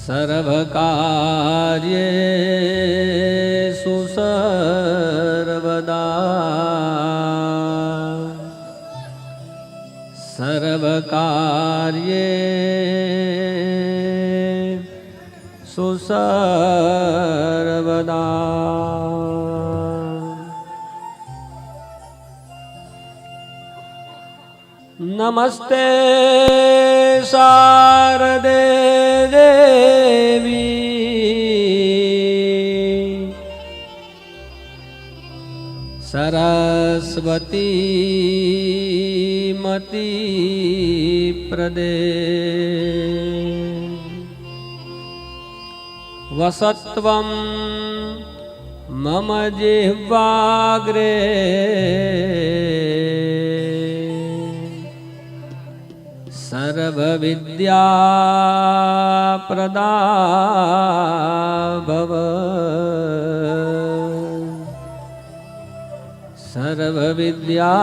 सर्वकार्येषु सर्वदा सर्वकार्येषु सर्वदा नमस्ते शारदे देवी सरस्वती मति प्रदे वसत्वं मम जिह्वाग्रे सर्वविद्या प्रदा भव सर्वविद्या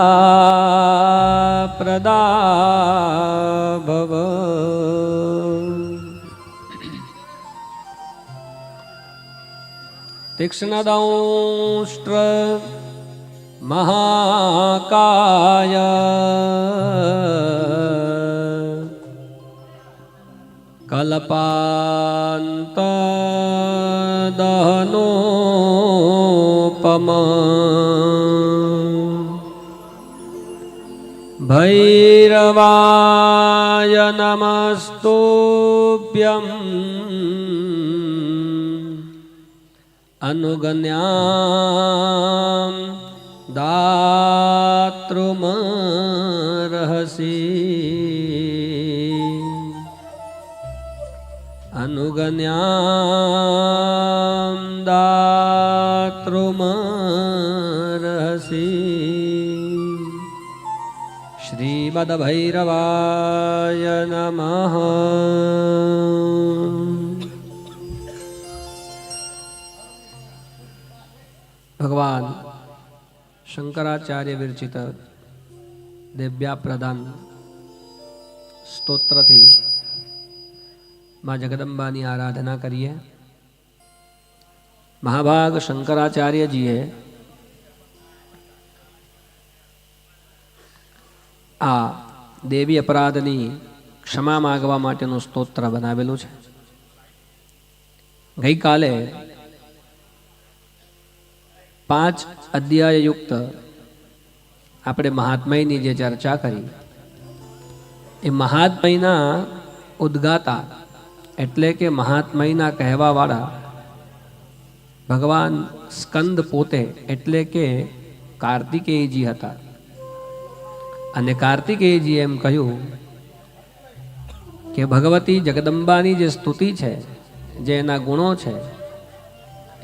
प्रदा भव तीक्ष्णदंष्ट्र महाकाय कल्पान्त दहनोपम भैरवाय नमस्तुभ्यम् अनुगण्यां दातृमर्हसि अनुगण्यां दातृमर्हसि श्रीमद्भैरवाय नमः। भगवान शंकराचार्य विरचित दिव्या प्रदान स्तोत्र थी माँ जगदम्बानी आराधना करिए। महाभाग शंकराचार्य जीए आ देवी अपराधनी क्षमा मागवा माटेનું સ્તોત્ર બનાવેલું છે। ગઈકાલે 5 અધ્યાય યુક્ત આપણે મહાત્મયની જે ચર્ચા કરી એ મહાત્મયના ઉદ્ગાતા એટલે કે મહાત્મયના કહેવાવાળા ભગવાન સ્કંદ પોતે એટલે કે કાર્તિકેયજી હતા। અને કાર્તિકેયજી એમ કહ્યું કે ભગવતી જગદંબાની જે સ્તુતિ છે, જે એના ગુણો છે,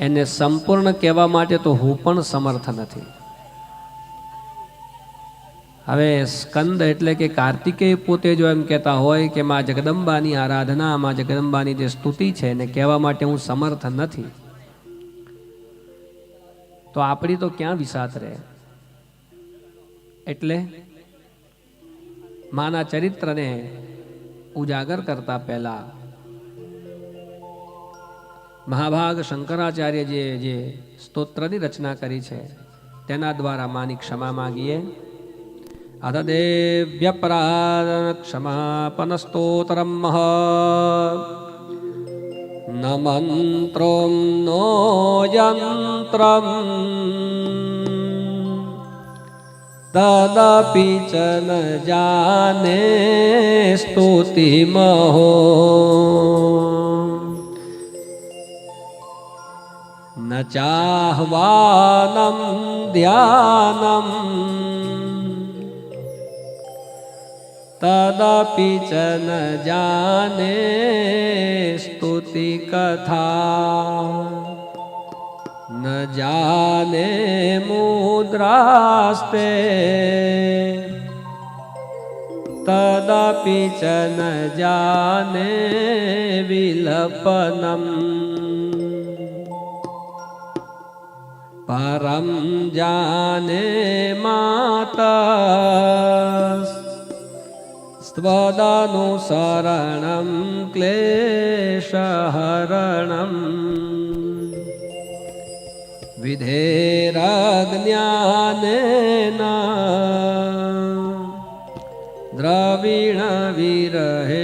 એને સંપૂર્ણ કહેવા માટે તો હું પણ સમર્થ નથી। હવે સ્કંદ એટલે કે કાર્તિકેય પોતે જો એમ કહેતા હોય કે માં જગદંબાની આરાધના, માં જગદંબાની જે સ્તુતિ છે એને કહેવા માટે હું સમર્થ નથી, તો આપણી તો ક્યાં વિસાત રહે। એટલે માના ચરિત્રને ઉજાગર કરતા પહેલા મહાભાગ શંકરાચાર્યજીએ જે સ્તોત્રની રચના કરી છે તેના દ્વારા માની ક્ષમા માગીએ। અધદેવ્યપરાધ ક્ષમાપન સ્તોત્રમ ન મંત્રોમ નો યંત્રમ તદપિ ચ ન જાને સ્તુતિમહો ન ચાહવાનમ ધ્યાનમ તદપિ ચ ન જાને સ્તુતિ કથા ન જાને મુદ્રાસ્તે તદપિ ચ ન જાને વિલપનમ परम जाने माता સ્વદાનુસરણં ક્લેશહરણં વિધેરજ્ઞાનેન દ્રવિણ વિરહેણાલસતયા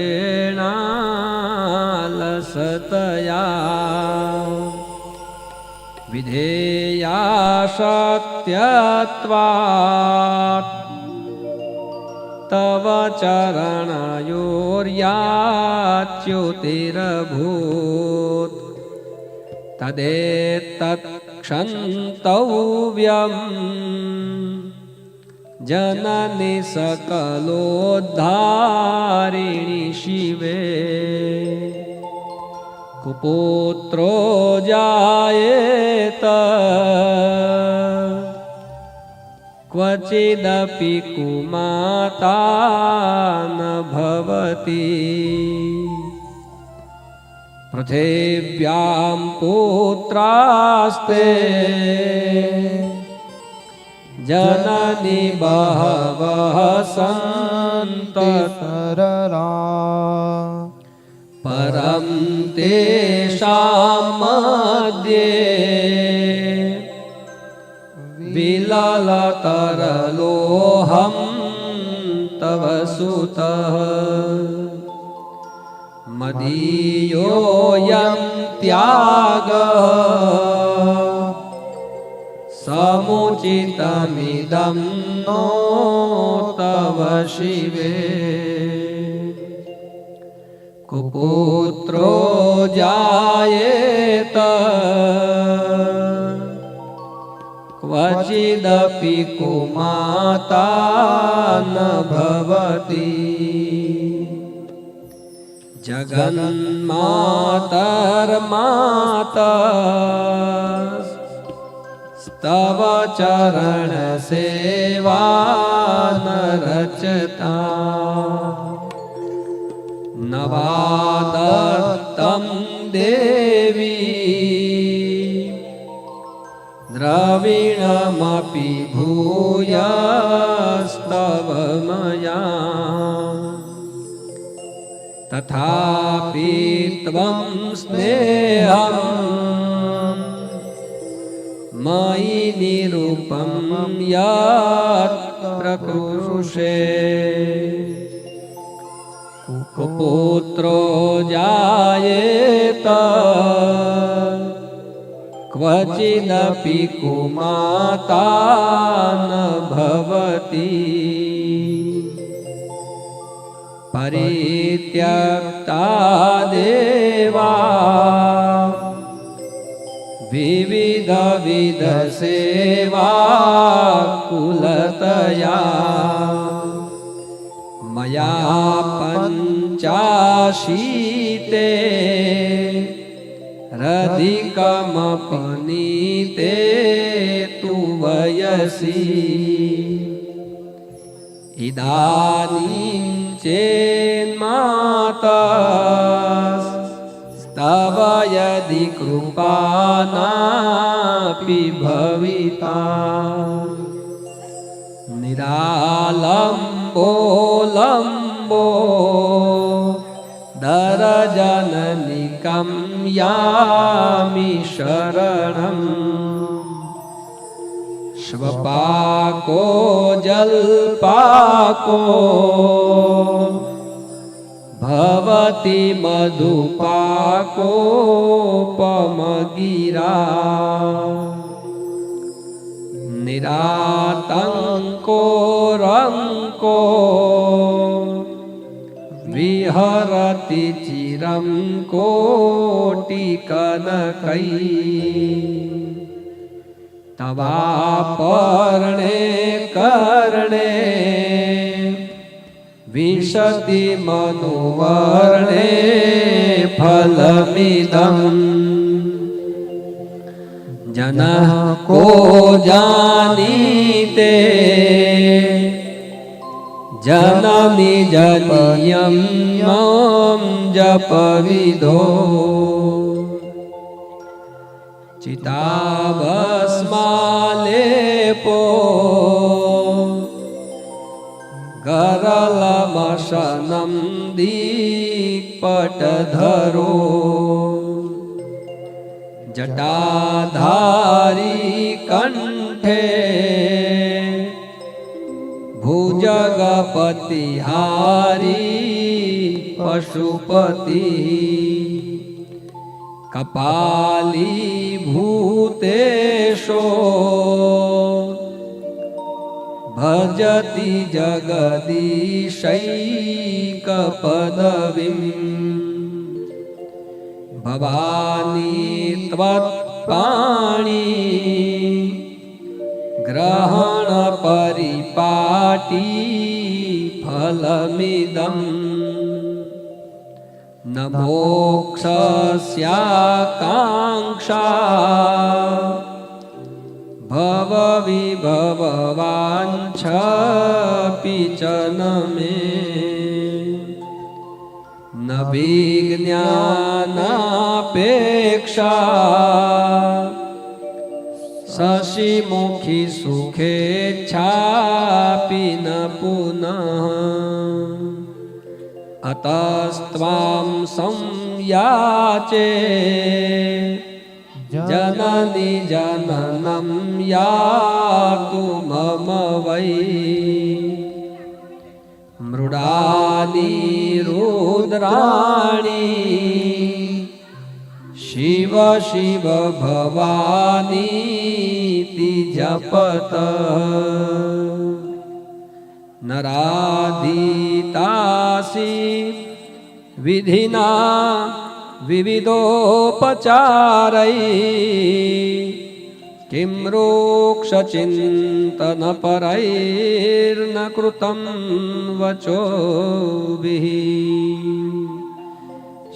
વિધેયા શક્ત્યત્વાત્ તવ ચરણયોર્યાચ્યુતિરભૂત તદેતત્ક્ષંતવ્યં जननी सकलोद्धारिणी शिवे कुपुत्रो जायेत क्वचिदपि कुमाता न भवति पृथिव्यां पुत्रास्ते जननी बहवः सन्ति सरला परं तेषां मध्ये विललतरलोऽहं तव सुतः मदीयोऽयं त्यागः समुचितमिदं नो तव शिवे कुपुत्रो जायेत क्वचिदपि कुमाता न भवति जगन्मातर्माता तव चरण सेवा न रचता नवादत्तं देवी द्रविणमपि भूयस्तव मया तथापि त्वं स्नेहं मयि निरूपं यत् प्रकृषे कुपुत्रो जायेत क्वचिदपि कुमाता न भवति परित्यक्ता देवा विविध विध सेवा कुलतया मया पञ्चाशीते रधिकमपनीते तु वयसि इदानीं चेन्मातस्तव यदि कृपानापि भविता निरालम्बो लम्बो दरजननिकं यामि शरणम् श्वपाको जल्पाको भवति मधुपाकोपमगिरा निरातंको रंको विहरति चिरं कोटिकनकै तवापर्णे कर्णे विशति मनुवर्णे फलमिदम् जनः को जानीते जननि जनियं मां जपविदो चिताभस्मालेपो गरलमर्दनोऽयं સિંહાસનમ દીપટધરો જટાધારી કંઠે ભુજગપતિહારી પશુપતિ કપાલી ભૂતેશો ભજતિ જગદીશૈકપદવીમ ભવાની ત્વત્પાણી ગ્રહણ પરિપાટી ફલમિદમ ન મોક્ષસ્યાકાંક્ષા ભવ વિભવાંછપી ચ ન મે ન વિજ્ઞાનાપેક્ષા શશિમુખી સુખેચ્છાપી ન પુનઃ અતસ્ત્વાં સંયાચે જનની જનનમ યાતુ મમ વૈ મૃડાની રુદ્રાણી શિવ શિવ ભવાનીતિ જપત નરાધિતાસી વિધિના વિવિધોપચારૈ કિમ રોક્ષચિંતન પરૈર્ન કૃતં વચોભિઃ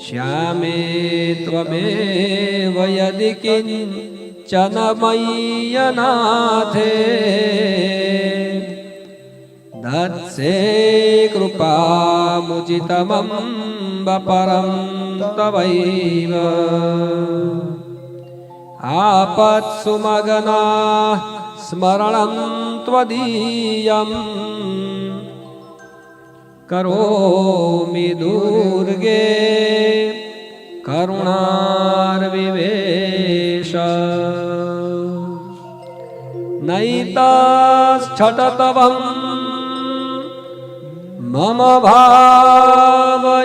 શ્યામે ત્વમેવ યદિ કિંચન મય્યનાથે દત્સે કૃપામુચિતમમ્બ પરમ તવૈવ આપત્સુમગના સ્મરણં ત્વદીયં કરોમિ દુર્ગે કરુણાર્વિવેશ નૈતશ્છટતવં મમ ભાવયેથા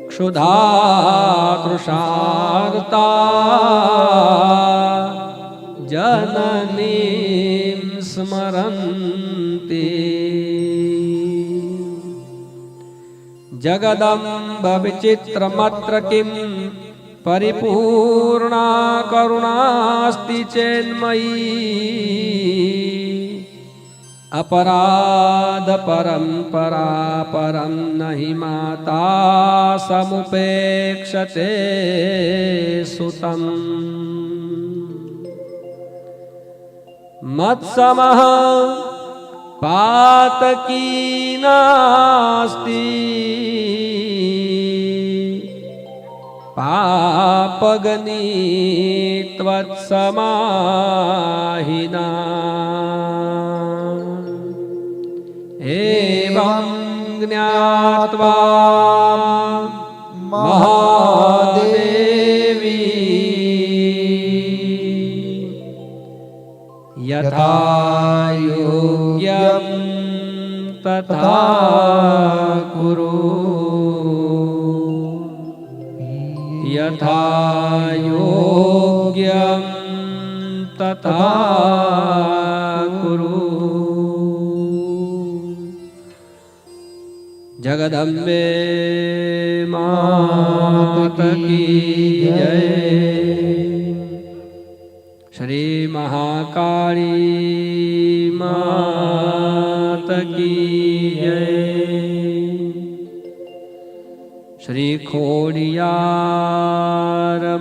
ક્ષુધા તૃષાર્તા જનનીં સ્મરન્તિ જગદંબ વિચિત્રમત્ર કિમ પરિપૂર્ણા કરુણાસ્તિ ચેન્મયી અપરાધ પરંપરા પરમ નહિ માતા સમુપેક્ષતે સુતમ મત્સમઃ પાતકી નાસ્તિ પાપગની ત્વત્સમાહિના એવં જ્ઞાત્વા મહાદેવી યથા યોગ્યં તથા કુરુ યથા યોગ્યં તથા કુરુ જગદંબે માત કી જય શ્રી મહાકાળી માત કી જય શ્રી ખોડિયાર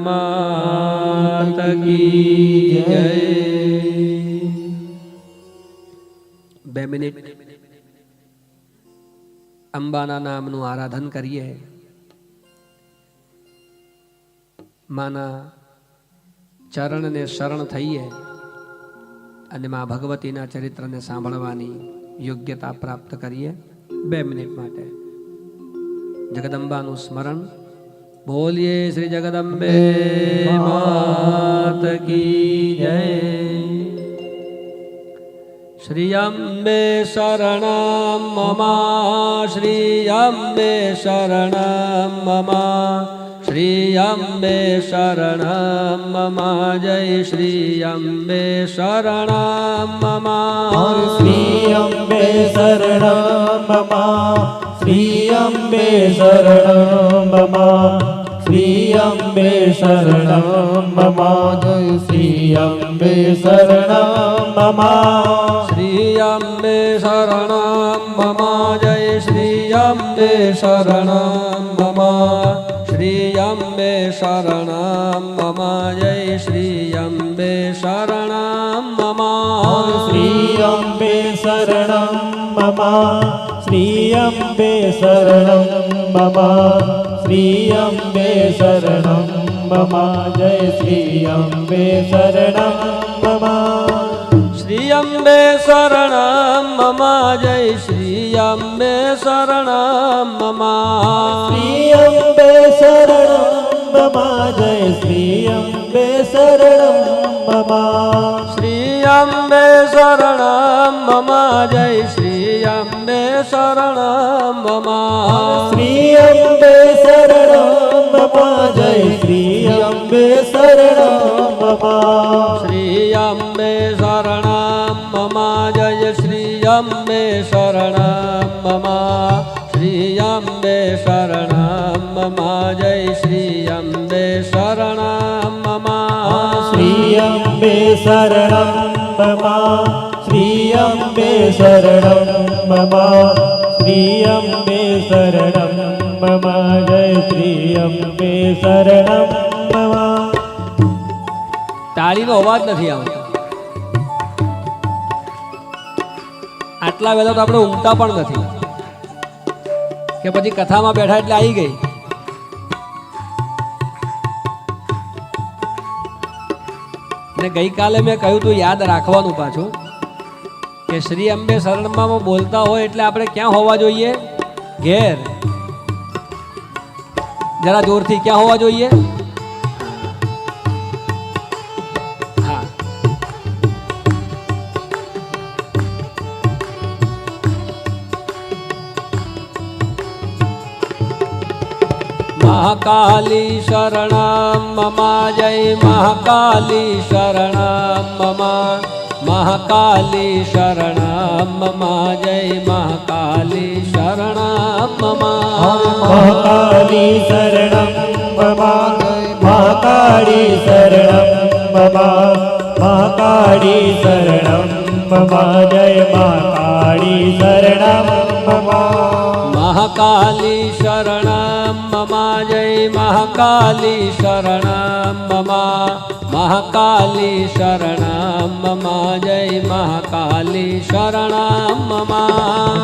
માત કી જય 2 મિનિટ અંબાના નામનું આરાધન કરીએ. માના ચરણને શરણ થઈએ અને મા ભગવતીના ચરિત્રને સાંભળવાની યોગ્યતા પ્રાપ્ત કરીએ 2 મિનિટ માટે. જગદંબાનું સ્મરણ. બોલીએ શ્રી જગદંબે માત કી જય. શ્રી અંબે શરણમ મમ, શ્રી અંબે શરણમ મમ, શ્રી અંબે શરણમ મમ, જય શ્રી અંબે શરણમ મમ. શ્રી અંબે શરણમ મમ, શ્રી અંબે શરણમ મમ, શ્રી અંબે શરણમ મમ, જય શ્રી અંબે શરણમ મમ. શ્રી અંબે શરણમ મમ, જય શ્રી અંબે શરણમ મમ, શ્રી અંબે શરણમ મમ, જય શ્રી અંબે શરણમ મમ. શ્રી અંબે શરણમ મમ, શ્રી અંબે શરણમ મમ, શ્રી અંબે શરણમ મમ, જય શ્રી અંબે શરણમ મમ. શ્રી અંબે શરણમ મમ, જય શ્રી અંબે શરણમ મમ. શ્રી અંબે શરણમ મમ, જય શ્રી અંબે શરણમ મમ. શ્રી અંબે શરણમ મમ, જય શ્રી અંબે શરણમ મમ. શ્રી અંબે શરણમ મમ, જય શ્રી અંબે શરણમ મમ. શ્રી અંબે શરણમ મમ, જય શ્રી અંબે શરણમ મમ. શ્રી અંબે શરણમ મમ, જય શ્રી અંબે શરણમ મમ. શ્રી અંબે શરણમ મમ, શ્રી અંબે શરણમ મમ, શ્રી અંબે શરણમ મમ, જય શ્રી અંબે શરણમ મમ. તાળીનો અવાજ નથી આવતો. આટલા વહેલા તો આપણે ઊંઘતા પણ નથી કે પછી કથામાં બેઠા એટલે આવી ગઈ. ને ગઈકાલે મેં કહ્યું તું યાદ રાખવાનું પાછું કે શ્રી અંબે શરણમાં બોલતા હોય એટલે આપણે ક્યાં હોવા જોઈએ? ઘેર. જરા જોરથી ક્યાં હોવા જોઈએ? હા. મહાકાલી શરણમ મમ, જય મહાકાલી શરણમ મમ. મહાકાલી શરણમ મમ, જય મહાકાલી શરણમ મમ. મહાકાળી શરણમ મમ, મહાકાળી શરણમ મમ, મહાકાળી શરણમ મમ, જય મહાકાળી શરણમ મમ. મહાકાલી શરણમ મમ, જય મહાકાલી શરણમ મમ. મહાકાલી શરણમ મમ, જય મહાકાલી શરણમ મમ.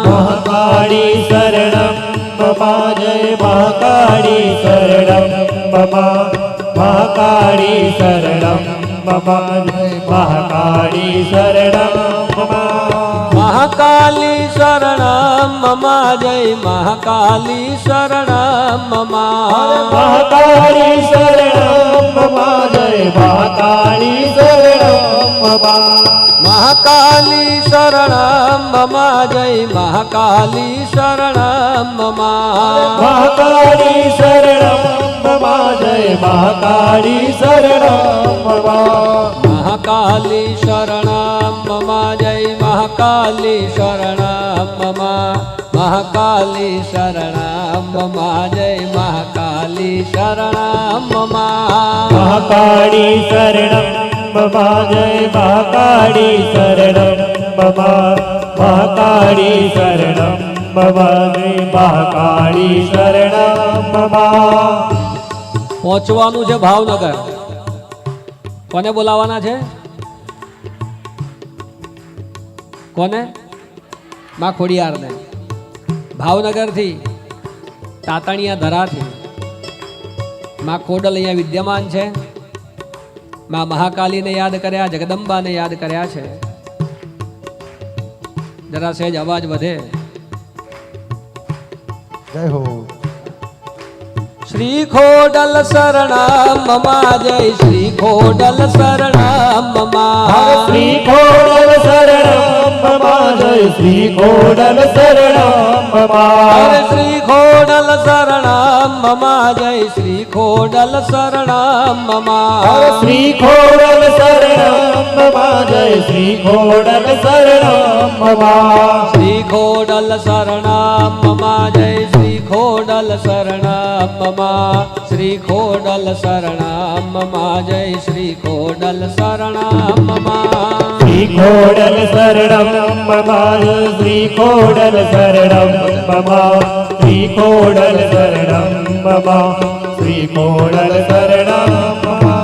મહાકાળી શરણમ મમ, જય મહાકાળી શરણમ મમ, મહાકાળી શરણમ મમ, જય મહાકાળી શરણમ મમ. મહાકાલી શરણમ મમ, જય મહાકાલી શરણમ મમ. મહાકાળી શરણમ મમ, જય મહાકાળી શરણમ મમ. મહાકાલી શરણમ મમ, જય મહાકાલી શરણમ મમ. મહાકાળી શરણમ મમ, જય મહાકાળી શરણમ મમ. મહાકાલી શરણમ મમ, જય મહાકાલી શરણમ મમ. મહાકાલી શરણમ મમ, જય મહાકાલી શરણમ મમ. મહાકાળી શરણમ મમ, જય મહાકાળી શરણમ મમ. મહાકાળી શરણમ મમ, જય મહાકાળી શરણમ મમ. પહોંચવાનું છે ભાવનગર. કોને બોલાવાના છે? કોને? માં ખોડિયારને. ભાવનગરથી તાતણિયા ધરાથી માં ખોડલ અહીંયા વિદ્યમાન છે. માં મહાકાલીને યાદ કર્યા, જગદંબાને યાદ કર્યા છે. જરા સહેજ અવાજ વધે. જય હો. શ્રી ખોડલ શરણમ મમા જય શ્રી ખોડલ શરણમ મમા શ્રી ખોડલ શરણમ મમા જય શ્રી ખોડલ શરણમ મમા શ્રી ખોડલ શરણમ મમા જય શ્રી ખોડલ શરણમ મમા શ્રી ખોડલ શરણમ મમા જય શ્રી ખોડલ શરણમ મમા શ્રી ખોડલ શરણમ મમા જય શ્રી ખોડલ શરણમ મમા શ્રી ખોડલ શરણમ મમા જય શ્રી ખોડલ શરણમ મમા શ્રી ખોડલ શરણમ મમા શ્રી ખોડલ શરણમ મમા શ્રી ખોડલ શરણમ મમા શ્રી ખોડલ શરણમ મમા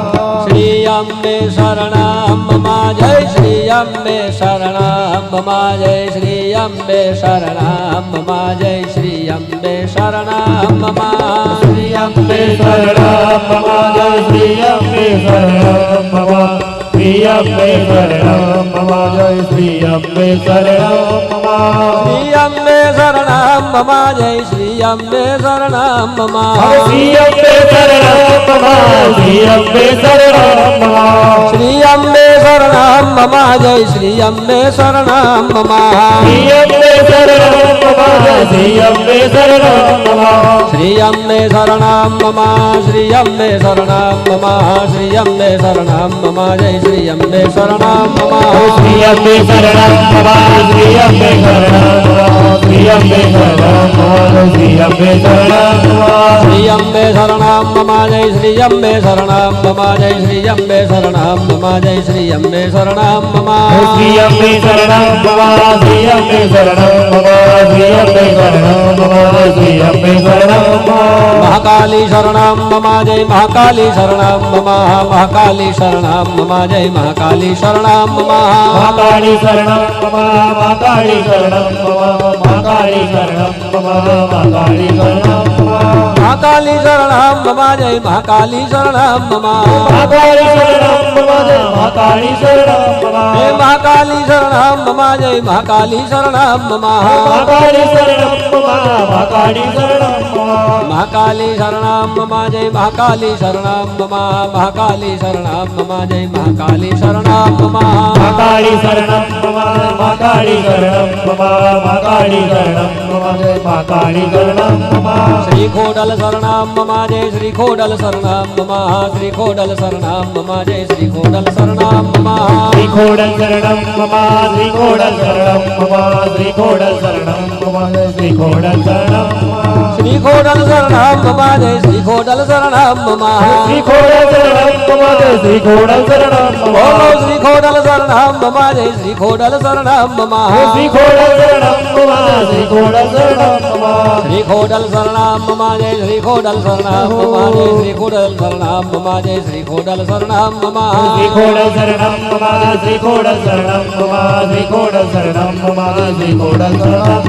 શ્રી અંબે શરણમ મમા જય શ્રી અંબે શરણમ મમા જય શ્રી અંબે શરણમ મમા જય શ્રી અંબે શરણમ મમા શ્રી અંબે શરણમ મમા જય શ્રી અંબે શરણમ મમા શ્રી અંબે શરણમ મમા જય શ્રી અંબે શરણમ મમા શ્રી અંબે શરણમ મમા જય શ્રી અંબે શરણમ મમા શ્રી અંબે શરણમ મમા શ્રી અંબે શરણમ મમા શ્રી અંબે શરણમ મમા જય શ્રી અંબે શરણમ મમા શ્રી અંબે શરણમ મમા શ્રી અંબે શરણમ મમા શ્રી અંબે શરણમ મમા શ્રી અંબે શરણમ મમા શ્રી અંબે શરણમ મમા જય શ્રી અંબે શરણમ મમા શ્રી અંબે શરણમ મમા શ્રી અંબે શરણમ મમા શ્રી અંબે શરણમ મમા શ્રી અંબે શરણમ મમા શ્રી અંબે શરણમ મમા જય શ્રી અંબે શરણમ મમા જય શ્રી અંબે શરણમ મમા જય શ્રી અંબે શરણમ મમા શ્રી અંબે શરણમ મમા શ્રી અંબે શરણમ મમા શ્રી અંબે શરણમ મમા શ્રી અંબે શરણમ મમા મહાકાલી શરણમ મમા જય મહાકાલી શરણમ મમા મહાકાલી શરણમ મમા જય મહાકાલી શરણમ મમા મહાકાળી શરણમ મમા મહાકાળી શરણમ મમા મહાકાળી શરણમ મમા મહાકાળી શરણમ મમા મહાકાલી શરણમ મમા જય મહાકાલી શરણમ મમા મહાકાળી શરણમ મમા જય મહાકાળી શરણમ મમા હે મહાકાલી શરણમ મમા જય મહાકાલી શરણમ મમા મહાકાળી શરણમ મમા મહાકાળી શરણમ મમા મહાકાલી શરણમ મમા જય મહાકાલી શરણમ મમા મહાકાલી શરણમ મમા જય મહાકાલી શરણમ મમા મહાકાળી શરણમ મમા મહાકાળી શરણમ મમા મહાકાળી શરણમ મમા જય મહાકાળી શરણમ મમા શ્રી ખોડલ શરણમ મમા જય શ્રી ખોડલ શરણમ મમા શ્રી ખોડલ શરણમ મમા જય શ્રી ખોડલ શરણમ મમા શ્રી ખોડલ શરણમ મમા શ્રી ખોડલ શરણમ મમા શ્રી ખોડલ શરણમ મમા જય શ્રી ખોડલ શરણમ મમા શ્રી ખોડલ શરણમ મમા જય શ્રી ખોડલ શરણમ મમા શ્રી ખોડલ શરણમ મમા જય શ્રી ખોડલ શરણમ બોલો મમા શ્રી ખોડલ શરણમ મમા જય શ્રી ખોડલ શરણમ મમા શ્રી ખોડલ શરણમ મમા શ્રી ખોડલ શરણમ મમા શ્રી ખોડલ શરણમ મમા જય શ્રી ખોડલ શરણમ મમા જય શ્રી ખોડલ શરણમ મમા જય શ્રી ખોડલ શરણમ મમા શ્રી ખોડલ શરણમ મમા શ્રી ખોડલ શરણમ મમા શ્રી ખોડલ શરણમ મમા શ્રી ખોડલ શરણમ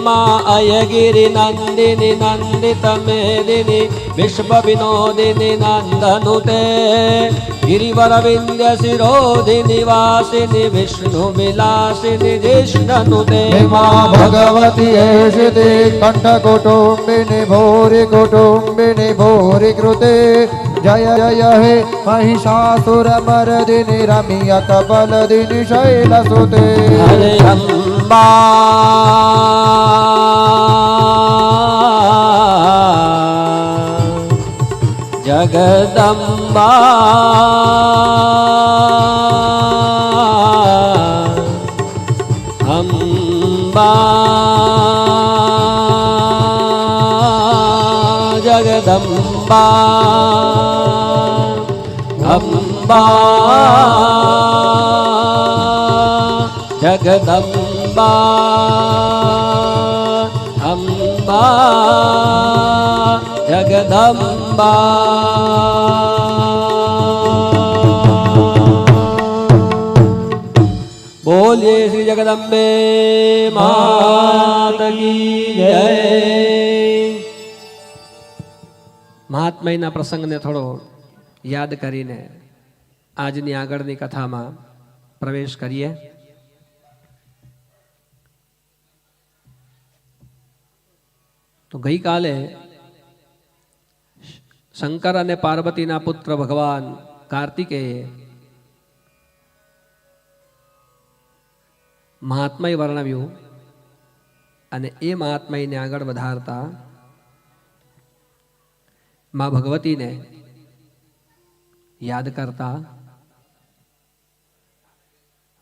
મા અયગિરી નંદિની નંદિત મેદિની વિશ્વ વિનોદિની નંદનુતે गिरिवर विंध्य शिरोधि निवासिनि विष्णु विलासिनि जिष्णनुते मां भगवती ऐषिते कंठकुटुम्बिनि भूरि कृते जय जय हे महिषासुरमर्दिनि रम्यक बलदिनि शैलसुते हरे अम्बा जगदम्बा अम्बा जगदम्बा अम्बा जगदम्बा अम्बा जगदम्बा बोलिए श्री जगदम्बे मात की जय। મહાત્મયના પ્રસંગને થોડો યાદ કરીને આજની આગળની કથામાં પ્રવેશ કરીએ. તો ગઈકાલે શંકર અને પાર્વતીના પુત્ર ભગવાન કાર્તિકેયે મહાત્મય વર્ણવ્યું અને એ મહાત્મયને આગળ વધારતા માં ભગવતીને યાદ કરતા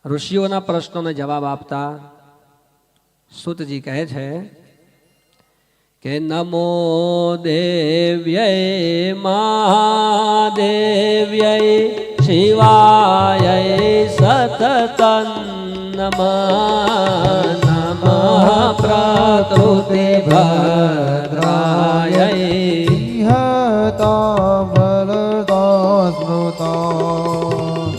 ઋષિઓના પ્રશ્નોને જવાબ આપતા સુતજી કહે છે કે નમો દેવ્યય મહાદેવ્યય શિવાય સતતં નમઃ નમઃ પ્રકૃતિ ભદ્રાય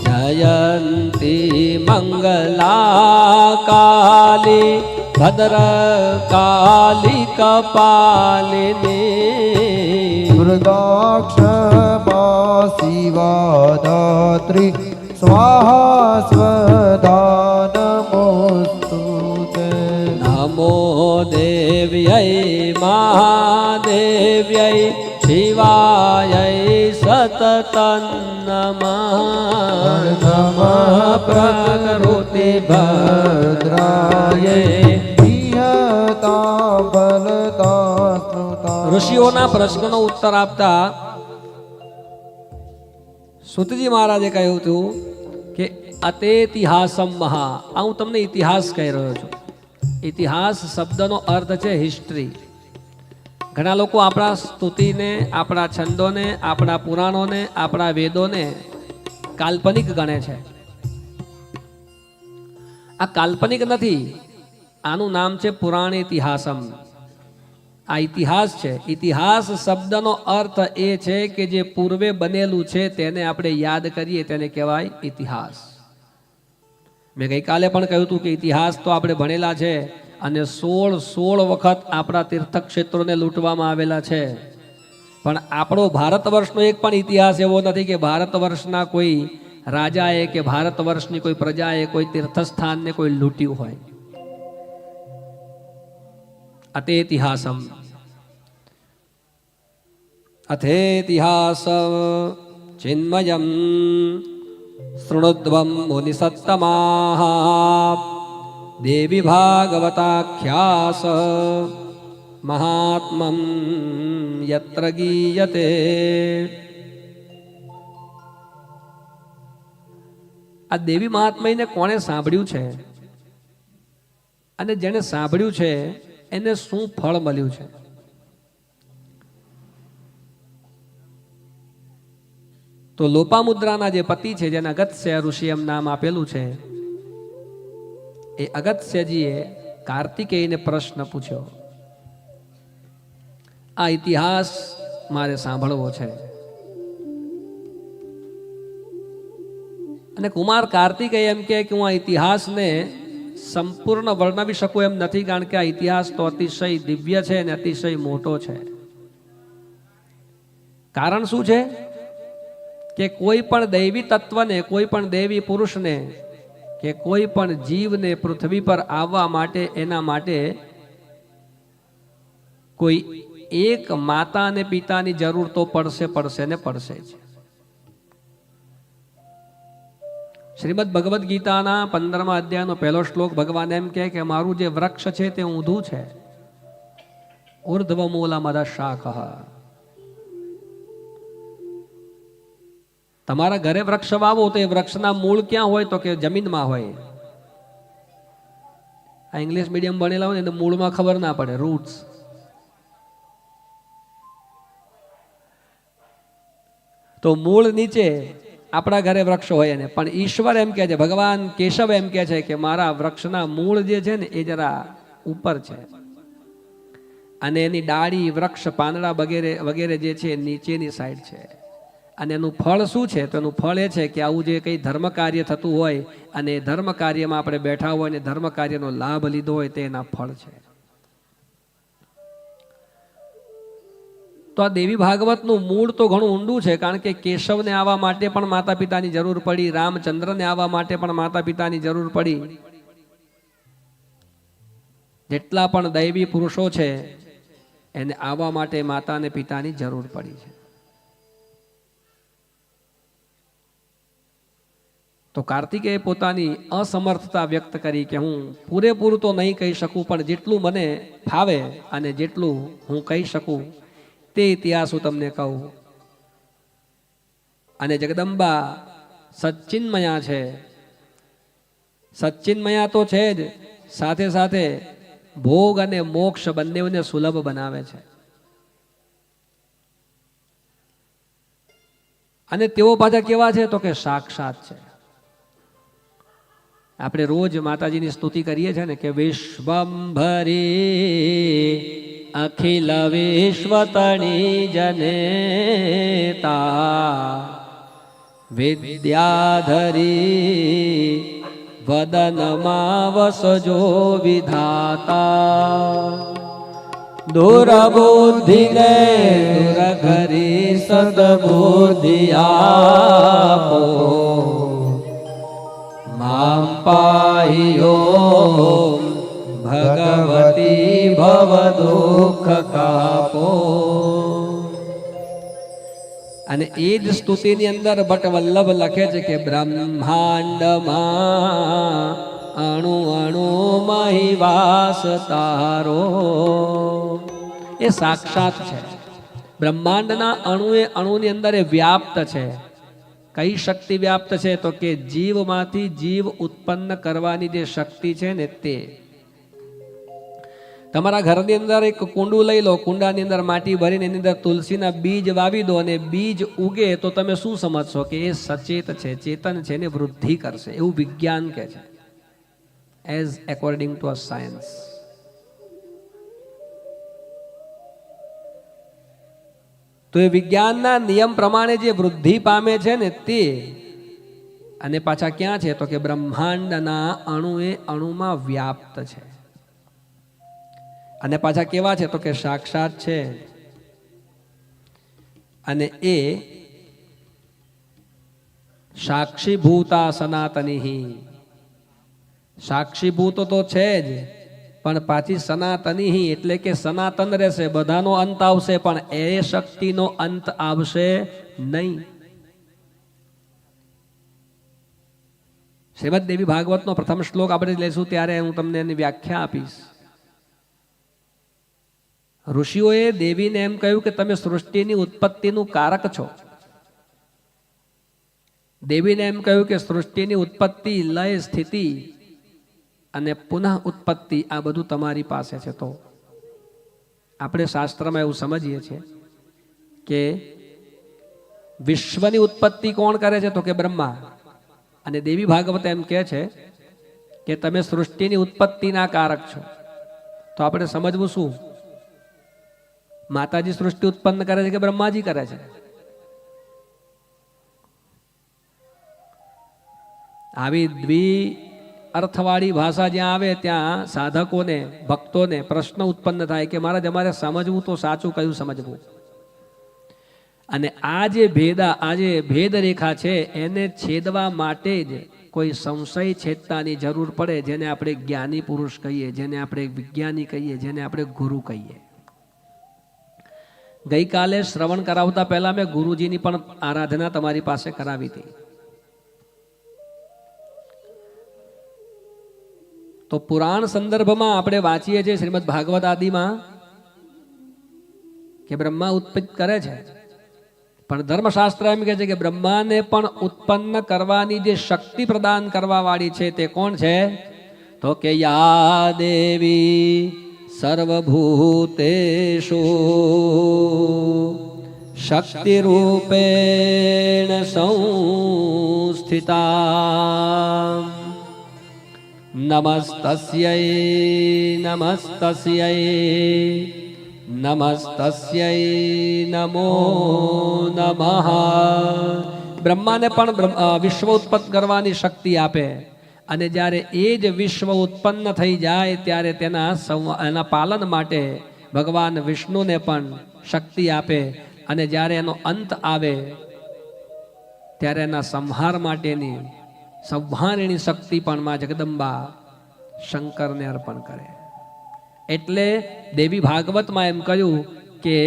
જયંતી મંગલા કાલી ભદ્રકાલી કપાલિની મૃગાક્ષમા શિવા ધાત્રી સ્વાહા સ્વધા નમોસ્તુતે. નમો દેવ્યય મહાદેવ્યય શિવાય સતતં નમઃ નમઃ પ્રકૃતિ ભદ્રાય. ઋષિઓના પ્રશ્નનો ઉત્તર આપતા સુતજી મહારાજે કહ્યું હતું કે અતેતિહાસમ મહા. આ હું તમને ઇતિહાસ કહી રહ્યો છું. ઇતિહાસ શબ્દનો અર્થ છે હિસ્ટ્રી. ઘણા લોકો આપણા સ્તુતિને, આપણા છંદોને, આપણા પુરાણોને, આપણા વેદોને કાલ્પનિક ગણે છે. આ કાલ્પનિક નથી, આનું નામ છે પુરાણ ઇતિહાસમ. આ ઇતિહાસ છે. ઇતિહાસ શબ્દનો અર્થ એ છે કે જે પૂર્વે બનેલું છે તેને આપણે યાદ કરીએ તેને કહેવાય ઇતિહાસ. મેં ગઈકાલે પણ કહ્યું હતું કે ઇતિહાસ તો આપણે ભણેલા છે અને 16 વખત આપણા તીર્થક્ષેત્રોને લૂંટવામાં આવેલા છે. પણ આપણો ભારત વર્ષનો એક પણ ઇતિહાસ એવો નથી કે ભારત વર્ષના કોઈ રાજાએ કે ભારત વર્ષની કોઈ પ્રજાએ કોઈ તીર્થસ્થાનને કોઈ લૂંટ્યું હોય. અતેતિહાસમ અથેતિહાસ ચિન્મયમ શૃણુદ્વમ મુનિસત્તમાઃ દેવી ભાગવતાખ્યાસ મહાત્મં યત્ર ગીયતે. આ દેવી મહાત્મયને કોણે સાંભળ્યું છે અને જેણે સાંભળ્યું છે એને શું ફળ મળ્યું છે? તો લોપામુદ્રાના જે પતિ છે, જેને અગત્ય ઋષિ એમ નામ આપેલું છે, એ અગત્યજીએ કાર્તિકેયને પ્રશ્ન પૂછ્યો, આ ઇતિહાસ મારે સાંભળવો છે. અને કુમાર કાર્તિકેય એમ કે હું આ ઇતિહાસને સંપૂર્ણ વર્ણવી શકું એમ નથી, કારણ કે આ ઇતિહાસ તો અતિશય દિવ્ય છે અને અતિશય મોટો છે. કારણ શું છે કે કોઈ પણ દૈવી તત્વને, કોઈ પણ દેવી પુરુષને કે કોઈ પણ જીવને પૃથ્વી પર આવવા માટે, એના માટે કોઈ એક માતા અને પિતાની જરૂર તો પડશે ને પડશે જ. શ્રીમદ ભગવદ્ ગીતાના 15મા અધ્યાયનો પહેલો શ્લોક ભગવાન એમ કહે કે મારું જે વૃક્ષ છે તે ઊંધું છે. ઉર્ધ્વ મૂલમદ શાખઃ. તમારા ઘરે વૃક્ષ વાવો તો એ વૃક્ષના મૂળ ક્યાં હોય? તો કે જમીનમાં હોય. આ ઇંગ્લિશ મીડિયમ ભણેલા હોય ને એને મૂળમાં ખબર ના પડે, રૂટ્સ. તો મૂળ નીચે આપણા ઘરે વૃક્ષ હોય ને, પણ ઈશ્વર એમ કહે છે, ભગવાન કેશવ એમ કહે છે કે મારા વૃક્ષના મૂળ જે છે ને એ જરા ઉપર છે અને એની ડાળી, વૃક્ષ, પાંદડા વગેરે જે છે નીચેની સાઈડ છે. અને એનું ફળ શું છે? તો એનું ફળ એ છે કે આવું જે કંઈ ધર્મ કાર્ય થતું હોય અને એ ધર્મ કાર્યમાં આપણે બેઠા હોય અને ધર્મ કાર્યનો લાભ લીધો હોય તે એના ફળ છે. તો આ દેવી ભાગવતનું મૂળ તો ઘણું ઊંડું છે, કારણ કે કેશવને આવવા માટે પણ માતા પિતાની જરૂર પડી, રામચંદ્રને આવવા માટે પણ માતા પિતાની જરૂર પડી. જેટલા પણ દૈવી પુરુષો છે એને આવવા માટે માતા અને પિતાની જરૂર પડી છે. તો કાર્તિકેય પોતાની અસમર્થતા વ્યક્ત કરી કે હું પૂરેપૂરું તો નહીં કહી શકું, પણ જેટલું મને ફાવે અને જેટલું હું કહી શકું તે ઇતિહાસ હું તમને કહું. અને જગદંબા સચ્ચિન્મયા છે. સચ્ચિન્મયા તો છે જ, સાથે સાથે ભોગ અને મોક્ષ બંનેને સુલભ બનાવે છે. અને તેઓ પાછા કેવા છે તો કે સાક્ષાત છે. આપણે રોજ માતાજીની સ્તુતિ કરીએ છીએ ને કે વિશ્વંભરી અખિલ વિશ્વતણી જનેતા વિદ્યાધરી વદનમાં વસજો વિધાતા દુરબુદ્ધિને દૂર કરી સદબુદ્ધિ આપો મામ પાહિયો ભગવતી ભવ દુઃખ કાપો. અને એ જ સ્તુતિની અંદર ભટ્ટ વલ્લભ લખે છે કે બ્રહ્માંડમાં અણુ અણુ મહિવાસ તારો. એ સાક્ષાત છે. બ્રહ્માંડના અણુએ અણુની અંદર એ વ્યાપ્ત છે. કઈ શક્તિ વ્યાપ્ત છે તો કે જીવમાંથી જીવ ઉત્પન્ન કરવાની જે શક્તિ છે ને તે. તમારા ઘરની અંદર એક કુંડું લઈ લો, કુંડાની અંદર માટી ભરીને એની અંદર તુલસીના બીજ વાવી દો અને બીજ ઉગે તો તમે શું સમજશો કે એ સચેત છે, ચેતન છે ને વૃદ્ધિ કરશે, એવું વિજ્ઞાન કહે છે, as according to a science. તો એ વિજ્ઞાનના નિયમ પ્રમાણે જે વૃદ્ધિ પામે છે ને તે, અને પાછા ક્યાં છે તો કે બ્રહ્માંડના અણુએ અણુમાં વ્યાપ્ત છે. અને પાછા કેવા છે તો કે સાક્ષાત છે. અને એ સાક્ષીભૂતા સનાતની, સાક્ષીભૂત તો છે જ, પણ પાછી સનાતની એટલે કે સનાતન રહેશે, બધાનો અંત આવશે પણ એ શક્તિનો અંત આવશે નહીં. શ્રીમદ દેવી ભાગવતનો પ્રથમ શ્લોક આપણે લઈશું ત્યારે હું તમને એની વ્યાખ્યા આપીશ. ઋષિઓએ દેવીને એમ કહ્યું કે તમે સૃષ્ટિની ઉત્પત્તિનું કારક છો. દેવીને એમ કહ્યું કે સૃષ્ટિની ઉત્પત્તિ, લય, સ્થિતિ અને પુનઃ ઉત્પત્તિ આ બધું તમારી પાસે છે. તો આપણે શાસ્ત્રમાં એવું સમજીએ છીએ કે વિશ્વની ઉત્પત્તિ કોણ કરે છે તો કે બ્રહ્મા. અને દેવી ભાગવત એમ કહે છે કે તમે સૃષ્ટિની ઉત્પત્તિના કારક છો. તો આપણે સમજવું શું, માતાજી સૃષ્ટિ ઉત્પન્ન કરે છે કે બ્રહ્માજી કરે છે? આવી દ્વિ અર્થવાળી ભાષા જ્યાં આવે ત્યાં સાધકોને, ભક્તોને પ્રશ્ન ઉત્પન્ન થાય કે મહારાજ અમારે સમજવું તો સાચું કયું સમજવું. અને આ જે ભેદ રેખા છે એને છેદવા માટે જ કોઈ સંશય છેદતાની જરૂર પડે, જેને આપણે જ્ઞાની પુરુષ કહીએ, જેને આપણે વિજ્ઞાની કહીએ, જેને આપણે ગુરુ કહીએ. ગઈકાલે શ્રવણ કરાવતા પહેલા મેં ગુરુજીની પણ આરાધના તમારી પાસે કરાવી હતી. તો પુરાણ સંદર્ભમાં આપણે વાંચીએ છીએ શ્રીમદ ભાગવત આદિમાં કે બ્રહ્મા ઉત્પત્તિ કરે છે, પણ ધર્મશાસ્ત્ર એમ કહે છે કે બ્રહ્માને પણ ઉત્પન્ન કરવાની જે શક્તિ પ્રદાન કરવા વાળી છે તે કોણ છે તો કે યા દેવી સર્વભૂતેષુ શક્તિ રૂપેણ સંસ્થિતા નમસ્તસ્यै નમસ્તસ્यै નમસ્તસ્यै નમો નમઃ. બ્રહ્માને પણ વિશ્વ ઉત્પન્ન કરવાની શક્તિ આપે, અને જ્યારે એ જ વિશ્વ ઉત્પન્ન થઈ જાય ત્યારે એના પાલન માટે ભગવાન વિષ્ણુને પણ શક્તિ આપે અને જ્યારે એનો અંત આવે ત્યારે એના સંહાર માટેની સંહારિણી શક્તિ પણ માં જગદંબા શંકરને અર્પણ કરે. એટલે દેવી ભાગવતમાં એમ કહ્યું કે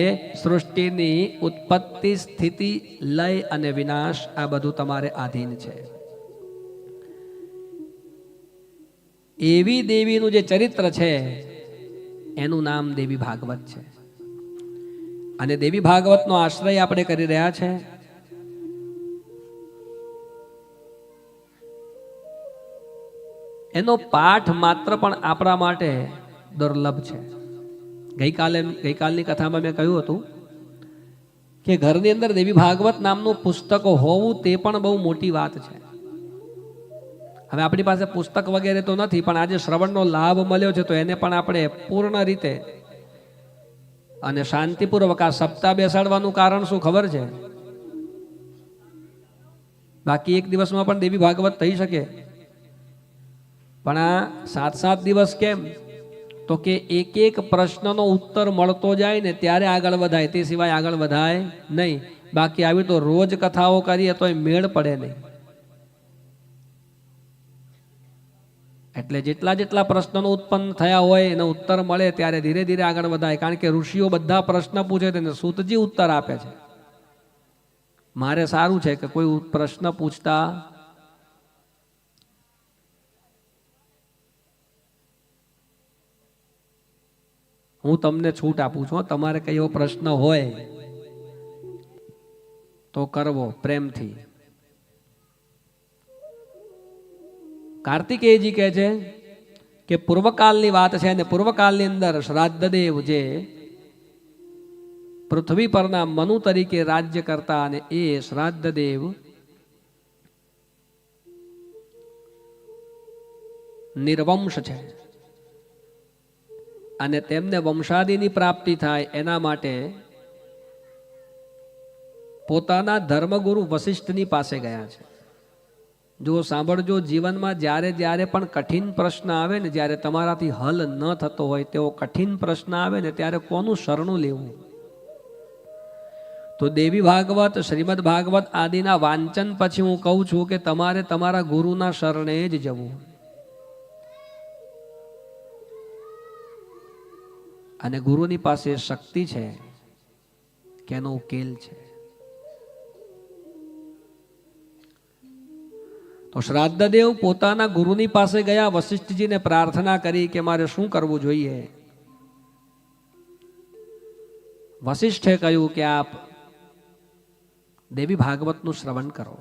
સૃષ્ટિની ઉત્પત્તિ, સ્થિતિ, લય અને વિનાશ આ બધું તમારે આધીન છે. એવી દેવીનું જે ચરિત્ર છે એનું નામ દેવી ભાગવત છે. અને દેવી ભાગવતનો આશ્રય આપણે કરી રહ્યા છે. એનો પાઠ માત્ર પણ આપણા માટે દુર્લભ છે. ગઈકાલની કથામાં મેં કહ્યું હતું કે ઘરની અંદર દેવી ભાગવત નામનું પુસ્તક હોવું તે પણ બહુ મોટી વાત છે. હવે આપણી પાસે પુસ્તક વગેરે તો નથી, પણ આજે શ્રવણનો લાભ મળ્યો છે તો એને પણ આપણે પૂર્ણ રીતે અને શાંતિપૂર્વક આ સપ્તાહ બેસાડવાનું કારણ શું ખબર છે? બાકી એક દિવસમાં પણ દેવી ભાગવત થઈ શકે, પણ આ 7-7 દિવસ કેમ? તો કે એક એક પ્રશ્નનો ઉત્તર મળતો જાય ને ત્યારે આગળ વધાય, તે સિવાય આગળ વધાય નહીં. બાકી આવી તો રોજ કથાઓ કરીએ તો મેળ પડે નહીં. એટલે જેટલા જેટલા પ્રશ્નોનો ઉત્પન્ન થયા હોય એનો ઉત્તર મળે ત્યારે ધીરે ધીરે આગળ વધાય. કારણ કે ઋષિઓ બધા પ્રશ્ન પૂછે તેને સૂતજી ઉત્તર આપે છે. મારે સારું છે કે કોઈ પ્રશ્ન પૂછતા હું તમને છૂટ આપું છું. તમારે કઈ એવો પ્રશ્ન હોય તો કરવો પ્રેમથી. કાર્તિકેયજી કહે છે કે પૂર્વકાળની વાત છે અને પૂર્વકાળની અંદર શ્રાદ્ધદેવ જે પૃથ્વી પરના મનુ તરીકે રાજ્ય કરતા અને એ શ્રાદ્ધદેવ નિર્વંશ છે અને તેમને વંશાદિની પ્રાપ્તિ થાય એના માટે પોતાના ધર્મગુરુ વશિષ્ઠની પાસે ગયા છે. જો સાંભળજો, જીવનમાં જ્યારે જ્યારે પણ કઠિન પ્રશ્ન આવે ને, જ્યારે તમારાથી હલ ન થતો હોય તેવો કઠિન પ્રશ્ન આવે ને ત્યારે કોનું શરણું લેવું? તો દેવી ભાગવત, શ્રીમદ ભાગવત આદિના વાંચન પછી હું કહું છું કે તમારે તમારા ગુરુના શરણે જ જવું. અને ગુરુની પાસે શક્તિ છે કે એનો ઉકેલ છે. તો શ્રાદ્ધદેવ પોતાના ગુરુની પાસે ગયા, વશિષ્ઠજીને પ્રાર્થના કરી કે મારે શું કરવું જોઈએ. વશિષ્ઠે કહ્યું કે આપ દેવી ભાગવતનું શ્રવણ કરો.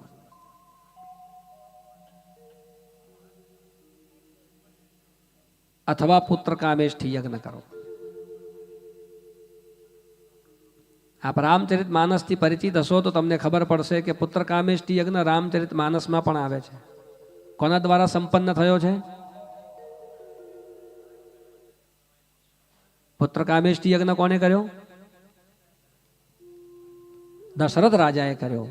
અથવા પુત્ર કામેષ્ઠી યજ્ઞ કરો. આપ રામચરિત માનસથી પરિચિત હશો તો તમને ખબર પડશે કે પુત્ર કામેષ્ઠી યજ્ઞ રામચરિત માનસમાં પણ આવે છે. કોના દ્વારા સંપન્ન થયો છે? પુત્ર કામેષ્ઠી યજ્ઞ કોને કર્યો? દશરથ રાજાએ કર્યો.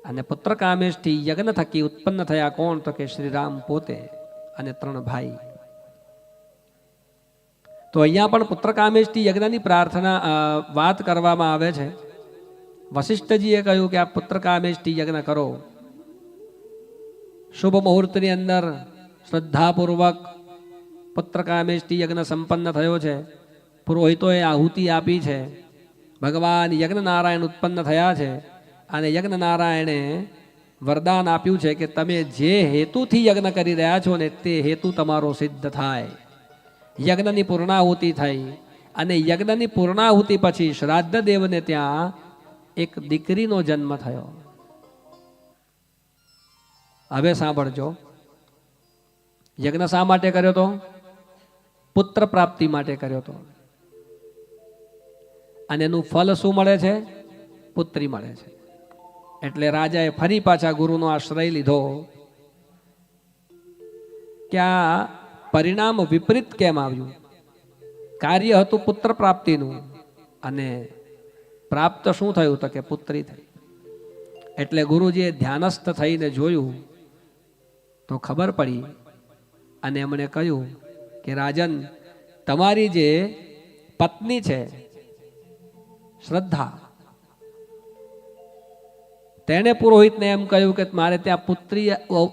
અને પુત્ર કામેષ્ઠી યજ્ઞ થકી ઉત્પન્ન થયા કોણ? તો કે શ્રી રામ પોતે અને 3 ભાઈ. તો અહીંયા પણ પુત્ર કામેષ્ઠી યજ્ઞની પ્રાર્થના વાત કરવામાં આવે છે. વશિષ્ઠજીએ કહ્યું કે આ પુત્ર કામેષ્ઠી યજ્ઞ કરો. શુભ મુહૂર્તની અંદર શ્રદ્ધાપૂર્વક પુત્ર કામેષ્ઠી યજ્ઞ સંપન્ન થયો છે. પુરોહિતોએ આહુતિ આપી છે. ભગવાન યજ્ઞ નારાયણ ઉત્પન્ન થયા છે અને યજ્ઞ નારાયણે વરદાન આપ્યું છે કે તમે જે હેતુથી યજ્ઞ કરી રહ્યા છો ને તે હેતુ તમારો સિદ્ધ થાય. યજ્ઞની પૂર્ણાહુતિ થઈ અને યજ્ઞની પૂર્ણાહુતિ પછી શ્રાદ્ધ દેવને ત્યાં એક દીકરીનો જન્મ થયો. હવે સાંભળજો, યજ્ઞ શા માટે કર્યો તો? પુત્ર પ્રાપ્તિ માટે કર્યો તો. અને એનું ફલ શું મળે છે? પુત્રી મળે છે. એટલે રાજાએ ફરી પાછા ગુરુનો આશ્રય લીધો કે આ પરિણામ વિપરીત કેમ આવ્યું? કાર્ય હતું પુત્ર પ્રાપ્તિનું અને પ્રાપ્ત શું થયું? તો કે પુત્રી થઈ. એટલે ગુરુજીએ ધ્યાનસ્થ થઈને જોયું તો ખબર પડી અને એમણે કહ્યું કે રાજન, તમારી જે પત્ની છે શ્રદ્ધા. તેણે પુરોહિતને એમ કહ્યું કે મારે ત્યાં પુત્રી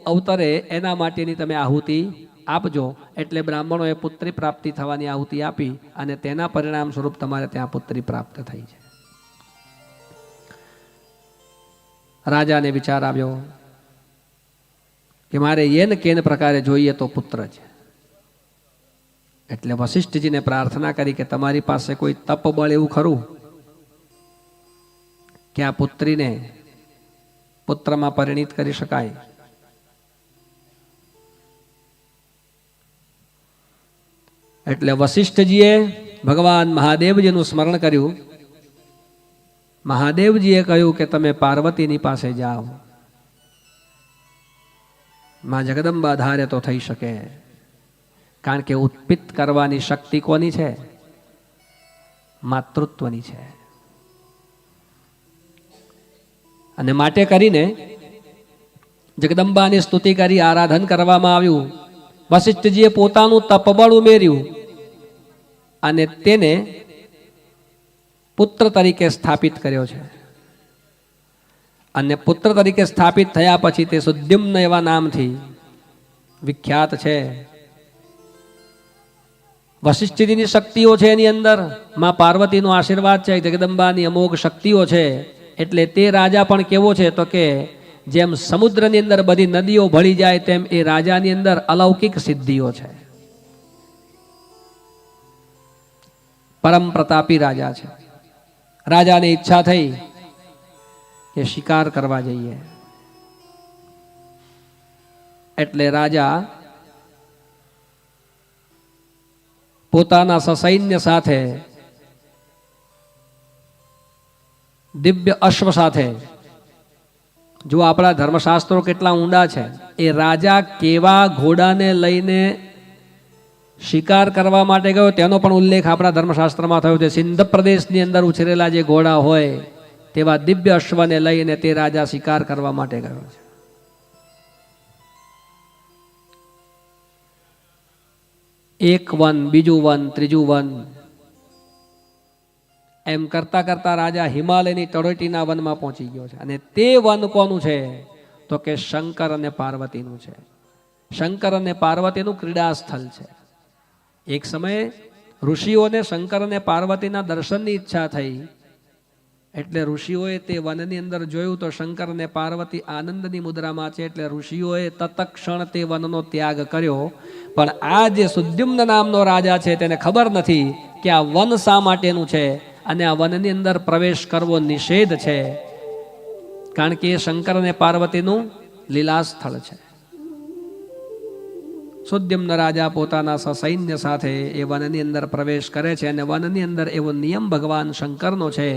અવતરે એના માટેની તમે આહુતિ આપજો. એટલે બ્રાહ્મણોએ પુત્રી પ્રાપ્તિ થવાની આહુતિ આપી અને તેના પરિણામ સ્વરૂપ તમારે ત્યાં પુત્રી પ્રાપ્ત થઈ છે. રાજાને વિચાર આવ્યો કે મારે એન કેન પ્રકારે જોઈએ તો પુત્ર છે. એટલે વશિષ્ઠજીને પ્રાર્થના કરી કે તમારી પાસે કોઈ તપ બળ એવું ખરું કે આ પુત્રીને પુત્રમાં પરિણિત કરી શકાય. એટલે વશિષ્ઠજીએ ભગવાન મહાદેવજીનું સ્મરણ કર્યું. મહાદેવજીએ કહ્યું કે તમે પાર્વતીની પાસે જાઓ, માં જગદંબા ધારે તો થઈ શકે. કારણ કે ઉત્પિત કરવાની શક્તિ કોની છે? માતૃત્વની છે. અને માટે કરીને જગદંબાની સ્તુતિ કરી આરાધન કરવામાં આવ્યું. વશિષ્ઠજીએ પોતાનું તપબળ ઉમેર્યું અને તેને પુત્ર તરીકે સ્થાપિત કર્યો છે. અને પુત્ર તરીકે સ્થાપિત થયા પછી તે સુદ્યુમ્ન એવા નામથી વિખ્યાત છે. વશિષ્ઠજીની શક્તિઓ છે એની અંદર, માં પાર્વતીનો આશીર્વાદ છે, જગદંબાની અમોઘ શક્તિઓ છે. એટલે તે રાજા પણ કેવો છે તો કે જેમ સમુદ્રની અંદર બધી નદીઓ ભળી જાય તેમ એ રાજાની અંદર અલૌકિક સિદ્ધિઓ છે. પરમ પ્રતાપી રાજા છે. રાજાને ઈચ્છા થઈ કે શિકાર કરવા જઈએ. એટલે રાજા પોતાના સસૈન્ય સાથે દિવ્ય અશ્વ સાથે, જો આપણા ધર્મશાસ્ત્રો કેટલા ઊંડા છે, એ રાજા કેવા ઘોડાને લઈને શિકાર કરવા માટે ગયો તેનો પણ ઉલ્લેખ આપણા ધર્મશાસ્ત્રમાં થયો છે. સિંધ પ્રદેશની અંદર ઉછરેલા જે ઘોડા હોય તેવા દિવ્ય અશ્વને લઈને તે રાજા શિકાર કરવા માટે ગયો છે. એક વન, બીજું વન, ત્રીજું વન, એમ કરતા કરતા રાજા હિમાલયની તળેટીના વનમાં પહોંચી ગયો છે. અને તે વન કોનું છે તો કે શંકર અને પાર્વતીનું છે. શંકર અને પાર્વતીનું ક્રીડા સ્થળ છે. એક સમયે ઋષિઓને શંકર અને પાર્વતીના દર્શનની ઈચ્છા થઈ. એટલે ઋષિઓએ તે વનની અંદર જોયું તો શંકર અને પાર્વતી આનંદની મુદ્રામાં છે. એટલે ઋષિઓએ તત્ક્ષણ તે વનનો ત્યાગ કર્યો. પણ આ જે સુદ્યુમ્ન નામનો રાજા છે તેને ખબર નથી કે આ વન શા માટેનું છે અને આ વનની અંદર પ્રવેશ કરવો નિષેધ છે. કારણ કે એ શંકર અને પાર્વતીનું લીલા સ્થળ છે. સુદ્યુમ્ન રાજા પોતાના સસૈન્ય સાથે એ વનની અંદર પ્રવેશ કરે છે. અને વનની અંદર એવો નિયમ ભગવાન શંકરનો છે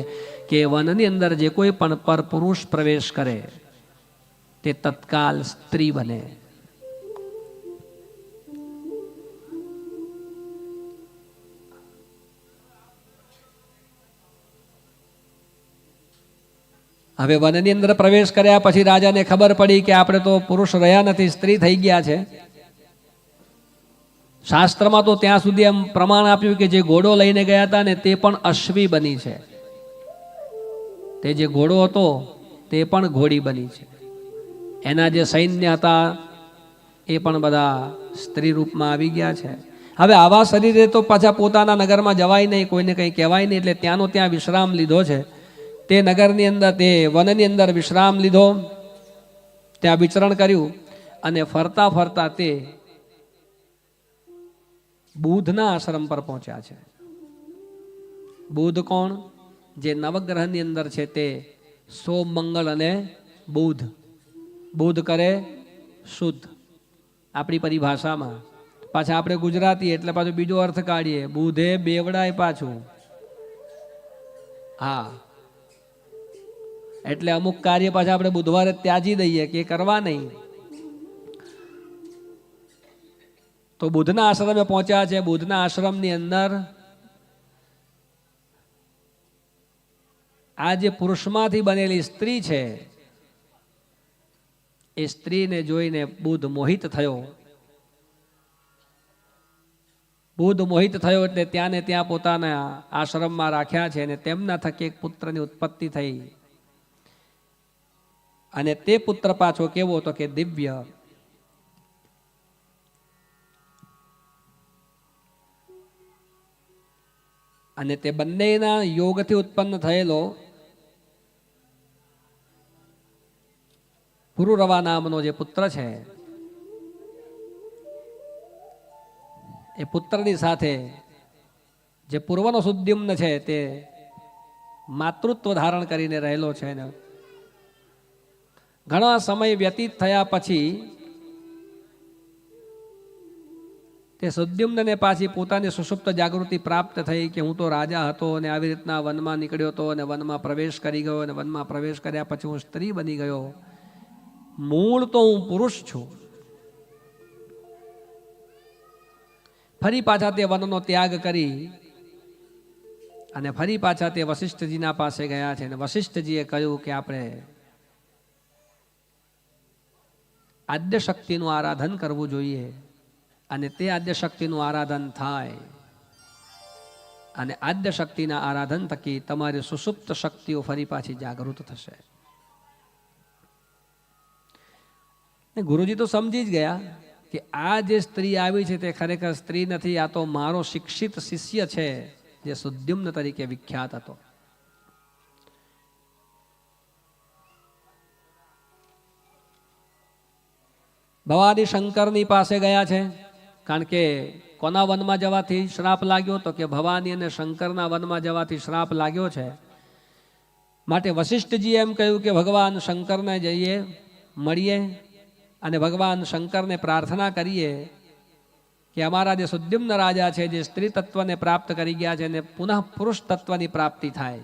કે વનની અંદર જે કોઈ પણ પર પુરુષ પ્રવેશ કરે તે તત્કાલ સ્ત્રી બને. હવે વનની અંદર પ્રવેશ કર્યા પછી રાજાને ખબર પડી કે આપણે તો પુરુષ રહ્યા નથી, સ્ત્રી થઈ ગયા છે. શાસ્ત્રમાં તો ત્યાં સુધી એમ પ્રમાણ આપ્યું કે જે ઘોડો લઈને ગયા હતા ને તે પણ અશ્વી બની છે. તે જે ઘોડો હતો તે પણ ઘોડી બની છે. એના જે સૈન્ય હતા એ પણ બધા સ્ત્રી રૂપમાં આવી ગયા છે. હવે આવા શરીરે તો પાછા પોતાના નગરમાં જવાય નહીં, કોઈને કંઈ કહેવાય નહીં. એટલે ત્યાંનો ત્યાં વિશ્રામ લીધો છે. તે નગરની અંદર, તે વનની અંદર વિશ્રામ લીધો, ત્યાં વિચરણ કર્યું. અને ફરતા ફરતા તે બુધના આશ્રમ પર પહોંચ્યા છે. બુધ કોણ? જે નવગ્રહની અંદર છે તે સોમ, મંગળ અને બુધ. બુધ કરે શુદ્ધ આપણી પરિભાષામાં. પાછા આપણે ગુજરાતી એટલે પાછું બીજો અર્થ કાઢીએ, બુધે બેવડાય પાછું. હા, એટલે અમુક કાર્ય પાછા આપણે બુધવારે ત્યાજી દઈએ કે કરવા નહીં. તો બુધના આશ્રમે પહોંચ્યા છે. બુધના આશ્રમની અંદર આ જે પુરુષમાંથી બનેલી સ્ત્રી છે એ સ્ત્રીને જોઈને બુધ મોહિત થયો બુદ્ધ મોહિત થયો એટલે ત્યાં ને ત્યાં પોતાના આશ્રમમાં રાખ્યા છે અને તેમના થકી એક પુત્રની ઉત્પત્તિ થઈ અને તે પુત્ર પાછો કેવો તો કે દિવ્ય. અને તે બંનેના યોગથી ઉત્પન્ન થયેલો પુરુરવા નામનો જે પુત્ર છે એ પુત્રની સાથે જે પૂર્વનો સુદ્યુમ્ન છે તે માતૃત્વ ધારણ કરીને રહેલો છે ને ઘણા સમય વ્યતીત થયા પછી તે સુદ્યુમ્નને પાછી પોતાની સુષુપ્ત જાગૃતિ પ્રાપ્ત થઈ કે હું તો રાજા હતો અને આવી રીતના વનમાં નીકળ્યો હતો અને વનમાં પ્રવેશ કરી ગયો અને વનમાં પ્રવેશ કર્યા પછી હું સ્ત્રી બની ગયો. મૂળ તો હું પુરુષ છું. ફરી પાછા તે વનનો ત્યાગ કરી અને ફરી પાછા તે વશિષ્ઠજીના પાસે ગયા છે અને વશિષ્ઠજીએ કહ્યું કે આપણે આદ્ય શક્તિનું આરાધન કરવું જોઈએ અને તે આદ્ય શક્તિનું આરાધન થાય અને આદ્ય શક્તિના આરાધન થકી તમારી સુષુપ્ત શક્તિઓ ફરી પાછી જાગૃત થશે. ગુરુજી તો સમજી જ ગયા કે આ જે સ્ત્રી આવી છે તે ખરેખર સ્ત્રી નથી, આ તો મારો શિક્ષિત શિષ્ય છે જે સુદ્યુમ્ન તરીકે વિખ્યાત હતો. ભવાની શંકરની પાસે ગયા છે, કારણ કે કોના વનમાં જવાથી શ્રાપ લાગ્યો તો કે ભવાની અને શંકરના વનમાં જવાથી શ્રાપ લાગ્યો છે. માટે વશિષ્ઠજી એમ કહ્યું કે ભગવાન શંકરને જઈએ, મળીએ અને ભગવાન શંકરને પ્રાર્થના કરીએ કે અમારા જે સુદ્યુમ્ન રાજા છે જે સ્ત્રી તત્વને પ્રાપ્ત કરી ગયા છે અને પુનઃ પુરુષ તત્વની પ્રાપ્તિ થાય,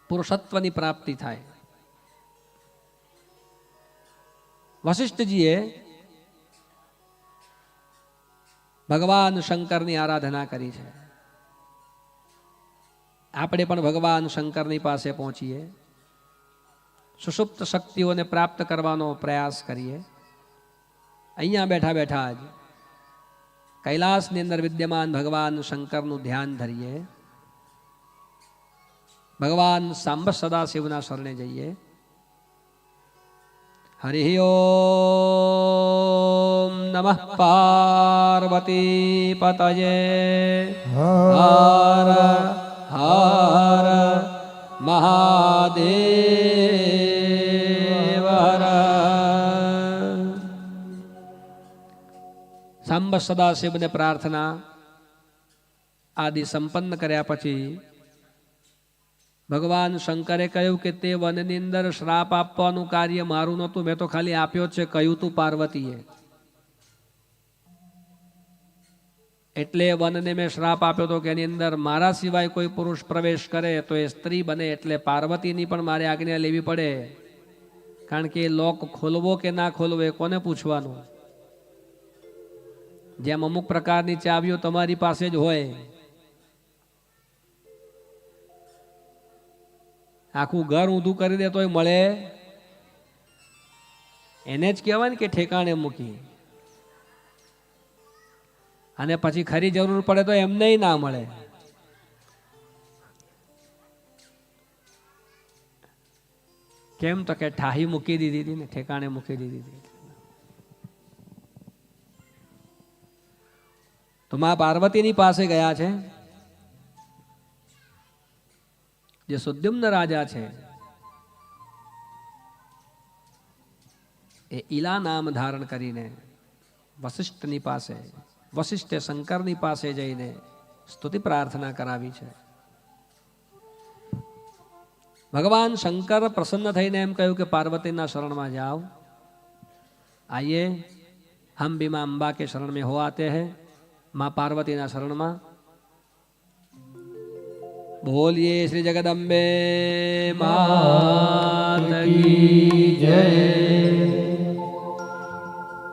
પુરુષત્વની પ્રાપ્તિ થાય. વશિષ્ઠજીએ ભગવાન શંકરની આરાધના કરી છે. આપણે પણ ભગવાન શંકરની પાસે પહોંચીએ, સુષુપ્ત શક્તિઓને પ્રાપ્ત કરવાનો પ્રયાસ કરીએ. અહીંયા બેઠા બેઠા જ કૈલાસની અંદર વિદ્યમાન ભગવાન શંકરનું ધ્યાન ધરીએ, ભગવાન સાંબ સદાશિવના શરણે જઈએ. હરિ ઓમ નમઃ પાર્વતી પતયે હર હર મહાદેવ. સાંબ સદાશિવને પ્રાર્થના આદિ સંપન્ન કર્યા પછી ભગવાન શંકરે કહ્યું કે તે વનની અંદર શ્રાપ આપવાનું કાર્ય મારું નહોતું, મેં તો ખાલી આપ્યો છે, કહ્યું તું પાર્વતીએ. એટલે વનને મેં શ્રાપ આપ્યો હતો કે એની અંદર મારા સિવાય કોઈ પુરુષ પ્રવેશ કરે તો એ સ્ત્રી બને, એટલે પાર્વતીની પણ મારે આજ્ઞા લેવી પડે. કારણ કે લોક ખોલવો કે ના ખોલવો એ કોને પૂછવાનું? જેમ અમુક પ્રકારની ચાવીઓ તમારી પાસે જ હોય, આખું ઘર ઊંધું કરી દે તોય મળે, એને જ કહેવાય ને કે ઠેકાણે મૂકી. અને પછી ખરી જરૂર પડે તો એમને ના મળે. કેમ તો કે ઠાહી મૂકી દીધી હતી ને, ઠેકાણે મૂકી દીધી હતી. તો મા પાર્વતીની પાસે ગયા છે. જે સુદ્યુમ્ન રાજા છે એ ઈલા નામ ધારણ કરીને વશિષ્ઠની પાસે, વશિષ્ઠે શંકરની પાસે જઈને સ્તુતિ પ્રાર્થના કરાવી છે. ભગવાન શંકર પ્રસન્ન થઈને એમ કહ્યું કે પાર્વતીના શરણમાં જાઓ, આइए हम भी माँ अम्बा के शरण में हो आते हैं. माँ पार्वतीના શરણમાં बोलिए श्री जगदम्बे मात की जय.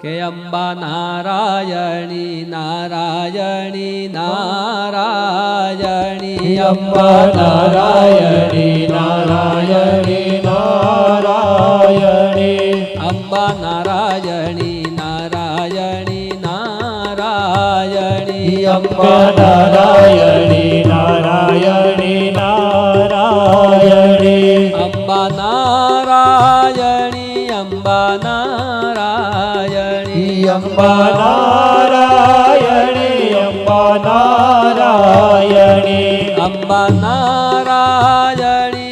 के अम्बा नारायणी नारायणी नारायणी, अम्बा नारायणी नारायणी नारायणी, अम्बा नारायणी नारायणी नारायणी. અંબા નારાયણી નારાયણી નારાયણી અંબા નારાયણી અંબા નારાયણી અંબા નારાયણી અંબા નારાયણી અંબા નારાયણી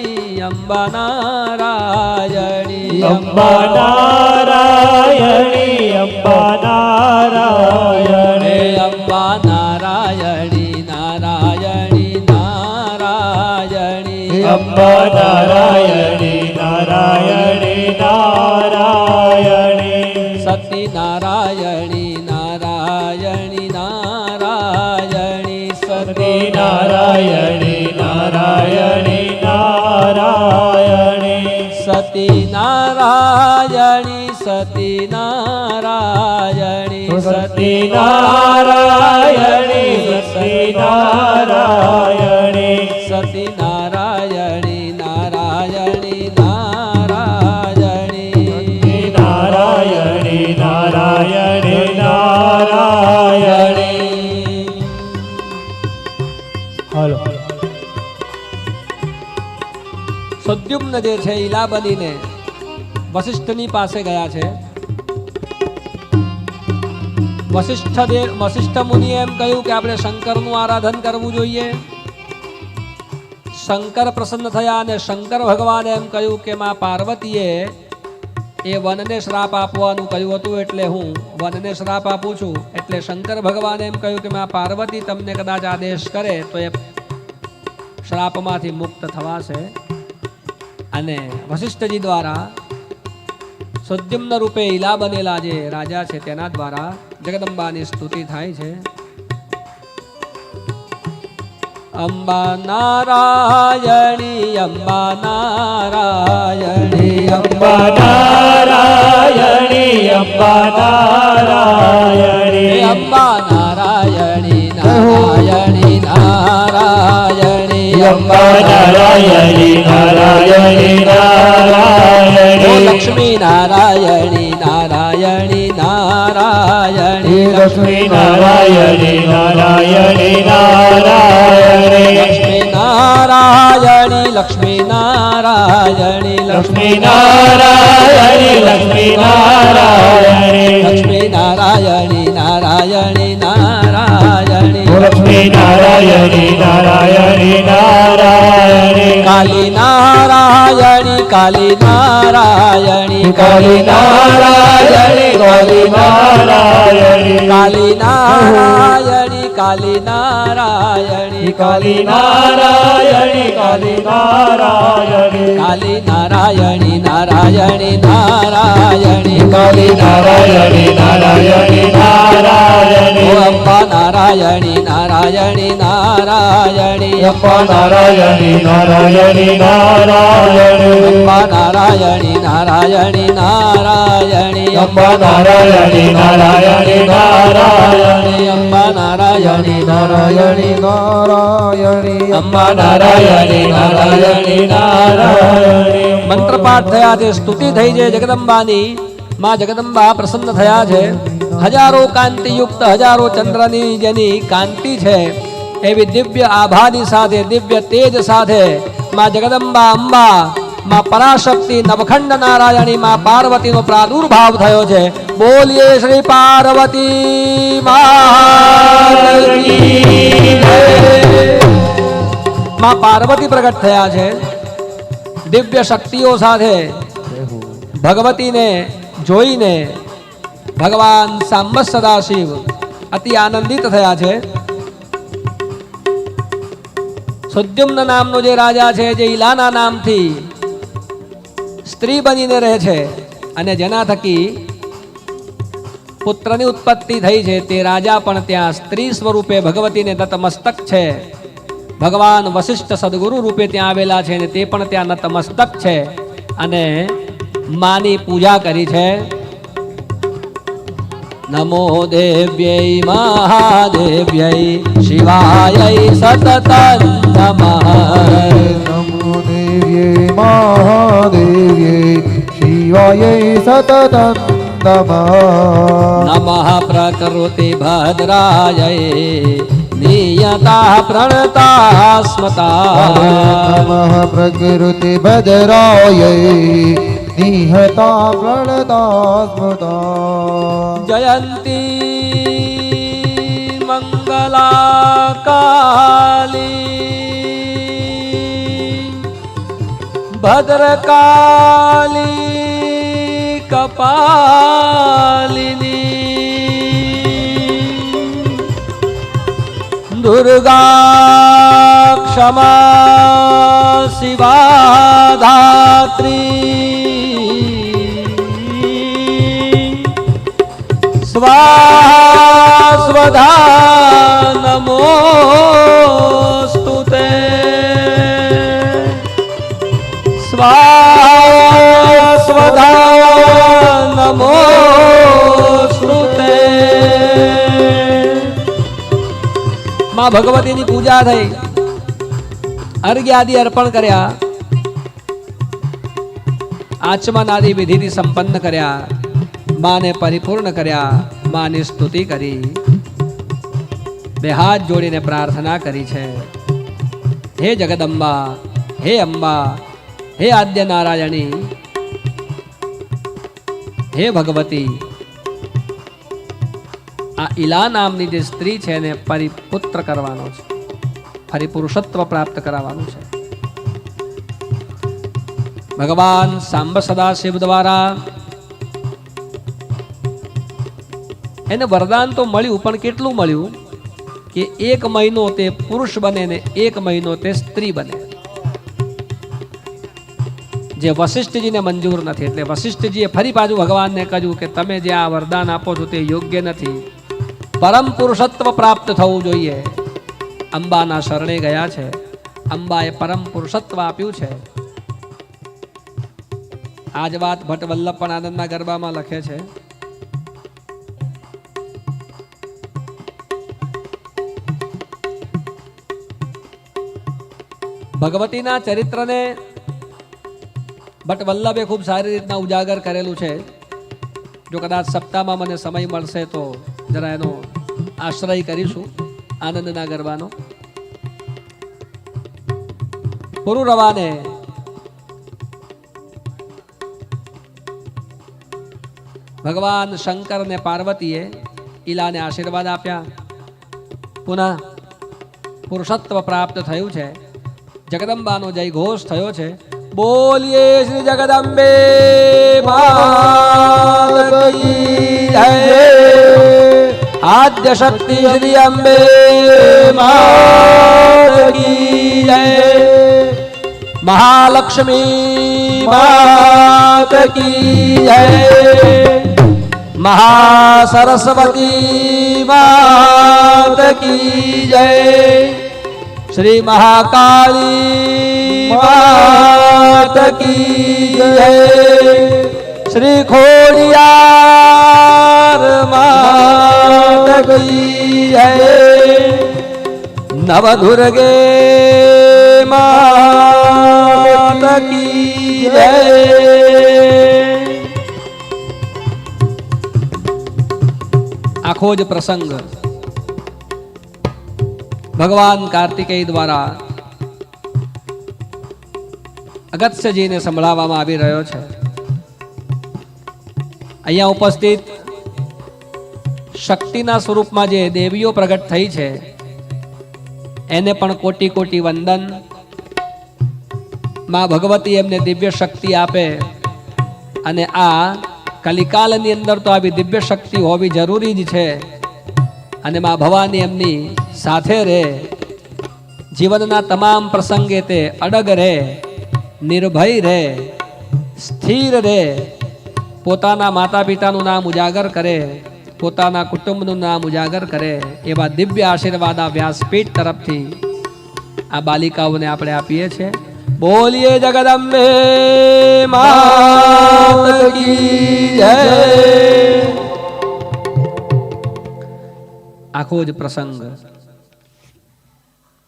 અંબા નારાયણી અંબા નારાયણી અંબા નારાયણી અંબા નારાયણી નારાયણી નારાયણી અંબા નારાયણી નારાયણી નારાયણી સતી નારાયણી નારાયણી નારાયણી સતી નારાયણી નારાયણી નારાયણી સતી નારાયણી સતી નારાયણી સતી નારાયણી સતી નારાયણી સતી નારાયણી નારાયણી નારાયણી નારાયણી નારાયણી નારાયણી હાલો સુદ્યુમ્ન જે છે ઈલા બનીને વશિષ્ઠની પાસે ગયા છે. વશિષ્ઠ મુનિએ એમ કહ્યું કે આપણે શંકરનું આરાધન કરવું જોઈએ. શંકર પ્રસન્ન થયા અને શંકર ભગવાને એમ કહ્યું કે માં પાર્વતીએ એ વનને શ્રાપ આપવાનું કહ્યું હતું, એટલે હું વનને શ્રાપ આપું છું. એટલે શંકર ભગવાને એમ કહ્યું કે માં પાર્વતી તમને કદાચ આદેશ કરે તો એ શ્રાપમાંથી મુક્ત થવાશે. અને વશિષ્ઠજી દ્વારા સુદ્યુમ્ન રૂપે ઈલા બનેલા જે રાજા છે તેના દ્વારા જગદંબાની સ્તુતિ થાય છે. અંબા નારાયણી અંબા નારાયણી અંબા નારાયણી અંબા નારાયણી અંબા નારાયણી નારાયણી નારાયણી અંબા નારાયણી નારાયણી નારાયણી લક્ષ્મી નારાયણી નારાયણી નારાયણી લક્ષ્મી નારાયણી નારાયણી નારાયણી લક્ષ્મી નારાયણી લક્ષ્મી નારાયણી લક્ષ્મી નારાયણી લક્ષ્મી નારાયણી લક્ષ્મી નારાયણી નારાયણી નારાયણી લક્ષ્મી નારાયણી નારાયણી નારાયણી કાલી નારાયણી કાલી નારાયણી કાલી નારાયણી કાલી નારાયણી કાલી નારાયણી કાલી નારાયણી કાલી નારાયણી કાલી નારાયણી કાલી નારાયણી નારાયણી નારાયણી કાલી નારાયણી નારાયણી નારાયણી અંબા નારાયણી નારાયણી નારાયણી અંબા નારાયણી નારાયણી નારાયણી અંબા નારાયણી નારાયણી નારાયણી અંબા નારાયણી નારાયણી નારાયણી અંબા નારાયણી નારાયણી નારાયણી અંબા નારાયણી નારાયણી નારાયણી મંત્રપાઠ થયા છે, સ્તુતિ થઈ છે જગદંબાની. માં જગદંબા પ્રસન્ન થયા છે. હજારો કાંતિયુક્ત હજારો ચંદ્રની જેની કાંતિ છે એવી દિવ્ય આભાની સાથે દિવ્ય તેજ સાથે માં જગદંબા અંબા માં પરાશક્તિ નવખંડ નારાયણી માં પાર્વતીનો પ્રાદુર્ભાવ થયો છે. બોલીએ શ્રી પાર્વતી માં પાર્વતી પ્રગટ થયા છે. દિવ્ય શક્તિઓ સાથે ભગવતીને જોઈને ભગવાન સાંબ સદાશિવ અતિ આનંદિત થયા છે. સુદ્યુમ્ન નામનો જે રાજા છે, જે ઈલાના નામથી સ્ત્રી બનીને રહે છે અને જેના થકી પુત્રની ઉત્પત્તિ થઈ છે, તે રાજા પણ ત્યાં સ્ત્રી સ્વરૂપે ભગવતીને નતમસ્તક છે. ભગવાન વશિષ્ઠ સદગુરુ રૂપે ત્યાં આવેલા છે અને તે પણ ત્યાં નતમસ્તક છે અને માની પૂજા કરી છે. નમો દેવ્યૈ મહાદેવ્યૈ શિવાયૈ સતત નમઃ. નમો દેવ્યે મહાદેવ્યે શિવાય સતતં નમઃ પ્રકૃતિ ભદ્રાય નિયતા પ્રણતા સ્મતા નમઃ પ્રકૃતિ ભદ્રાય નિહતા પ્રણતા સ્મૃતા જયંતી મંગલા કાલી ભદ્રકાલી કપાલિની દુર્ગા ક્ષમા શિવા ધાત્રી સ્વાસ્વધા નમોસ્તુતે સ્વાસ્વધા નમોસ્તુતે માં ભગવતીની પૂજા થઈ, અર્ઘ્ય આદિ અર્પણ કર્યા, આચમન આદિ વિધિથી સંપન્ન કર્યા, માને પરિપૂર્ણ કર્યા, માની સ્તુતિ કરી, બે હાથ જોડીને પ્રાર્થના કરી છે, હે જગદંબા, હે અંબા, હે આદ્ય નારાયણી, હે ભગવતી, આ ઈલા નામની જે સ્ત્રી છે એને પરિપુત્ર કરવાનો છે, પરિપુરુષત્વ પ્રાપ્ત કરાવવાનું છે. ભગવાન સાંબ સદાશિવ દ્વારા એને વરદાન તો મળ્યું, પણ કેટલું મળ્યું કે 1 મહિનો તે પુરુષ બને ને 1 મહિનો તે સ્ત્રી બને, જે વશિષ્ઠજીને મંજૂર નથી. એટલે વશિષ્ઠજીએ ફરી પાછું ભગવાનને કહ્યું કે તમે જે આ વરદાન આપો છો તે યોગ્ય નથી, પરમ પુરુષત્વ પ્રાપ્ત થવું જોઈએ. અંબાના શરણે ગયા છે, અંબાએ પરમ પુરુષત્વ આપ્યું છે. આજ વાત ભટ્ટ વલ્લભ પણ આનંદના ગરબામાં લખે છે. ભગવતીના ચરિત્રને ભટ્ટ વલ્લભે ખૂબ સારી રીતના ઉજાગર કરેલું છે. જો કદાચ સપ્તાહમાં મને સમય મળશે તો જરા એનો આશ્રય કરીશું આનંદના ગરબાનો. પુરુરવાને ભગવાન શંકર ને પાર્વતીએ ઈલાને આશીર્વાદ આપ્યા, પુનઃ પુરુષત્વ પ્રાપ્ત થયું છે. જગદંબાનો જય ઘોષ થયો છે. બોલીએ શ્રી જગદંબે માત કી જય, આદ્ય શક્તિ શ્રી અંબે માત કી જય, મહાલક્ષ્મી માત કી જય, મહાસરસ્વતી માત કી જય, શ્રી મહાકાળી માત કી જય, શ્રી ખોડિયાર માત કી જય, નવદુર્ગે માત કી જય. આખો જ પ્રસંગ ભગવાન કાર્તિકેય દ્વારા અગત્યજીને સંભળાવવામાં આવી રહ્યો છે. અહીંયા ઉપસ્થિત શક્તિના સ્વરૂપમાં જે દેવીઓ પ્રગટ થઈ છે એને પણ કોટી કોટી વંદન. માં ભગવતી એમને દિવ્ય શક્તિ આપે, અને આ કલિકાલની અંદર તો આવી દિવ્ય શક્તિ હોવી જરૂરી જ છે. અને માં ભવાની એમની સાથે રહે, જીવનના તમામ પ્રસંગે તે અડગ રહે, નિર્ભય રહે, સ્થિર રહે, પોતાના માતા પિતાનું નામ ઉજાગર કરે, પોતાના કુટુંબનું નામ ઉજાગર કરે. એવા દિવ્ય આશીર્વાદ આ વ્યાસપીઠ તરફથી આ બાલિકાઓને આપણે આપીએ છીએ. બોલીએ જગદંબે માત કી જય. આખો જ પ્રસંગ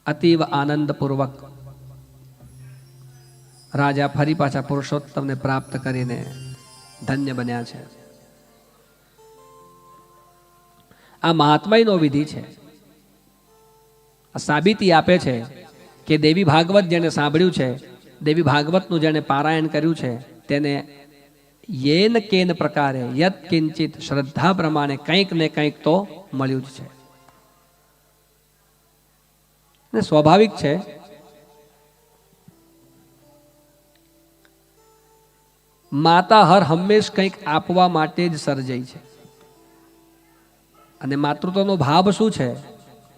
અતીવ આનંદપૂર્વક રાજા ફરી પાછા પુરુષોત્તમને પ્રાપ્ત કરીને ધન્ય બન્યા છે. આ મહાત્માયનો વિધિ છે. આ સાબિતી આપે છે કે દેવી ભાગવત જેને સાંભળ્યું છે, દેવી ભાગવતનું જેને પારાયણ કર્યું છે, તેને યેન કેન પ્રકારે યત કિંચિત શ્રદ્ધા પ્રમાણે કંઈક ને કંઈક તો મળ્યું જ છે. ને સ્વાભાવિક છે માતા હર હંમેશ કંઈક આપવા માટે જ સર્જાઈ છે. અને માતૃત્વનો ભાવ શું છે?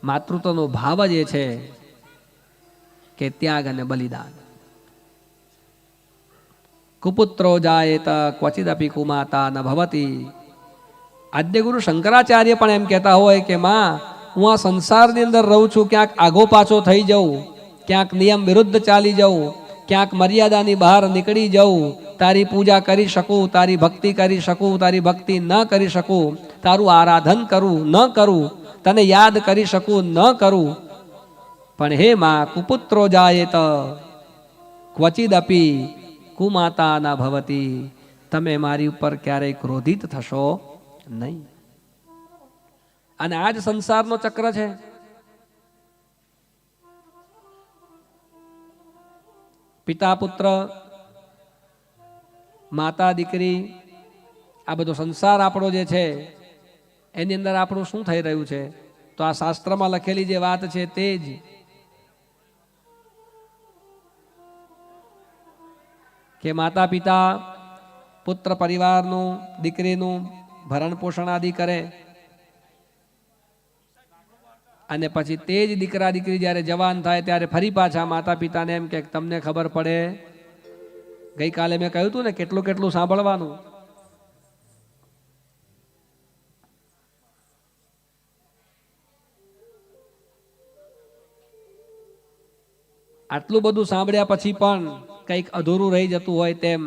માતૃત્વનો ભાવ જ એ છે કે ત્યાગ અને બલિદાન. કુપુત્રો જાયેત ક્વચિદપી કુમાતા ન ભવતી. આદ્ય ગુરુ શંકરાચાર્ય પણ એમ કહેતા હોય કે માં, હું આ સંસારની અંદર રહું છું, ક્યાંક આગો પાછો થઈ જાઉં, ક્યાંક નિયમ વિરુદ્ધ ચાલી જાઉં, ક્યાંક મર્યાદાની બહાર નીકળી જાઉં, તારી પૂજા કરી શકું, તારી ભક્તિ કરી શકું, તારી ભક્તિ ન કરી શકું, તારું આરાધન કરું ન કરું, તને યાદ કરી શકું ન કરું, પણ હે માં, કુપુત્રો જાયેત ક્વચિદપી કુમાતા ના ભવતી. તમે મારી ઉપર ક્યારેય ક્રોધિત થશો નહીં. અને આ જ સંસારનો ચક્ર છે. પિતા પુત્ર, માતા દીકરી, આ બધો સંસાર આપણો જે છે એની અંદર આપણું શું થઈ રહ્યું છે? તો આ શાસ્ત્રમાં લખેલી જે વાત છે તે જ. કે માતા પિતા પુત્ર પરિવારનું, દીકરીનું ભરણ પોષણ આદિ કરે, અને પછી તે જ દીકરા દીકરી જ્યારે જવાન થાય ત્યારે ફરી પાછા માતા પિતાને એમ કે તમને ખબર પડે, ગઈકાલે મેં કહ્યું હતું ને કેટલું કેટલું સાંભળવાનું. આટલું બધું સાંભળ્યા પછી પણ કંઈક અધૂરું રહી જતું હોય તેમ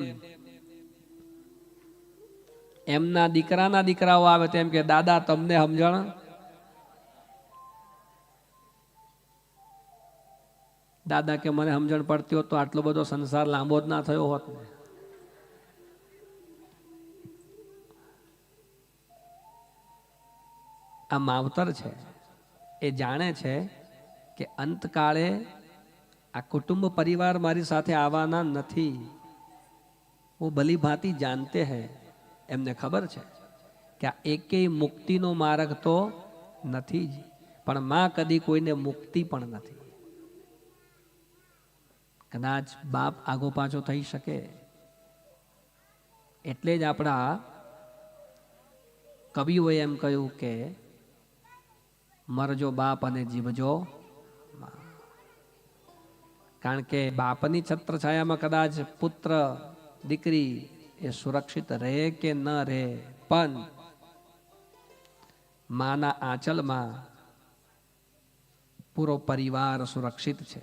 એમના દીકરાના દીકરાઓ આવે તેમ કે દાદા તમને સમજણ. દાદા કે મને સમજણ પડતી હોત તો આટલો બધો સંસાર લાંબો જ ના થયો હોત ને. આ માવતર છે એ જાણે છે કે અંતકાળે આ કુટુંબ પરિવાર મારી સાથે આવવાના નથી. वो भली भांति जानते हैं, એમને ખબર છે કે આ એકેય મુક્તિનો માર્ગ તો નથી જ, પણ માં કદી કોઈને મુક્તિ પણ નથી. કદાચ બાપ આગો પાછો થઈ શકે, એટલે જ આપણા કવિઓએ એમ કહ્યું કે મરજો બાપ અને જીવજો માં. કારણ કે બાપની છત્રછાયામાં કદાચ પુત્ર દીકરી એ સુરક્ષિત રહે કે ન રહે, પણ માના આંચલમાં પૂરો પરિવાર સુરક્ષિત છે.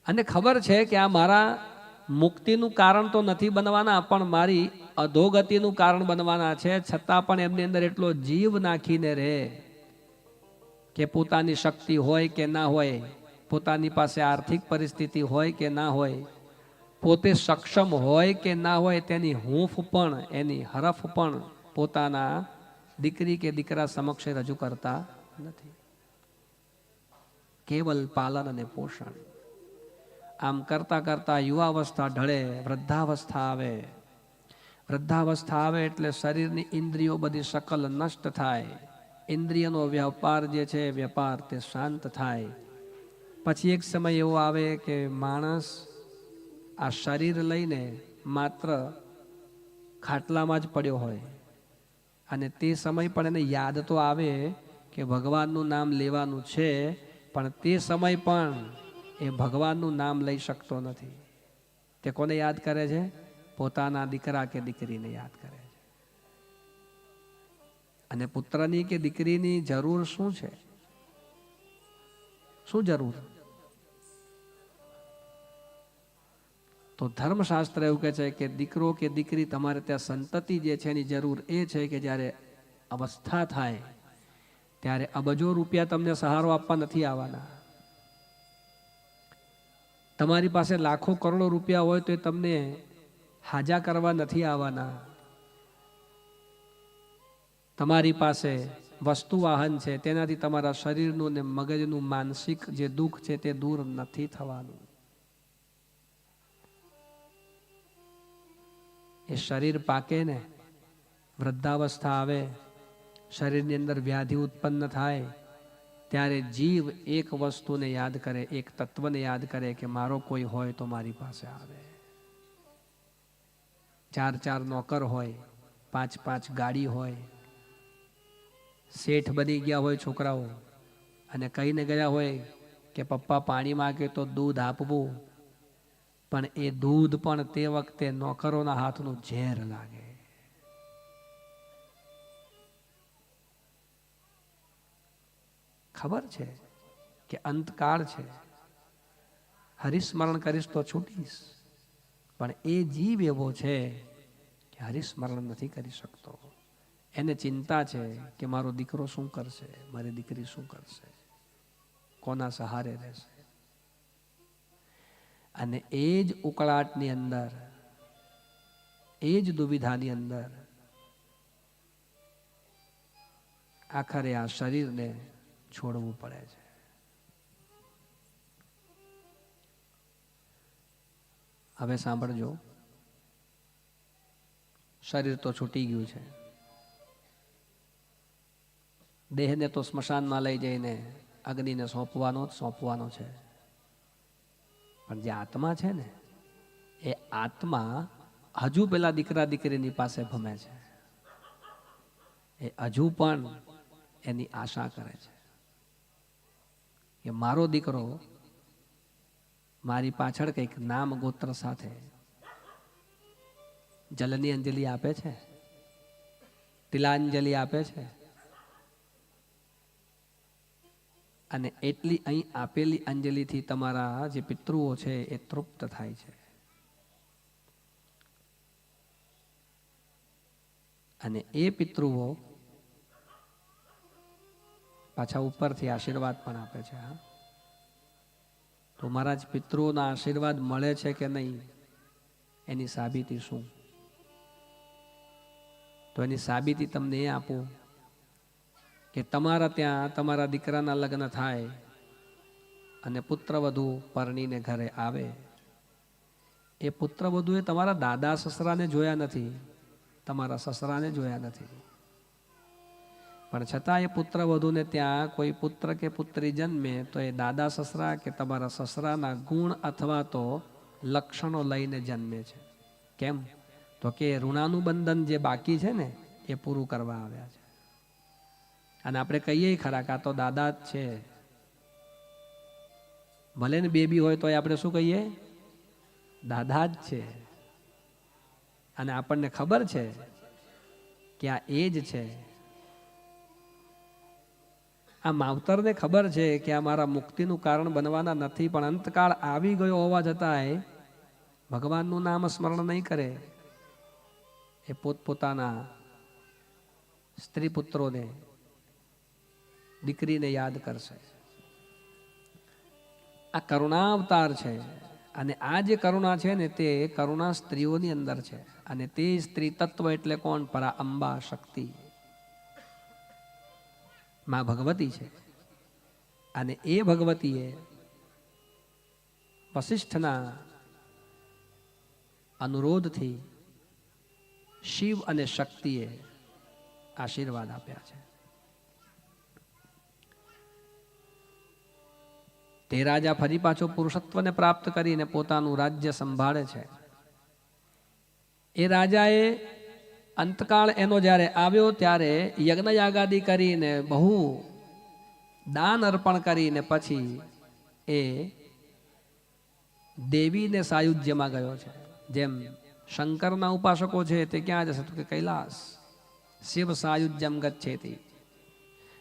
અને ખબર છે કે આ મારા મુક્તિનું કારણ તો નથી બનવાના, પણ મારી અધોગતિનું કારણ બનવાના છે. છતાં પણ એમની અંદર એટલો જીવ નાખીને રહે કે પોતાની શક્તિ હોય કે ના હોય, પોતાની પાસે આર્થિક પરિસ્થિતિ હોય કે ના હોય, પોતે સક્ષમ હોય કે ના હોય, તેની હૂંફ પણ, એની હરફ પણ પોતાના દીકરી કે દીકરા સમક્ષ રજૂ કરતા નથી. કેવલ પાલન અને પોષણ. આમ કરતા કરતા યુવાવસ્થા ઢળે, વૃદ્ધાવસ્થા આવે. વૃદ્ધાવસ્થા આવે એટલે શરીરની ઇન્દ્રિયો બધી સકલ નષ્ટ થાય. ઇન્દ્રિયનો વ્યાપાર જે છે વેપાર તે શાંત થાય. પછી એક સમય એવો આવે કે માણસ આ શરીર લઈને માત્ર ખાટલામાં જ પડ્યો હોય, અને તે સમય પણ એને યાદ તો આવે કે ભગવાનનું નામ લેવાનું છે, પણ તે સમય પણ એ ભગવાનનું નામ લઈ શકતો નથી. તે કોને યાદ કરે છે? પોતાના દીકરા કે દીકરીને યાદ કરે છે. અને પુત્રની કે દીકરીની જરૂર શું છે? શું જરૂર? તો ધર્મશાસ્ત્ર એવું કહે છે કે દીકરો કે દીકરી તમારે ત્યાં સંતતિ જે છે એની જરૂર એ છે કે જ્યારે અવસ્થા થાય ત્યારે અબજો રૂપિયા તમને સહારો આપવા નથી આવવાના. તમારી પાસે લાખો કરોડો રૂપિયા હોય તો એ તમને હાજા કરવા નથી આવવાના. તમારી પાસે વસ્તુ વાહન છે, તેનાથી તમારા શરીરનું ને મગજનું માનસિક જે દુઃખ છે તે દૂર નથી થવાનું. એ શરીર પાકે ને, વૃદ્ધાવસ્થા આવે, શરીરની અંદર વ્યાધિ ઉત્પન્ન થાય, ત્યારે જીવ એક વસ્તુને યાદ કરે, એક તત્વને યાદ કરે કે મારો કોઈ હોય તો મારી પાસે આવે. 4 નોકર હોય, 5 ગાડી હોય, શેઠ બની ગયા હોય છોકરાઓ, અને કહીને ગયા હોય કે પપ્પા પાણી માગે તો દૂધ આપવું, પણ એ દૂધ પણ તે વખતે નોકરોના હાથનું ઝેર લાગે. ખબર છે કે અંતકાળ છે, હરિસ્મરણ કરીશ તો છૂટીશ, પણ એ જીવ એવો છે કે હરિસ્મરણ નથી કરી શકતો. એને ચિંતા છે કે મારો દીકરો શું કરશે, મારી દીકરી શું કરશે, કોના સહારે રહેશે. અને એ જ ઉકળાટની અંદર, એ જ દુવિધાની અંદર આખરે આ શરીરને છોડવું પડે છે. હવે સાંભળજો, શરીર તો છૂટી ગયું છે, દેહને તો સ્મશાનમાં લઈ જઈને અગ્નિને સોંપવાનો છે, પણ જે આત્મા છે ને, એ આત્મા હજુ પેલા દીકરા દીકરીની પાસે ભમે છે. એ હજુ પણ એની આશા કરે છે કે મારો દીકરો મારી પાછળ કંઈક નામ ગોત્ર સાથે જલની અંજલિ આપે છે, તિલાંજલિ આપે છે, અને એટલી અહીં આપેલી અંજલિથી તમારા જે પિતૃઓ છે એ તૃપ્ત થાય છે. અને એ પિતૃઓ પાછા ઉપરથી આશીર્વાદ પણ આપે છે. હા, તો મહારાજ પિતૃઓના આશીર્વાદ મળે છે કે નહીં, એની સાબિતી શું? તો એની સાબિતી તમને એ આપું કે તમારા ત્યાં તમારા દીકરાના લગ્ન થાય અને પુત્રવધુ પરણીને ઘરે આવે, એ પુત્રવધુએ તમારા દાદા સસરાને જોયા નથી, તમારા સસરાને જોયા નથી, પણ છતાં એ પુત્રવધુને ત્યાં કોઈ પુત્ર કે પુત્રી જન્મે તો એ દાદા સસરા કે તમારા સસરાના ગુણ અથવા તો લક્ષણો લઈને જન્મે છે. કેમ? તો કે ઋણાનું બંધન જે બાકી છે ને એ પૂરું કરવા આવ્યા છે. અને આપણે કહીએ ખરા કે આ તો દાદા જ છે, ભલે ને બેબી હોય તો આપણે શું કહીએ? દાદા જ છે. અને આપણને ખબર છે કે આ એ જ છે. આ માવતરને ખબર છે કે આ મારા મુક્તિનું કારણ બનવાના નથી, પણ અંતકાળ આવી ગયો હોવા છતાંય ભગવાનનું નામ સ્મરણ નહીં કરે. એ પોતપોતાના સ્ત્રી પુત્રોને, દીકરીને યાદ કરશે. આ કરુણા અવતાર છે. અને આ જે કરુણા છે ને તે કરુણા સ્ત્રીઓની અંદર છે. અને તે સ્ત્રી તત્વ એટલે કોણ? પરા અંબા શક્તિ, માં ભગવતી છે. અને એ ભગવતીએ વશિષ્ઠના અનુરોધથી શિવ અને શક્તિએ આશીર્વાદ આપ્યા છે. તે રાજા ફરી પાછો પુરુષત્વને પ્રાપ્ત કરીને પોતાનું રાજ્ય સંભાળે છે. એ રાજાએ અંતકાળ એનો જ્યારે આવ્યો ત્યારે યજ્ઞ યાગાદી કરીને બહુ દાન અર્પણ કરીને પછી એ દેવીને સાયુજ્યમાં ગયો છે. જેમ શંકરના ઉપાસકો છે તે ક્યાં જશે? તો કે કૈલાસ. શિવ સાયુજ્યમ ગચ્છેતિ.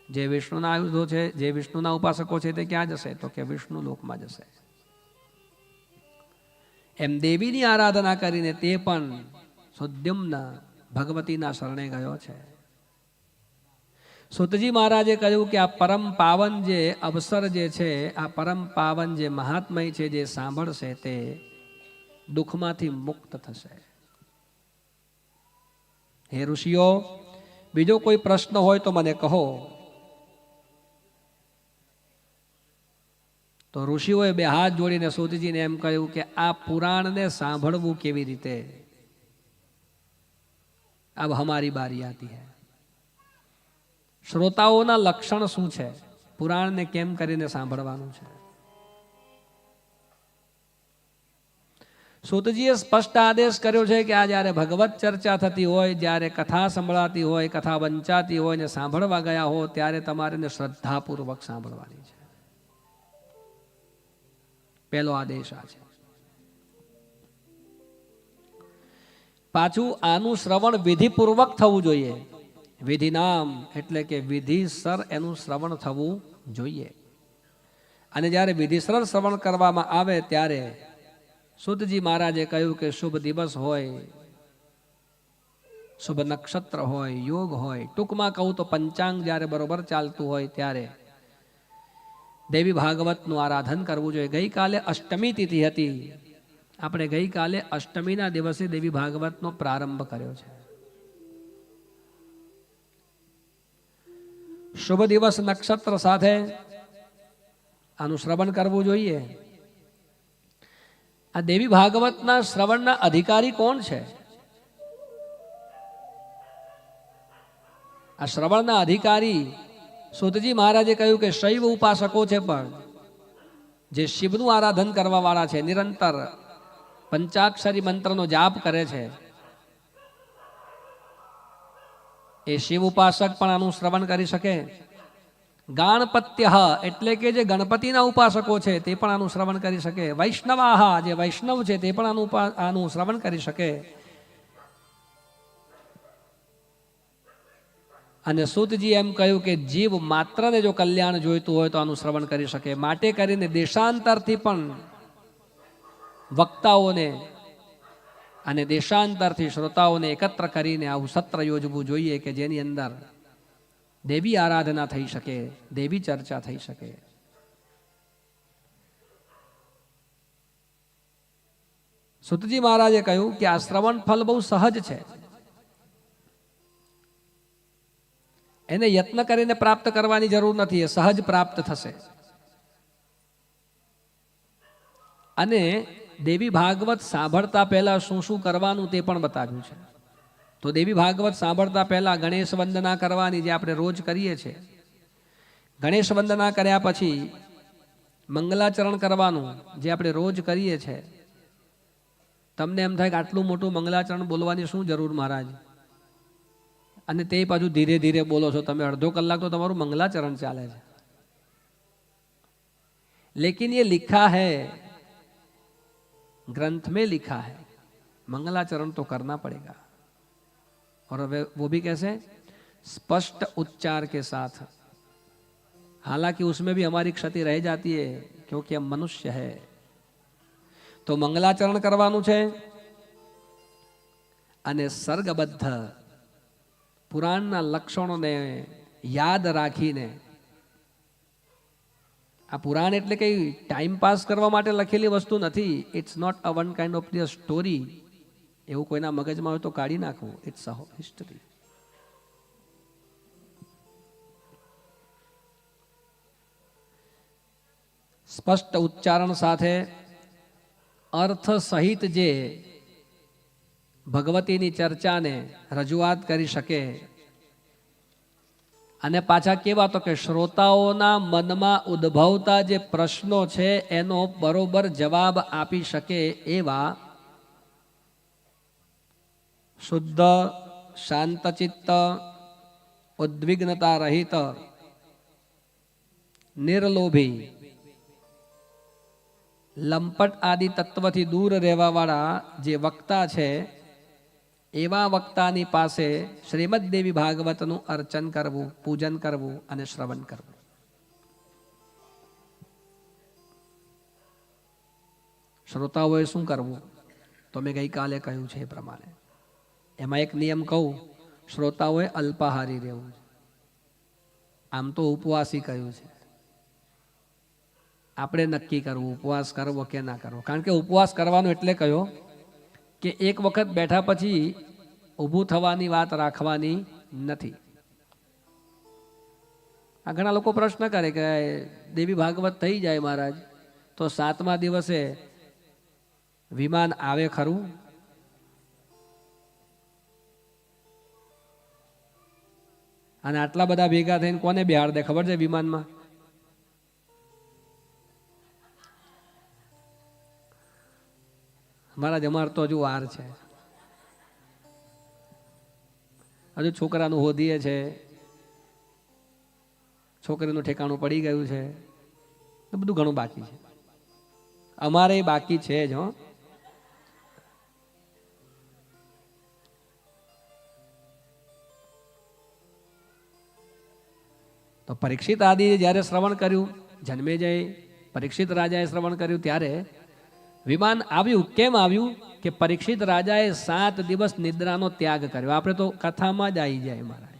જે વિષ્ણુના આયુધો છે, જે વિષ્ણુના ઉપાસકો છે તે ક્યાં જશે? તો કે વિષ્ણુ લોકમાં જશે. એમ દેવીની આરાધના કરીને તે પણ સુદ્યુમ્ન ભગવતીના શરણે ગયો છે. સુતજી મહારાજે કહ્યું કે આ પરમ પાવન જે અવસર જે છે, આ પરમ પાવન જે મહાત્મય છે, જે સાંભળશે તે દુઃખમાંથી મુક્ત થશે. હે ઋષિઓ, બીજો કોઈ પ્રશ્ન હોય તો મને કહો. તો ઋષિઓએ બે હાથ જોડીને સુતજીને એમ કહ્યું કે આ પુરાણને સાંભળવું કેવી રીતે? अब हमारी बारी आती है. શ્રોતાઓના લક્ષણ શું છે? પુરાણને કેમ કરીને સાંભળવાનું છે? સૂતજીએ સ્પષ્ટ આદેશ કર્યો છે કે આ જ્યારે ભગવત ચર્ચા થતી હોય, જ્યારે કથા સંભળાતી હોય, કથા વંચાતી હોય ને સાંભળવા ગયા હો, ત્યારે તમારે શ્રદ્ધાપૂર્વક સાંભળવાની છે. પહેલો આદેશ આ છે. પાછું આનું શ્રવણ વિધિપૂર્વક થવું જોઈએ. વિધિ નામ એટલે કે વિધિસર એનું શ્રવણ થવું જોઈએ. અને જ્યારે વિધિસર શ્રવણ કરવામાં આવે ત્યારે સુતજી મહારાજે કહ્યું કે શુભ દિવસ હોય, શુભ નક્ષત્ર હોય, યોગ હોય, ટૂંકમાં કહું તો પંચાંગ જ્યારે બરોબર ચાલતું હોય ત્યારે દેવી ભાગવતનું આરાધન કરવું જોઈએ. ગઈકાલે અષ્ટમી તિથિ હતી. આપણે ગઈકાલે અષ્ટમીના દિવસે દેવી ભાગવતનો પ્રારંભ કર્યો છે. શુભ દિવસ નક્ષત્ર સાથે આનું શ્રવણ કરવું જોઈએ. આ દેવી ભાગવતના શ્રવણના અધિકારી કોણ છે? આ શ્રવણના અધિકારી સુતજી મહારાજે કહ્યું કે શૈવ ઉપાસકો છે, પણ જે શિવનું આરાધન કરવા વાળા છે, નિરંતર પંચાક્ષરી મંત્રનો જાપ કરે છે, એ શિવ ઉપાસક પણ આનું શ્રવણ કરી શકે. ગાણપત્ય એટલે કે જે ગણપતિના ઉપાસકો છે તે પણ આનું શ્રવણ કરી શકે. વૈષ્ણવાહ જે વૈષ્ણવ છે તે પણ આનું શ્રવણ કરી શકે. અને સુતજી એમ કહ્યું કે જીવ માત્રને જો કલ્યાણ જોઈતું હોય તો આનું શ્રવણ કરી શકે. માટે કરીને દેશાંતરથી પણ વક્તાઓને અને દેશાંતરથી શ્રોતાઓને એકત્ર કરીને આવું સત્ર યોજવું જોઈએ કે જેની અંદર દેવી આરાધના થઈ શકે, દેવી ચર્ચા થઈ શકે. સુતજી મહારાજે કહ્યું કે આ શ્રવણ ફલ બહુ સહજ છે. એને યત્ન કરીને પ્રાપ્ત કરવાની જરૂર નથી, એ સહજ પ્રાપ્ત થશે. અને દેવી ભાગવત સાંભળતા પહેલા શું શું કરવાનું તે પણ બતાવ્યું છે. તો દેવી ભાગવત સાંભળતા પહેલા ગણેશ વંદના કરવાની, જે આપણે રોજ કરીએ છીએ. ગણેશ વંદના કર્યા પછી મંગલાચરણ કરવાનું, જે આપણે રોજ કરીએ છીએ. તમને એમ થાય કે આટલું મોટું મંગલાચરણ બોલવાની શું જરૂર મહારાજ? અને તે પાછું ધીરે ધીરે બોલો છો તમે. અડધો કલાક તો તમારું મંગલાચરણ ચાલે છે. लेकिन ये लिखा है, ग्रंथ में लिखा है, मंगलाचरण तो करना पड़ेगा. और वो भी कैसे? स्पष्ट उच्चार के साथ. हालांकि उसमें भी हमारी क्षति रह जाती है क्योंकि हम मनुष्य है. तो मंगलाचरण करवानुं छे અને સર્ગબદ્ધ પુરાણના લક્ષણોને યાદ રાખીને. આ પુરાણ એટલે કઈ ટાઈમ પાસ કરવા માટે લખેલી વસ્તુ નથી. It's not a one kind of the story. એવું કોઈના મગજમાં હોય તો કાઢી નાખવું. It's a history. સ્પષ્ટ ઉચ્ચારણ સાથે અર્થ સહિત જે ભગવતીની ચર્ચાને રજૂઆત કરી શકે. અને પાછા કેવા તો કે શ્રોતાઓના મનમાં ઉદ્ભવતા જે પ્રશ્નો છે એનો બરોબર જવાબ આપી શકે એવા શુદ્ધ, શાંતચિત્ત, ઉદ્વિગ્નતા રહિત, નિર્લોભી, લંપટ આદિ તત્વથી દૂર રહેવા વાળા જે વક્તા છે એવા વક્તાની પાસે શ્રીમદ દેવી ભાગવતનું અર્ચન કરવું, પૂજન કરવું અને શ્રવણ કરવું. શ્રોતાઓએ શું કરવું? તો મેં ગઈકાલે કહ્યું છે એ પ્રમાણે. એમાં એક નિયમ કહું, શ્રોતાઓએ અલ્પાહારી રહેવું. આમ તો ઉપવાસી કહ્યું છે, આપણે નક્કી કરવું ઉપવાસ કરવો કે ના કરવો. કારણ કે ઉપવાસ કરવાનો એટલે કયો કે એક વખત બેઠા પછી ઊભું થવાની વાત રાખવાની નથી. આ ઘણા લોકો પ્રશ્ન કરે કે દેવી ભાગવત થઈ જાય મહારાજ તો 7મા દિવસે વિમાન આવે ખરું? અને આટલા બધા ભેગા થઈને કોને બેહાડ દે ખબર છે વિમાનમાં? મહારાજ અમાર તો હજુ વાર છે, હજુ છોકરાનું હોદીએ છે, છોકરીનું ઠેકાણું પડી ગયું છે, બધું ઘણું બાકી છે. અમારે બાકી છે જ. હો, તો પરીક્ષિત આદિ જ્યારે શ્રવણ કર્યું, જન્મેજય પરીક્ષિત રાજાએ શ્રવણ કર્યું ત્યારે વિમાન આવ્યું. કેમ આવ્યું? કે પરીક્ષિત રાજાએ 7 દિવસ નિદ્રાનો ત્યાગ કર્યો. આપણે તો કથામાં જ આવી જાય મહારાજ,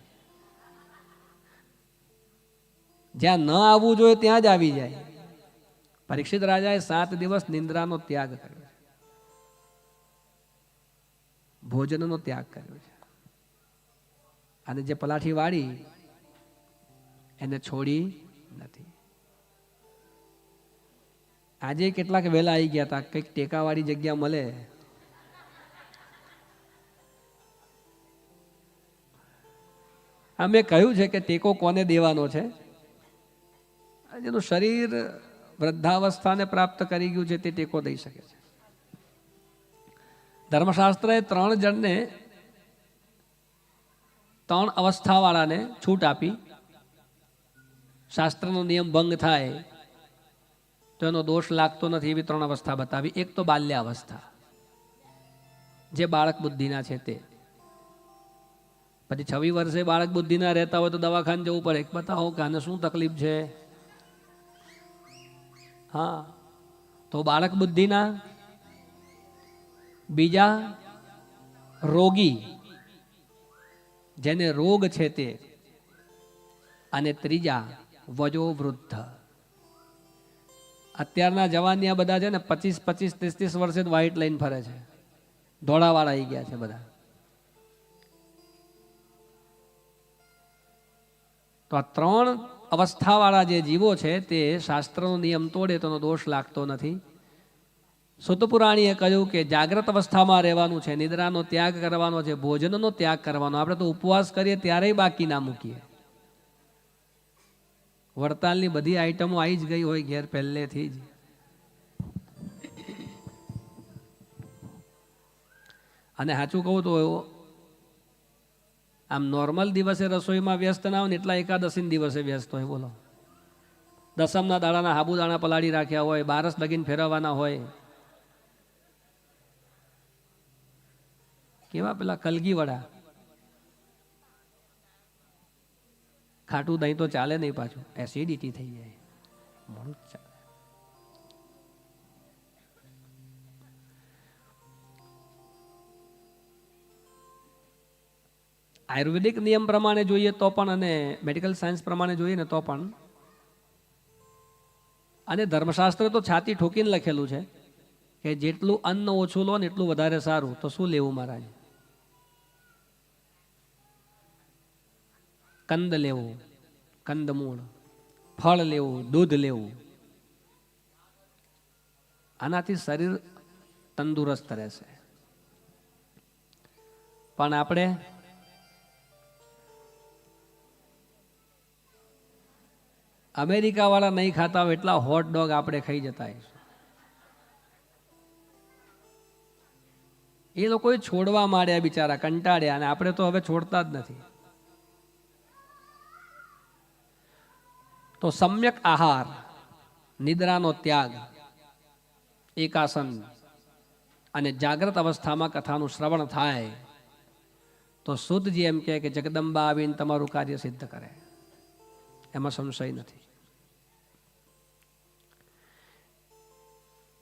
જ્યાં ન આવવું જોઈએ ત્યાં જ આવી જાય. પરીક્ષિત રાજાએ 7 દિવસ નિદ્રાનો ત્યાગ કર્યો છે, ભોજનનો ત્યાગ કર્યો છે. અને જે પલાઠી વાળી એને છોડી નથી. આજે કેટલાક વહેલા આવી ગયા હતા, કંઈક ટેકાવાળી જગ્યા મળે મેં કહ્યું છે કે ટેકો કોને દેવાનો છે? જેનું શરીર વૃદ્ધાવસ્થાને પ્રાપ્ત કરી ગયું છે તે ટેકો દઈ શકે છે. ધર્મશાસ્ત્રએ 3 જણને 3 અવસ્થાવાળાને છૂટ આપી. શાસ્ત્રનો નિયમ ભંગ થાય તો એનો દોષ લાગતો નથી એવી 3 અવસ્થા બતાવી. એક તો બાલ્યાવસ્થા, જે બાળક બુદ્ધિના છે તે. પછી 26 વર્ષે બાળક બુદ્ધિના રહેતા હોય તો દવાખાને જવું પડે, બતાવો કે આને શું તકલીફ છે. હા, તો બાળક બુદ્ધિના. બીજા રોગી, જેને રોગ છે તે. અને ત્રીજા વયોવૃદ્ધ. અત્યારના જવાનિયા બધા છે ને 25, 30 વર્ષે જ વ્હાઈટ લઈને ફરે છે, ધોળાવાળા આવી ગયા છે બધા. તો આ 3 અવસ્થાવાળા જે જીવો છે તે શાસ્ત્રનો નિયમ તોડે તો દોષ લાગતો નથી. સુતપુરાણીએ કહ્યું કે જાગ્રત અવસ્થામાં રહેવાનું છે, નિદ્રાનો ત્યાગ કરવાનો છે, ભોજનનો ત્યાગ કરવાનો. આપણે તો ઉપવાસ કરીએ ત્યારે બાકી ના મૂકીએ. વડતાલની બધી આઈટમો આવી જ ગઈ હોય ઘેર પહેલેથી જ. અને સાચું કહું તો આમ નોર્મલ દિવસે રસોઈમાં વ્યસ્ત ના હોય ને એટલા એકાદશી દિવસે વ્યસ્ત હોય. બોલો, દસમના દાડાના સાબુદાણા પલાળી રાખ્યા હોય, બારસ લગીન ફેરવવાના હોય. કેવા પેલા કલગી વડા, ખાટું દહીં તો ચાલે નહીં, પાછું એસિડિટી થઈ જાય, મોડું જ ચાલે. આયુર્વેદિક નિયમ પ્રમાણે જોઈએ તો પણ અને મેડિકલ સાયન્સ પ્રમાણે જોઈએ ને તો પણ, અને ધર્મશાસ્ત્ર તો છાતી ઠોકીને લખેલું છે કે જેટલું અન્ન ઓછું લો ને એટલું વધારે સારું. તો શું લેવું મહારાજ? કંદ લેવું, કંદમૂળ, ફળ લેવું, દૂધ લેવું. આનાથી શરીર તંદુરસ્ત રહેશે. પણ આપણે અમેરિકા વાળા નહીં ખાતા હોય એટલા હોટ ડોગ આપણે ખાઈ જતા. એ લોકોએ છોડવા માંડ્યા બિચારા, કંટાળ્યા, અને આપણે તો હવે છોડતા જ નથી. તો સમ્યક આહાર, નિદ્રાનો ત્યાગ, એકાસન અને જાગ્રત અવસ્થામાં કથાનું શ્રવણ થાય તો શુદ્ધજી એમ કહે કે જગદંબા આવીને તમારું કાર્ય સિદ્ધ કરે, એમાં સંશય નથી.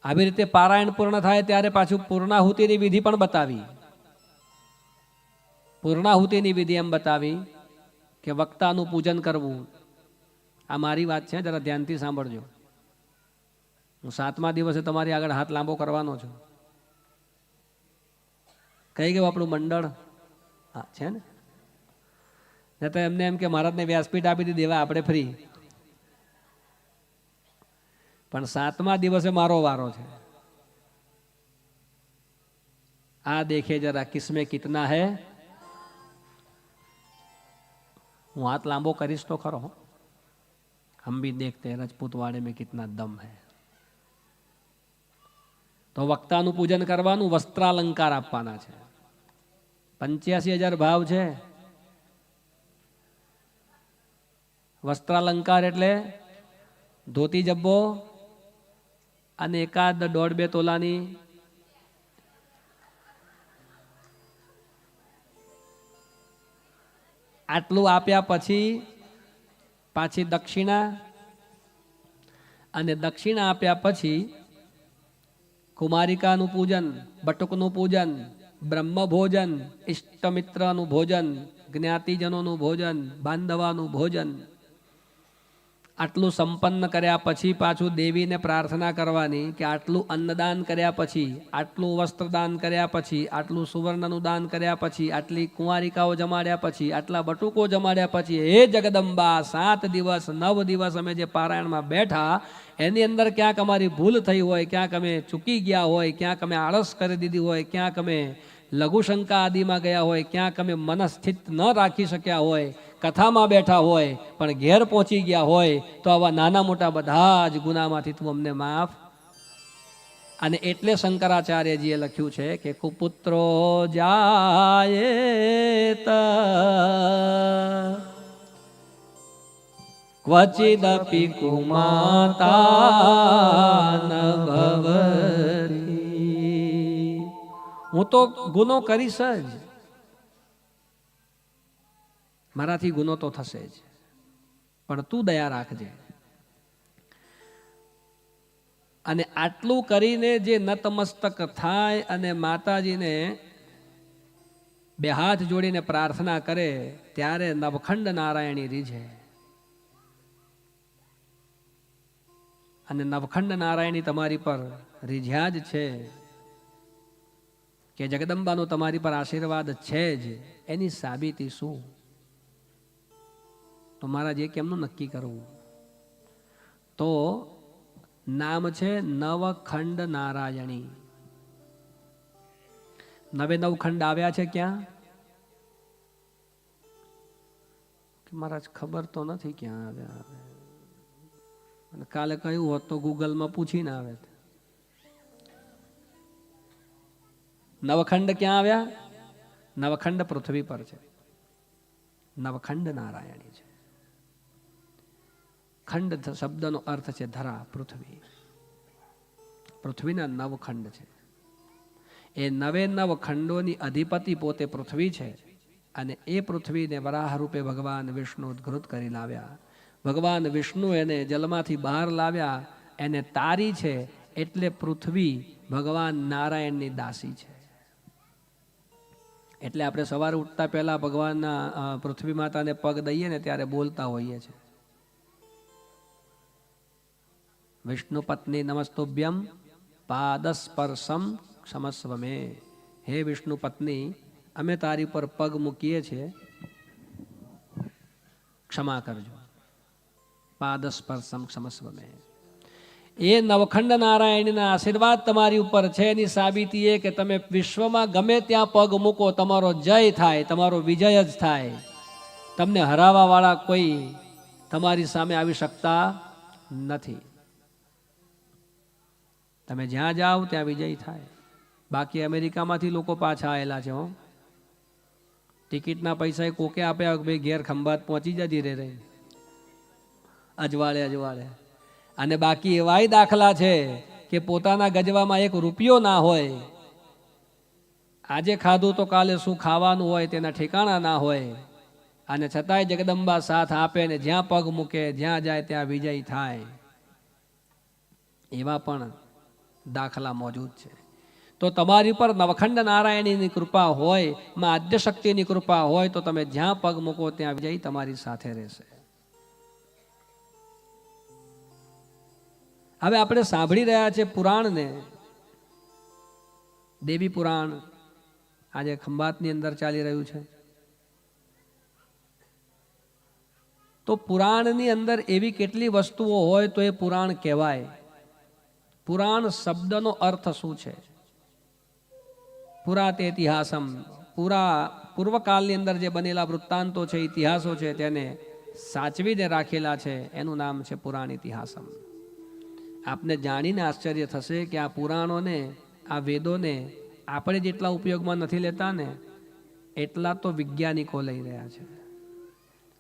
આવી રીતે પારાયણ પૂર્ણ થાય ત્યારે પાછું પૂર્ણાહુતિની વિધિ પણ બતાવી. પૂર્ણાહુતિની વિધિ એમ બતાવી કે વક્તાનું પૂજન કરવું, આ મારી વાત છે, જરા ધ્યાનથી સાંભળજો. હું 7મા દિવસે તમારી આગળ હાથ લાંબો કરવાનો છું. કઈ ગયું આપણું મંડળ? હા છે ને તો એમને એમ કે મહારાજને વ્યાસપીઠ આપી દીધી, હવે આપણે ફ્રી. પણ 7મા દિવસે મારો વારો છે. આ દેખે જરા કિસમે કિતના હૈ. હું હાથ લાંબો કરીશ તો ખરો. હમ ભી દેખતે રજપૂત વાડે में कितना दम है. તો વક્તાનું પૂજન કરવાનું, વસ્ત્રાલંકાર આપવાના છે. 85,000 ભાવ છે. વસ્ત્રાલંકાર એટલે ધોતી જબ્બો અને એકાદ 1.5-2 તોલાની આટલું આપ્યા પછી પાછી દક્ષિણા, અને દક્ષિણા આપ્યા પછી કુમારિકાનું પૂજન, બટુકનું પૂજન, બ્રહ્મ ભોજન, ઇષ્ટમિત્રનું ભોજન, જ્ઞાતિજનોનું ભોજન, બાંધવાનું ભોજન. આટલું સંપન્ન કર્યા પછી પાછું દેવીને પ્રાર્થના કરવાની કે આટલું અન્નદાન કર્યા પછી, આટલું વસ્ત્રદાન કર્યા પછી, આટલું સુવર્ણનું દાન કર્યા પછી, આટલી કુંવારિકાઓ જમાડ્યા પછી, આટલા બટુકો જમાડ્યા પછી, હે જગદંબા 7 દિવસ 9 દિવસ અમે જે પારાયણમાં બેઠા એની અંદર ક્યાંક અમારી ભૂલ થઈ હોય, ક્યાંક અમે ચૂકી ગયા હોય, ક્યાંક અમે આળસ કરી દીધી હોય, ક્યાંક અમે લઘુશંકા આદિમાં ગયા હોય, ક્યાંક અમે મનસ્થિત ન રાખી શક્યા હોય, કથામાં બેઠા હોય પણ ઘેર પહોંચી ગયા હોય, તો આવા નાના મોટા બધા જ ગુનામાંથી તું અમને માફ. અને એટલે શંકરાચાર્યજીએ લખ્યું છે કે કુપુત્રો જાયેત ક્વચિદપી કુમાતા ન ભવતી. હું તો ગુનો કરીશ જ, મારાથી ગુનો તો થશે જ, પણ તું દયા રાખજે. અને આટલું કરીને જે નતમસ્તક થાય અને માતાજીને 2 હાથ જોડીને પ્રાર્થના કરે ત્યારે નવખંડ નારાયણી રીઝે. અને નવખંડ નારાયણી તમારી પર રીઝ્યા જ છે કે જગદંબાનો તમારી પર આશીર્વાદ છે જ. એની સાબિતી શું? તો મારા જે કેમનું નક્કી કરવું? તો નામ છે નવખંડ નારાયણી. 9 ખંડ આવ્યા છે ક્યાં? મારા ખબર તો નથી ક્યાં આવ્યા. અને કાલે કહ્યું હોત તો ગૂગલમાં પૂછીને આવે. નવખંડ ક્યાં આવ્યા? નવખંડ પૃથ્વી પર છે. નવખંડ નારાયણી છે. ખંડ શબ્દનો અર્થ છે ધરા, પૃથ્વી. પૃથ્વીના 9 ખંડ છે. એ 9 ખંડોની અધિપતિ પોતે પૃથ્વી છે. અને એ પૃથ્વીને વરાહ રૂપે ભગવાન વિષ્ણુ ઉદ્ઘૃત કરી લાવ્યા. ભગવાન વિષ્ણુ એને જલમાંથી બહાર લાવ્યા, એને તારી છે. એટલે પૃથ્વી ભગવાન નારાયણની દાસી છે. એટલે આપણે સવારે ઉઠતા પહેલા ભગવાનના પૃથ્વી માતાને પગ દઈએ ને ત્યારે બોલતા હોઈએ છીએ, વિષ્ણુ પત્ની નમસ્તુભ્યમ પાદસ્પર્શમ ક્ષમસ્વ મે. હે વિષ્ણુ પત્ની, અમે તારી પર પગ મૂકીએ છીએ, ક્ષમા કરજો. પાદસ્પર્શમ ક્ષમસ્વ મે. એ નવખંડ નારાયણના આશીર્વાદ તમારી ઉપર છે. એની સાબિતી એ કે તમે વિશ્વમાં ગમે ત્યાં પગ મૂકો, તમારો જય થાય, તમારો વિજય જ થાય. તમને હરાવવા વાળા કોઈ તમારી સામે આવી શકતા નથી. તમે જ્યાં જાઓ ત્યાં વિજય થાય. બાકી અમેરિકામાંથી લોકો પાછા આવેલા છે. ટિકિટના પૈસા કોકે આપ્યા, ભાઈ ઘેર ખંભાત પહોંચી જાય ધીરે રહી, અજવાળે. અને બાકી એવાય દાખલા છે કે પોતાના ગજવામાં 1 રૂપિયો ના હોય, આજે ખાધું તો કાલે શું ખાવાનું હોય તેના ઠેકાણા ના હોય, અને છતાંય જગદંબા સાથ આપે ને જ્યાં પગ મૂકે, જ્યાં જાય ત્યાં વિજય થાય. એવા પણ દાખલા મોજૂદ છે. તો તમારી પર નવખંડ નારાયણીની કૃપા હોય, માં આદ્યશક્તિની કૃપા હોય, તો તમે જ્યાં પગ મૂકો ત્યાં વિજય તમારી સાથે રહેશે. હવે આપણે સાંભળી રહ્યા છે પુરાણને, દેવી પુરાણ આજે ખંભાતની અંદર ચાલી રહ્યું છે. તો પુરાણની અંદર એવી કેટલી વસ્તુઓ હોય તો એ પુરાણ કહેવાય. પુરાણ શબ્દનો અર્થ શું છે? પુરા તે ઇતિહાસમ, પૂર્વકાળની અંદર જે બનેલા વૃત્તાંતો છે, ઇતિહાસો છે, તેને સાચવીને રાખેલા છે, એનું નામ છે પુરાણ ઇતિહાસમ. આપને જાણીને આશ્ચર્ય થશે કે આ પુરાણોને, આ વેદોને આપણે જેટલા ઉપયોગમાં નથી લેતા ને એટલા તો વૈજ્ઞાનિકો લઈ રહ્યા છે.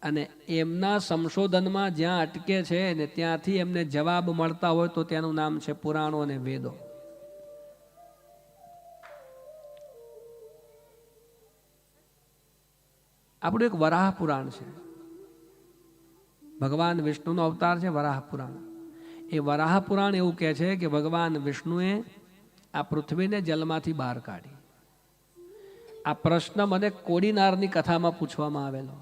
અને એમના સંશોધનમાં જ્યાં અટકે છે ને ત્યાંથી એમને જવાબ મળતા હોય તો તેનું નામ છે પુરાણો અને વેદો. આપણું એક વરાહ પુરાણ છે, ભગવાન વિષ્ણુનો અવતાર છે વરાહ પુરાણ. એ વરાહ પુરાણ એવું કહે છે કે ભગવાન વિષ્ણુએ આ પૃથ્વીને જલમાંથી બહાર કાઢી. આ પ્રશ્ન મને કોડીનારની કથામાં પૂછવામાં આવેલો.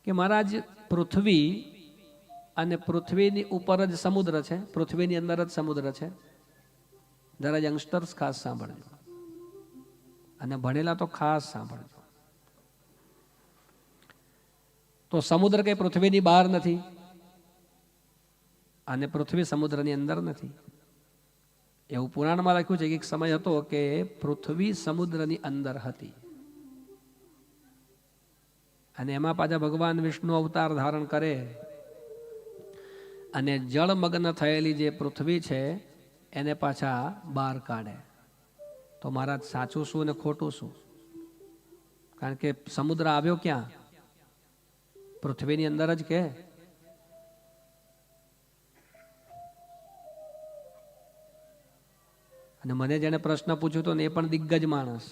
કે મહારાજ, પૃથ્વી અને પૃથ્વીની ઉપર જ સમુદ્ર છે, પૃથ્વીની અંદર જ સમુદ્ર છે. જરા યંગસ્ટર્સ ખાસ સાંભળજો અને ભણેલા તો ખાસ સાંભળજો. તો સમુદ્ર કઈ પૃથ્વીની બહાર નથી અને પૃથ્વી સમુદ્રની અંદર નથી. એવું પુરાણમાં લખ્યું છે કે એક સમય હતો કે પૃથ્વી સમુદ્રની અંદર હતી અને એમાં પાછા ભગવાન વિષ્ણુ અવતાર ધારણ કરે અને જળમગ્ન થયેલી જે પૃથ્વી છે એને પાછા બહાર કાઢે. તો મહારાજ, સાચું શું ને ખોટું શું? કારણ કે સમુદ્ર આવ્યો ક્યાં? પૃથ્વીની અંદર જ કે? અને મને જેને પ્રશ્ન પૂછ્યો હતો ને એ પણ દિગ્ગજ માણસ.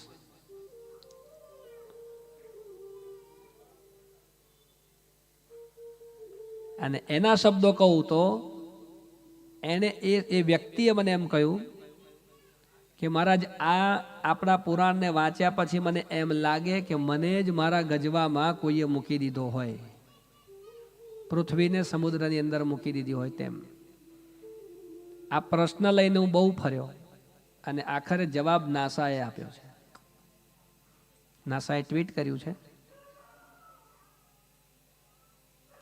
અને એના શબ્દો કહું તો એને એ વ્યક્તિએ મને એમ કહ્યું કે મહારાજ, આ આપણા પુરાણને વાંચ્યા પછી મને એમ લાગે કે મને જ મારા ગજવામાં કોઈએ મૂકી દીધો હોય, પૃથ્વીને સમુદ્રની અંદર મૂકી દીધી હોય તેમ. આ પ્રશ્ન લઈને હું બહુ ફર્યો અને આખરે જવાબ નાસાએ આપ્યો છે. નાસાએ ટ્વીટ કર્યું છે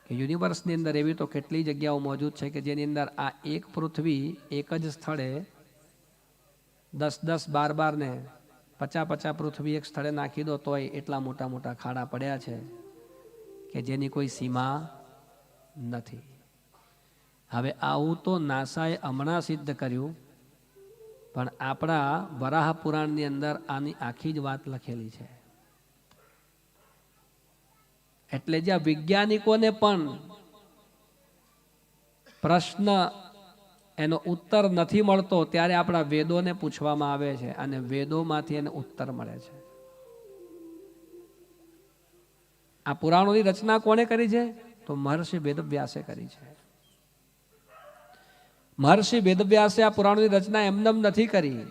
કે યુનિવર્સની અંદર એવી તો કેટલી જગ્યાઓ મોજૂદ છે કે જેની અંદર આ એક પૃથ્વી એક જ સ્થળે 10-10, 12-12 ને 50-50 પૃથ્વી એક સ્થળે નાખી દો તોય એટલા મોટા મોટા ખાડા પડ્યા છે કે જેની કોઈ સીમા નથી. હવે આવું તો નાસાએ હમણાં સિદ્ધ કર્યું, પણ આપણા વરાહ પુરાણની અંદર આની આખી જ વાત લખેલી છે. એટલે જ્યાં વૈજ્ઞાનિકોને પણ પ્રશ્ન એનો ઉત્તર નથી મળતો ત્યારે આપણા વેદોને પૂછવામાં આવે છે અને વેદોમાંથી એને ઉત્તર મળે છે. આ પુરાણોની રચના કોણે કરી છે? તો મહર્ષિ વેદવ્યાસે કરી છે. મહર્ષિ વેદવ્યાસે આ પુરાણોની રચના એમનેમ નથી કરી.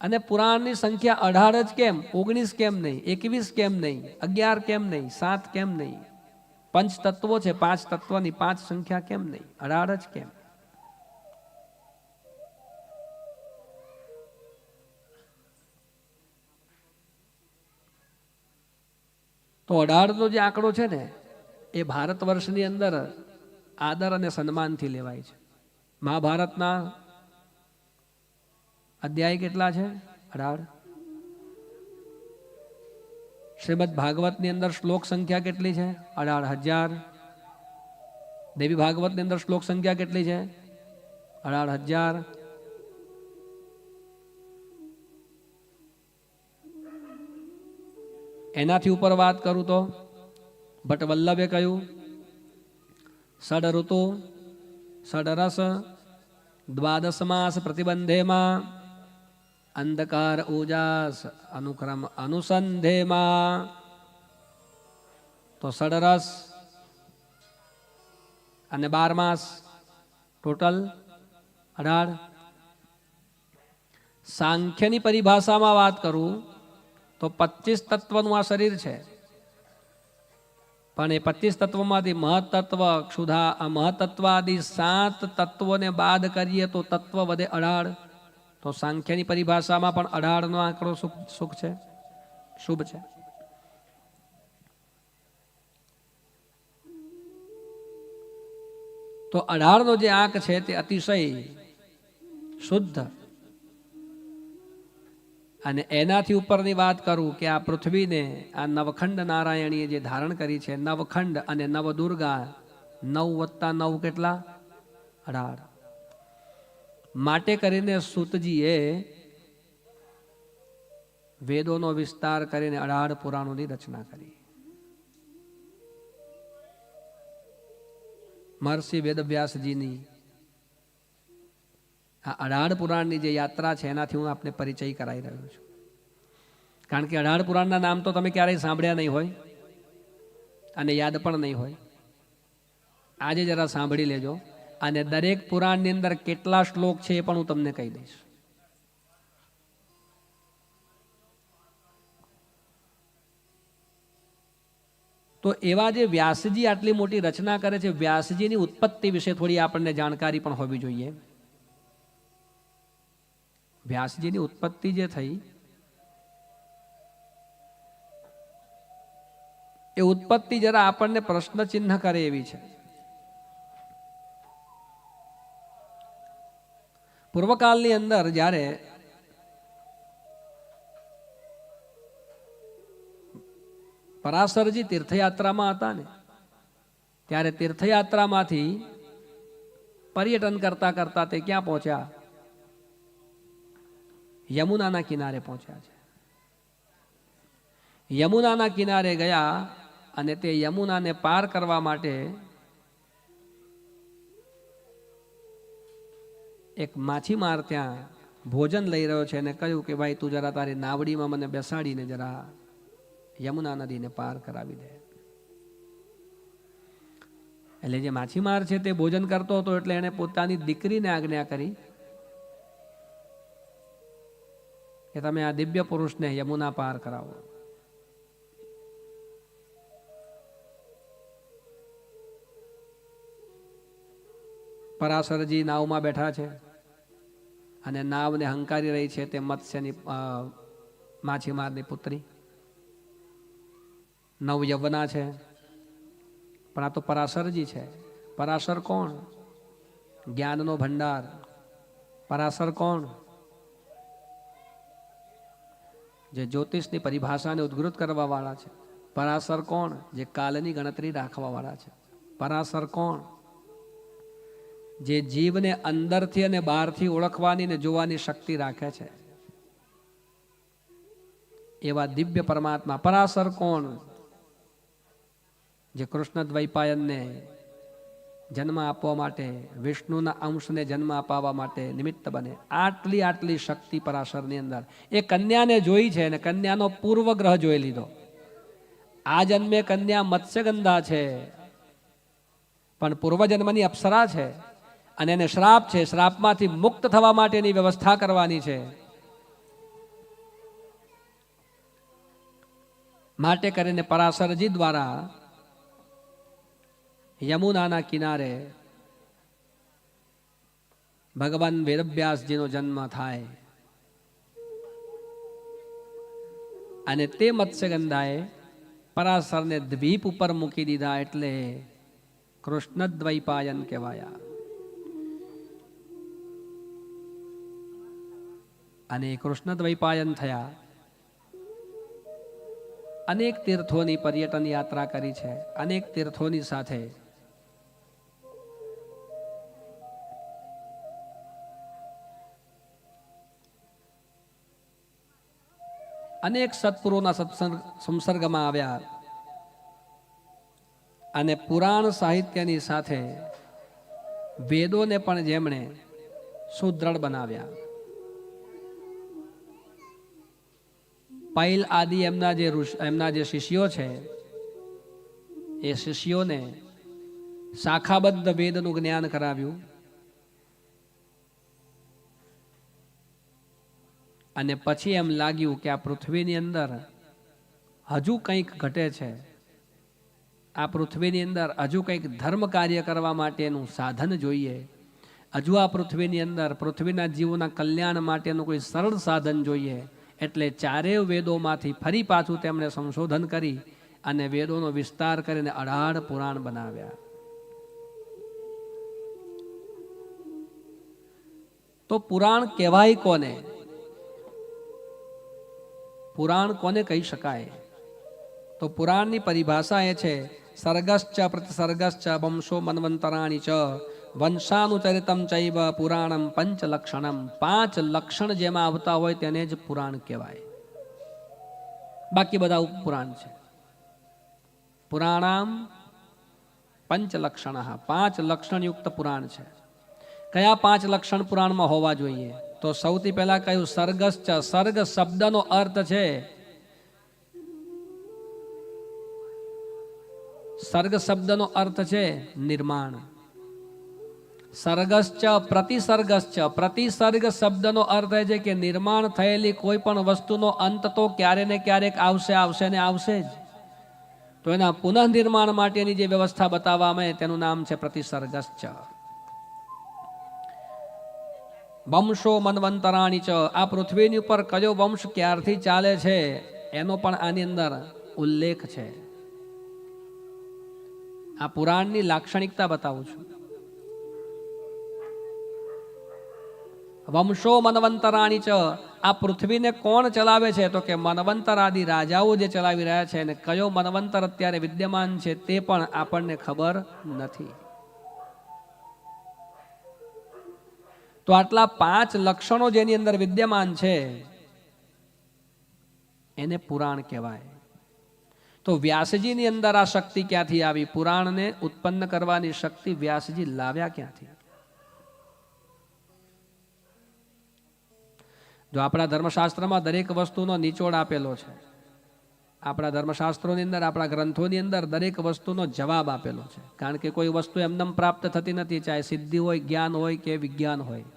અને પુરાણની સંખ્યા 18 જ કેમ, 19 કેમ નહીં, 21 કેમ નહીં, 11 કેમ નહીં, 7 કેમ નહીં? 5 તત્વો છે, 5 તત્વની 5 સંખ્યા કેમ નહીં, 18 જ કેમ? તો 18 નો જે આંકડો છે ને એ ભારત વર્ષની અંદર આદર અને સન્માનથી લેવાય છે. મહાભારતના અધ્યાય કેટલા છે? 18. શ્રીમદ ભાગવતની અંદર શ્લોક સંખ્યા કેટલી છે? 18,000. દેવી ભાગવતની અંદર શ્લોક સંખ્યા કેટલી છે? 18,000. એનાથી ઉપર વાત કરું તો ભટ્ટ વલ્લભે કહ્યું, ષડ ઋતુ, ષડ રસ, 12 માસ પ્રતિબંધેમાં, અંધકાર ઓજાસ અનુક્રમ અનુસંધેમાં. તો ષડરસ અને 12 માસ ટોટલ 18. સાંખ્યની પરિભાષામાં વાત કરું તો 25 તત્વનું આ શરીર છે. પણ એ 25 તત્વોમાંથી મહત્તત્વ ક્ષુધા મહત્તત્વાદિ 7 તત્વોને બાદ કરીએ તો તત્વ વધે 18. તો સાંખ્યની પરિભાષામાં પણ 18 નો આંકડો શુભ છે. તો 18 નો જે આંક છે તે અતિશય શુદ્ધ. અને એનાથી ઉપરની વાત કરું કે આ પૃથ્વીને આ નવખંડ નારાયણીએ જે ધારણ કરી છે, નવખંડ અને નવદુર્ગા, 9 + 9 કેટલા? 18. માટે કરીને સૂતજીએ વેદોનો વિસ્તાર કરીને 18 પુરાણોની રચના કરી. મહર્ષિ વેદવ્યાસજીની આ 18 પુરાણની જે યાત્રા છે એનાથી હું આપને પરિચય કરાવી રહ્યો છું. કારણ કે 18 પુરાણના નામ તો તમે ક્યારેય સાંભળ્યા નહીં હોય અને યાદ પણ નહીં હોય. આજે જરા સાંભળી લેજો. અને દરેક પુરાણની અંદર કેટલા શ્લોક છે એ પણ હું તમને કહી દઈશ. તો એવા જે વ્યાસજી આટલી મોટી રચના કરે છે, વ્યાસજીની ઉત્પત્તિ વિશે થોડી આપણને જાણકારી પણ હોવી જોઈએ. વ્યાસજીની ઉત્પત્તિ જે થઈ એ ઉત્પત્તિ જરા આપણને પ્રશ્ન ચિહ્ન કરે એવી છે. પૂર્વકાળની અંદર જ્યારે પરાશરજી તીર્થયાત્રામાં હતા ને, ત્યારે તીર્થયાત્રામાંથી પર્યટન કરતા કરતા તે ક્યાં પહોંચ્યા? યમુનાના કિનારે પહોંચ્યા છે. યમુનાના કિનારે ગયા અને તે યમુનાને પાર કરવા માટે એક માછીમાર ત્યાં ભોજન લઈ રહ્યો છે અને કહ્યું કે ભાઈ તું જરા તારી નાવડીમાં મને બેસાડીને જરા યમુના નદીને પાર કરાવી દે. એટલે જે માછીમાર છે તે ભોજન કરતો હતો એટલે એને પોતાની દીકરીને આજ્ઞા કરી કે તમે આ દિવ્ય પુરુષને યમુના પાર કરાવો. પરાશરજી નાવમાં બેઠા છે અને નાવને હંકારી રહી છે તે મત્સ્યની માછીમારની પુત્રી નવ યવના છે. પણ આ તો પરાશરજી છે. પરાશર કોણ? જ્ઞાનનો ભંડાર. પરાશર કોણ? જે જ્યોતિષની પરિભાષાને ઉદ્ગૃત કરવા વાળા છે. પરાશર કોણ? જે કાલની ગણતરી રાખવા વાળા છે. પરાશર કોણ? જે જીવને અંદરથી અને બહારથી ઓળખવાની ને જોવાની શક્તિ રાખે છે. એવા દિવ્ય પરમાત્મા. પરાશર કોણ? જે કૃષ્ણ દ્વૈપાયનને જન્મ આપવા માટે, વિષ્ણુના અંશને જન્મ અપાવવા માટે નિમિત્ત બને. આટલી શક્તિ પરાશરની અંદર. એ કન્યાને જોઈ છે અને કન્યાનો પૂર્વગ્રહ જોઈ લીધો. આ જન્મે કન્યા મત્સ્યગંધા છે પણ પૂર્વજન્મની અપ્સરા છે અને એને શ્રાપ છે. શ્રાપમાંથી મુક્ત થવા માટેની વ્યવસ્થા કરવાની છે. માટે કરીને પરાશરજી દ્વારા યમુનાના કિનારે ભગવાન વેદવ્યાસજીનો જન્મ થાય અને તે મત્સ્યગંધાએ પરાશરને દ્વીપ ઉપર મૂકી દીધા એટલે કૃષ્ણ દ્વૈપાયન કહેવાયા. અને કૃષ્ણ દ્વૈપાયન થયા. અનેક તીર્થોની પર્યટન યાત્રા કરી છે. અનેક તીર્થોની સાથે અનેક સત્પુરોના સંસર્ગમાં આવ્યા અને પુરાણ સાહિત્યની સાથે વેદોને પણ જેમણે સુદ્રઢ બનાવ્યા. પૈલ આદિ એમના જે શિષ્યો છે એ શિષ્યોને શાખાબદ્ધ વેદનું જ્ઞાન કરાવ્યું અને પછી એમ લાગ્યું કે આ પૃથ્વીની અંદર હજુ કંઈક ઘટે છે. આ પૃથ્વીની અંદર હજુ કંઈક ધર્મ કાર્ય કરવા માટેનું સાધન જોઈએ, હજુ આ પૃથ્વીની અંદર પૃથ્વીના જીવોના કલ્યાણ માટેનું કોઈ સરળ સાધન જોઈએ. એટલે ચારેય વેદોમાંથી ફરી પાછું તેમણે સંશોધન કરી અને વેદોનો વિસ્તાર કરીને 18 પુરાણ બનાવ્યા. તો પુરાણ કહેવાય કોને? પુરાણ કોને કહી શકાય? તો પુરાણની પરિભાષા એ છે સર્ગશ્ચ પ્રતિસર્ગશ્ચ વંશો મન્વંતરાણી ચ વંશાનુચરિતમ ચૈવ પુરાણમ પંચલક્ષણમ. 5 લક્ષણ જેમાં આવતા હોય તેને જ પુરાણ કહેવાય. બાકી બધા ઉપપુરાણ છે. પુરાણામ પંચલક્ષણ, 5 લક્ષણયુક્ત પુરાણ છે. કયા 5 લક્ષણ પુરાણમાં હોવા જોઈએ? તો સૌથી પહેલા કહ્યું સર્ગશ્ચ. સર્ગ શબ્દનો અર્થ છે, સર્ગ શબ્દનો અર્થ છે નિર્માણ. સર્ગશ્ચ પ્રતિસર્ગશ્ચ. પ્રતિસર્ગ શબ્દનો અર્થ એ છે કે નિર્માણ થયેલી કોઈ પણ વસ્તુનો અંત તો ક્યારે ને ક્યારેક આવશે ને આવશે જ. તો એના પુનઃનિર્માણ માટેની જે વ્યવસ્થા બતાવવામાં આવે તેનું નામ છે પ્રતિસર્ગશ્ચ. વંશો મન્વંતરાણી ચ. આ પૃથ્વીની ઉપર કયો વંશ ક્યારથી ચાલે છે એનો પણ આની અંદર ઉલ્લેખ છે. આ પુરાણની લાક્ષણિકતા બતાવું છું. વંશો મન્વંતરાણી ચ. આ પૃથ્વીને કોણ ચલાવે છે? તો કે મન્વંતર આદિ રાજાઓ જે ચલાવી રહ્યા છે, અને કયો મન્વંતર અત્યારે વિદ્યમાન છે તે પણ આપણને ખબર નથી. તો આટલા 5 લક્ષણો જેની અંદર વિદ્યમાન છે એને પુરાણ કહેવાય. તો વ્યાસજીની અંદર આ શક્તિ ક્યાંથી આવી? પુરાણને ઉત્પન્ન કરવાની શક્તિ વ્યાસજી લાવ્યા ક્યાંથી? જો આપણા ધર્મશાસ્ત્રમાં દરેક વસ્તુનો નિચોડ આપેલો છે. આપણા ધર્મશાસ્ત્રોની અંદર, આપણા ગ્રંથોની અંદર દરેક વસ્તુનો જવાબ આપેલો છે. કારણ કે કોઈ વસ્તુ એમનેમ પ્રાપ્ત થતી નથી, ચાહે સિદ્ધિ હોય, જ્ઞાન હોય કે વિજ્ઞાન હોય.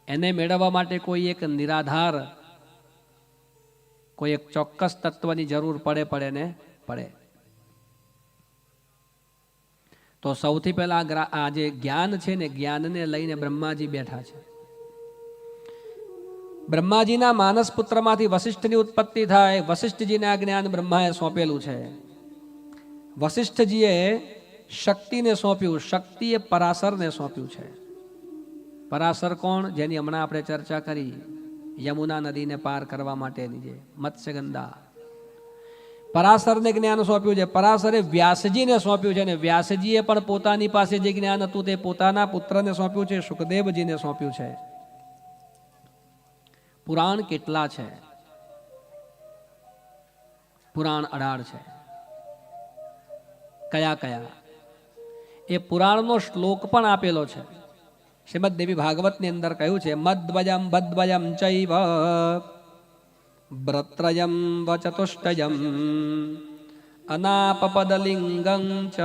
એને મેળવવા માટે કોઈ એક નિરાધાર, કોઈ એક ચોક્કસ તત્વની જરૂર પડે. તો સૌથી પહેલા આ જે જ્ઞાન છે ને, જ્ઞાનને લઈને બ્રહ્માજી બેઠા છે. બ્રહ્માજીના માનસ પુત્રમાંથી વશિષ્ઠની ઉત્પત્તિ થાય. વશિષ્ઠજીને આ જ્ઞાન બ્રહ્માએ સોંપેલું છે. વશિષ્ઠજીએ શક્તિને સોંપ્યું, શક્તિએ પરાશરને સોંપ્યું છે. પરાશર કોણ? જેની હમણાં આપણે ચર્ચા કરી, યમુના નદીને પાર કરવા માટેની જે મત્સ્યગંધા. પરાશરને જ્ઞાન સોંપ્યું છે. પરાશરે વ્યાસજીને સોંપ્યું છે, અને વ્યાસજીએ પણ પોતાની પાસે જે જ્ઞાન હતું તે પોતાના પુત્રને સોંપ્યું છે, સુખદેવજીને સોંપ્યું છે. પુરાણ કેટલા છે? પુરાણ 18 છે. કયા કયા? એ પુરાણનો શ્લોક પણ આપેલો છે. શ્રીમદ દેવી ભાગવતની અંદર કહ્યું છે, મદ્વયમ બદ્વયમ ચૈવ બ્રત્રયમ વચતુષ્ટયમ અનાપપદલિંગં ચ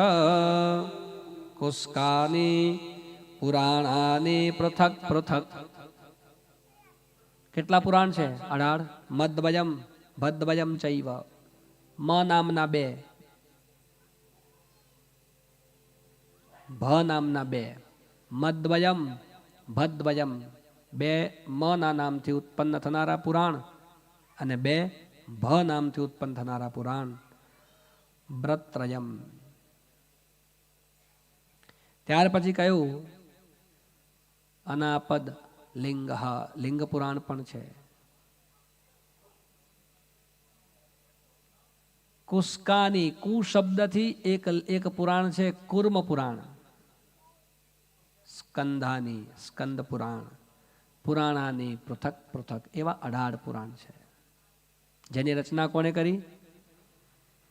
કુસ્કાની પુરાણાની પૃથક પૃથક. કેટલા પુરાણ છે? 18. મદ્વયમ ભદ્વયમ ચૈવ. મ નામના 2, ભ નામના 2. મદ્વયમ ભદ્વયમ 2 મ ના નામથી ઉત્પન્ન થનારા પુરાણ, અને 2 ભ નામથી ઉત્પન્ન થનારા પુરાણ. બ્રત્રયમ. ત્યાર પછી કયું? અનાપદ લિંગ. લિંગ પુરાણ પણ છે. કુસ્કાની, કુ શબ્દથી એક પુરાણ છે કુર્મ પુરાણ. સ્કંધાની, સ્કંદ પુરાણ. પુરાણાની પૃથક પૃથક. એવા 18 પુરાણ છે, જેની રચના કોને કરી?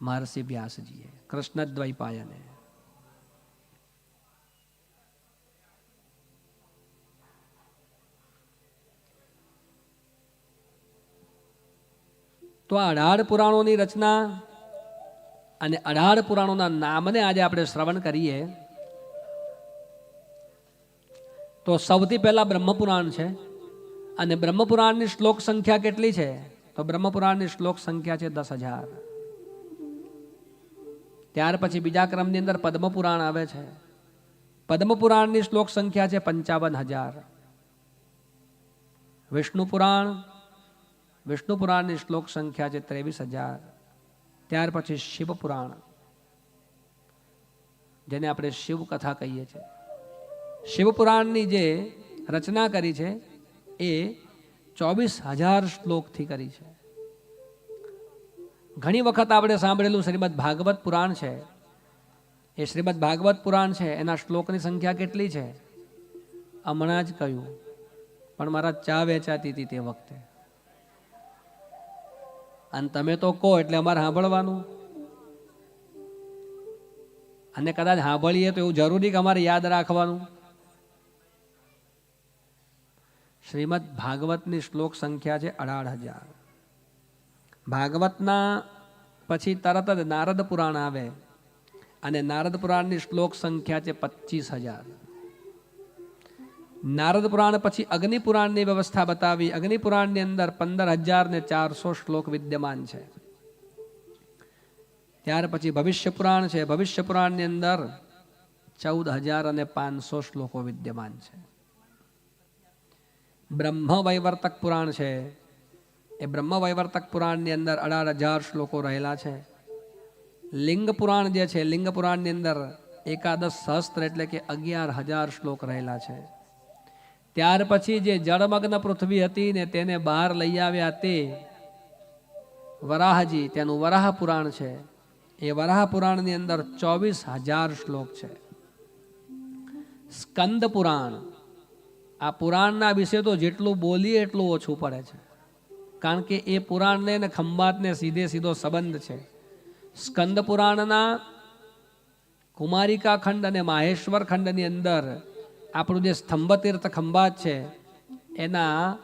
મહર્ષિ વ્યાસજીએ, કૃષ્ણદ્વૈપાયને. તો આ 18 પુરાણોની રચના અને 18 પુરાણોના નામને આજે આપણે શ્રવણ કરીએ. તો સૌથી પહેલા બ્રહ્મપુરાણ છે, અને બ્રહ્મપુરાણની શ્લોક સંખ્યા કેટલી છે? તો બ્રહ્મપુરાણની શ્લોક સંખ્યા છે 10,000. ત્યાર પછી બીજા ક્રમની અંદર પદ્મપુરાણ આવે છે. પદ્મપુરાણની શ્લોક સંખ્યા છે 55,000. વિષ્ણુ પુરાણની શ્લોક સંખ્યા છે 23,000. ત્યાર પછી શિવપુરાણ, જેને આપણે શિવ કથા કહીએ છીએ. શિવપુરાણની જે રચના કરી છે એ 24,000 શ્લોકથી કરી છે. ઘણી વખત આપણે સાંભળેલું શ્રીમદ ભાગવત પુરાણ છે. એ શ્રીમદ ભાગવત પુરાણ છે એના શ્લોકની સંખ્યા કેટલી છે હમણાં જ કહ્યું, પણ મારા ચા વેચાતી હતી તે વખતે, અને તમે તો કહો એટલે અમારે સાંભળવાનું. અને કદાચ સાંભળીએ તો એવું જરૂરી કે અમારે યાદ રાખવાનું. શ્રીમદ ભાગવતની શ્લોક સંખ્યા છે 18,000. ભાગવતના પછી તરત જ નારદ પુરાણ આવે, અને નારદ પુરાણની શ્લોક સંખ્યા છે 25,000. નારદ પુરાણ પછી અગ્નિ પુરાણની વ્યવસ્થા બતાવી. અગ્નિ પુરાણની અંદર 15,400 શ્લોક વિદ્યમાન છે. ત્યાર પછી ભવિષ્ય પુરાણ છે. ભવિષ્ય પુરાણની અંદર 14,500 શ્લોકો વિદ્યમાન છે. બ્રહ્મ વૈવર્તક પુરાણ છે. એ બ્રહ્મ વૈવર્તક પુરાણની અંદર 18,000 શ્લોકો રહેલા છે. લિંગ પુરાણ જે છે, લિંગ પુરાણની અંદર 11 સહસ્ત્ર એટલે કે 11,000 શ્લોક રહેલા છે. ત્યાર પછી જે જળમગ્ન પૃથ્વી હતી ને તેને બહાર લઈ આવ્યા તે વરાહજી, તેનું વરાહ પુરાણ છે. એ વરાહ પુરાણની અંદર 24,000 શ્લોક છે. સ્કંદ પુરાણ, આ પુરાણના વિશે તો જેટલું બોલીએ એટલું ઓછું પડે છે, કારણ કે એ પુરાણને ને ખંભાતને સીધો સંબંધ છે. સ્કંદ પુરાણના કુમારિકા ખંડ અને માહેશ્વર ખંડની અંદર આપણું જે સ્તંભ તીર્થ ખંભાત છે એના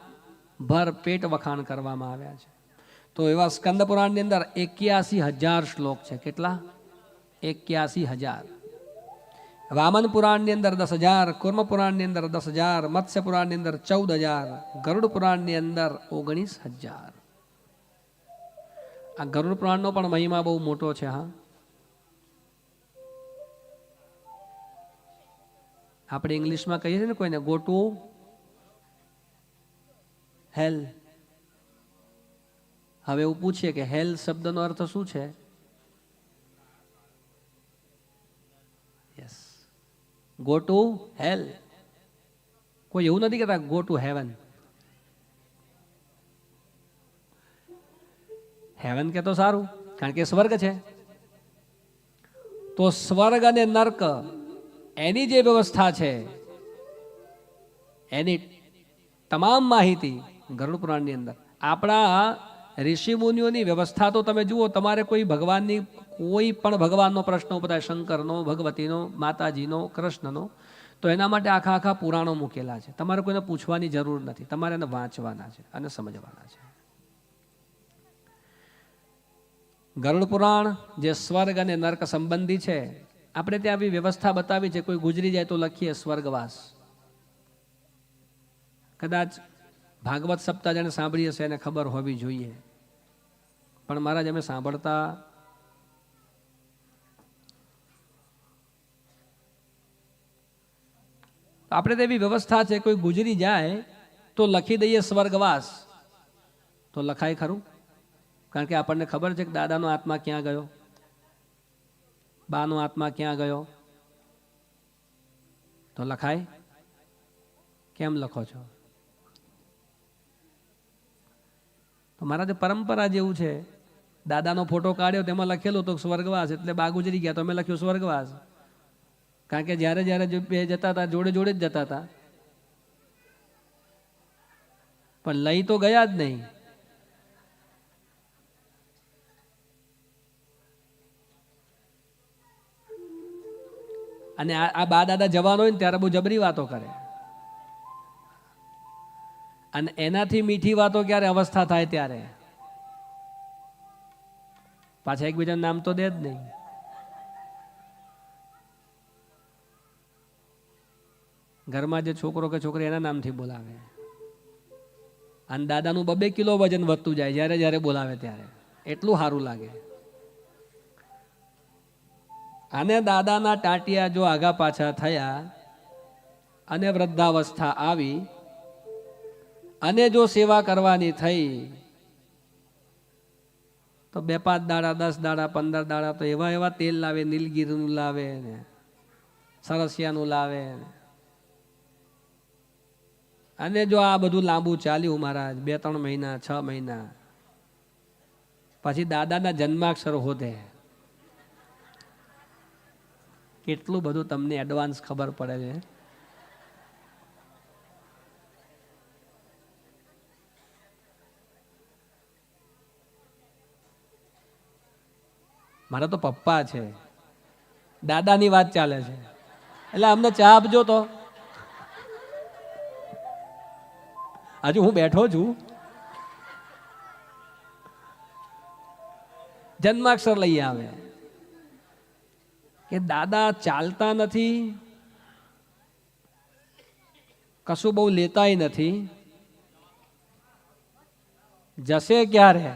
ભર પેટ વખાણ કરવામાં આવ્યા છે. તો એવા સ્કંદ પુરાણની અંદર 81,000 શ્લોક છે. કેટલા? 81,000. વામન પુરાણની અંદર 10,000, કુર્મ પુરાણની અંદર 10,000, મત્સ્ય પુરાણની અંદર 14,000, ગરુડ પુરાણની અંદર 19,000. આ ગરુડ પુરાણનો પણ મહિમા બહુ મોટો છે. હા, આપણે ઇંગ્લિશમાં કહીએ છીએ ને કોઈને ગો ટુ હેલ. હવે એવું પૂછીએ કે હેલ શબ્દનો અર્થ શું છે? યસ, ગો ટુ હેલ. કોઈ એવું નથી કહેતા ગો ટુ હેવન. હેવન કે તો સારું, કારણ કે સ્વર્ગ છે. તો સ્વર્ગ અને નર્ક એની જે વ્યવસ્થા છે એની તમામ માહિતી ગરુડ પુરાણની અંદર. આપણા ઋષિ મુનિઓની વ્યવસ્થા તો તમે જુઓ. તમારે કોઈ ભગવાનની કોઈ પણ ભગવાનનો પ્રશ્ન ઉભા, શંકરનો, ભગવતીનો, માતાજીનો, કૃષ્ણનો, તો એના માટે આખા પુરાણો મૂકેલા છે. તમારે કોઈને પૂછવાની જરૂર નથી, તમારે એને વાંચવાના છે અને સમજવાના છે. ગરુડ પુરાણ જે સ્વર્ગ અને નર્ક સંબંધી છે, આપણે ત્યાં આવી વ્યવસ્થા બતાવી છે. કોઈ ગુજરી જાય તો લખીએ સ્વર્ગવાસ. કદાચ ભાગવત સપ્તાહ જેને સાંભળી હશે એને ખબર હોવી જોઈએ, પણ મહારાજ અમે સાંભળતા આપણે તો એવી વ્યવસ્થા છે. કોઈ ગુજરી જાય તો લખી દઈએ સ્વર્ગવાસ, તો લખાય ખરું? કારણ કે આપણને ખબર છે કે દાદાનો આત્મા ક્યાં ગયો, બાનો આત્મા ક્યાં ગયો, તો લખાય? કેમ લખો છો? તો મારા જે પરંપરા જેવું છે, દાદાનો ફોટો કાઢ્યો તેમાં લખેલું તો સ્વર્ગવાસ, એટલે બા ગુજરી ગયા તો અમે લખ્યું સ્વર્ગવાસ. કારણ કે જ્યારે બે જતા હતા જોડે જ જતા હતા, પણ લઈ તો ગયા જ નહીં. અને આ બા દાદા જવાન હોય ને ત્યારે બહુ જબરી વાતો કરે, અને એનાથી મીઠી વાતો ક્યારે અવસ્થા થાય ત્યારે પાછા એકબીજાનું નામ તો દે જ નહીં. ઘરમાં જે છોકરો કે છોકરી એના નામથી બોલાવે, અને દાદાનું 2 કિલો વજન વધતું જાય જ્યારે બોલાવે ત્યારે. એટલું સારું લાગે. અને દાદાના ટાંટિયા જો આગા પાછા થયા અને વૃદ્ધાવસ્થા આવી અને જો સેવા કરવાની થઈ તો 2-5 દાડા 10 દાડા 15 દાડા તો એવા એવા તેલ લાવે, નીલગીરીનું લાવે ને સરસિયાનું લાવે અને જો આ બધું લાંબુ ચાલ્યું મહારાજ 2-3 મહિના 6 મહિના પછી દાદાના જન્માક્ષર હોતે કેટલું બધું તમને એડવાન્સ ખબર પડે છે. મારા તો પપ્પા છે, દાદાની વાત ચાલે છે એટલે અમને ચા આપજો તો. હજુ હું બેઠો છું, જન્માક્ષર લઈ આવે કે દાદા ચાલતા નથી, કશું બહુ લેતાય નથી, જશે ક્યારે?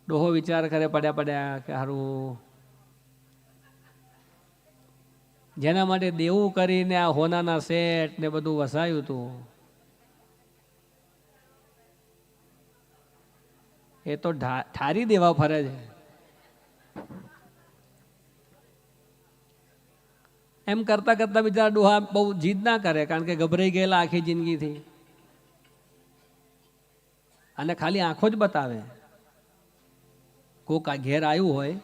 ડોહો વિચાર કરે પડ્યા કે હારું જેના માટે દેવું કરીને આ હોનાના સેટ ને બધું વસાયું હતું એ તો ઠારી દેવા ફરે છે. એમ કરતા કરતા બિચારા ડોહા બહુ જીદ ના કરે કારણ કે ગભરાઈ ગયેલા આખી જિંદગીથી અને ખાલી આંખો જ બતાવે. કોક ઘેર આવ્યું હોય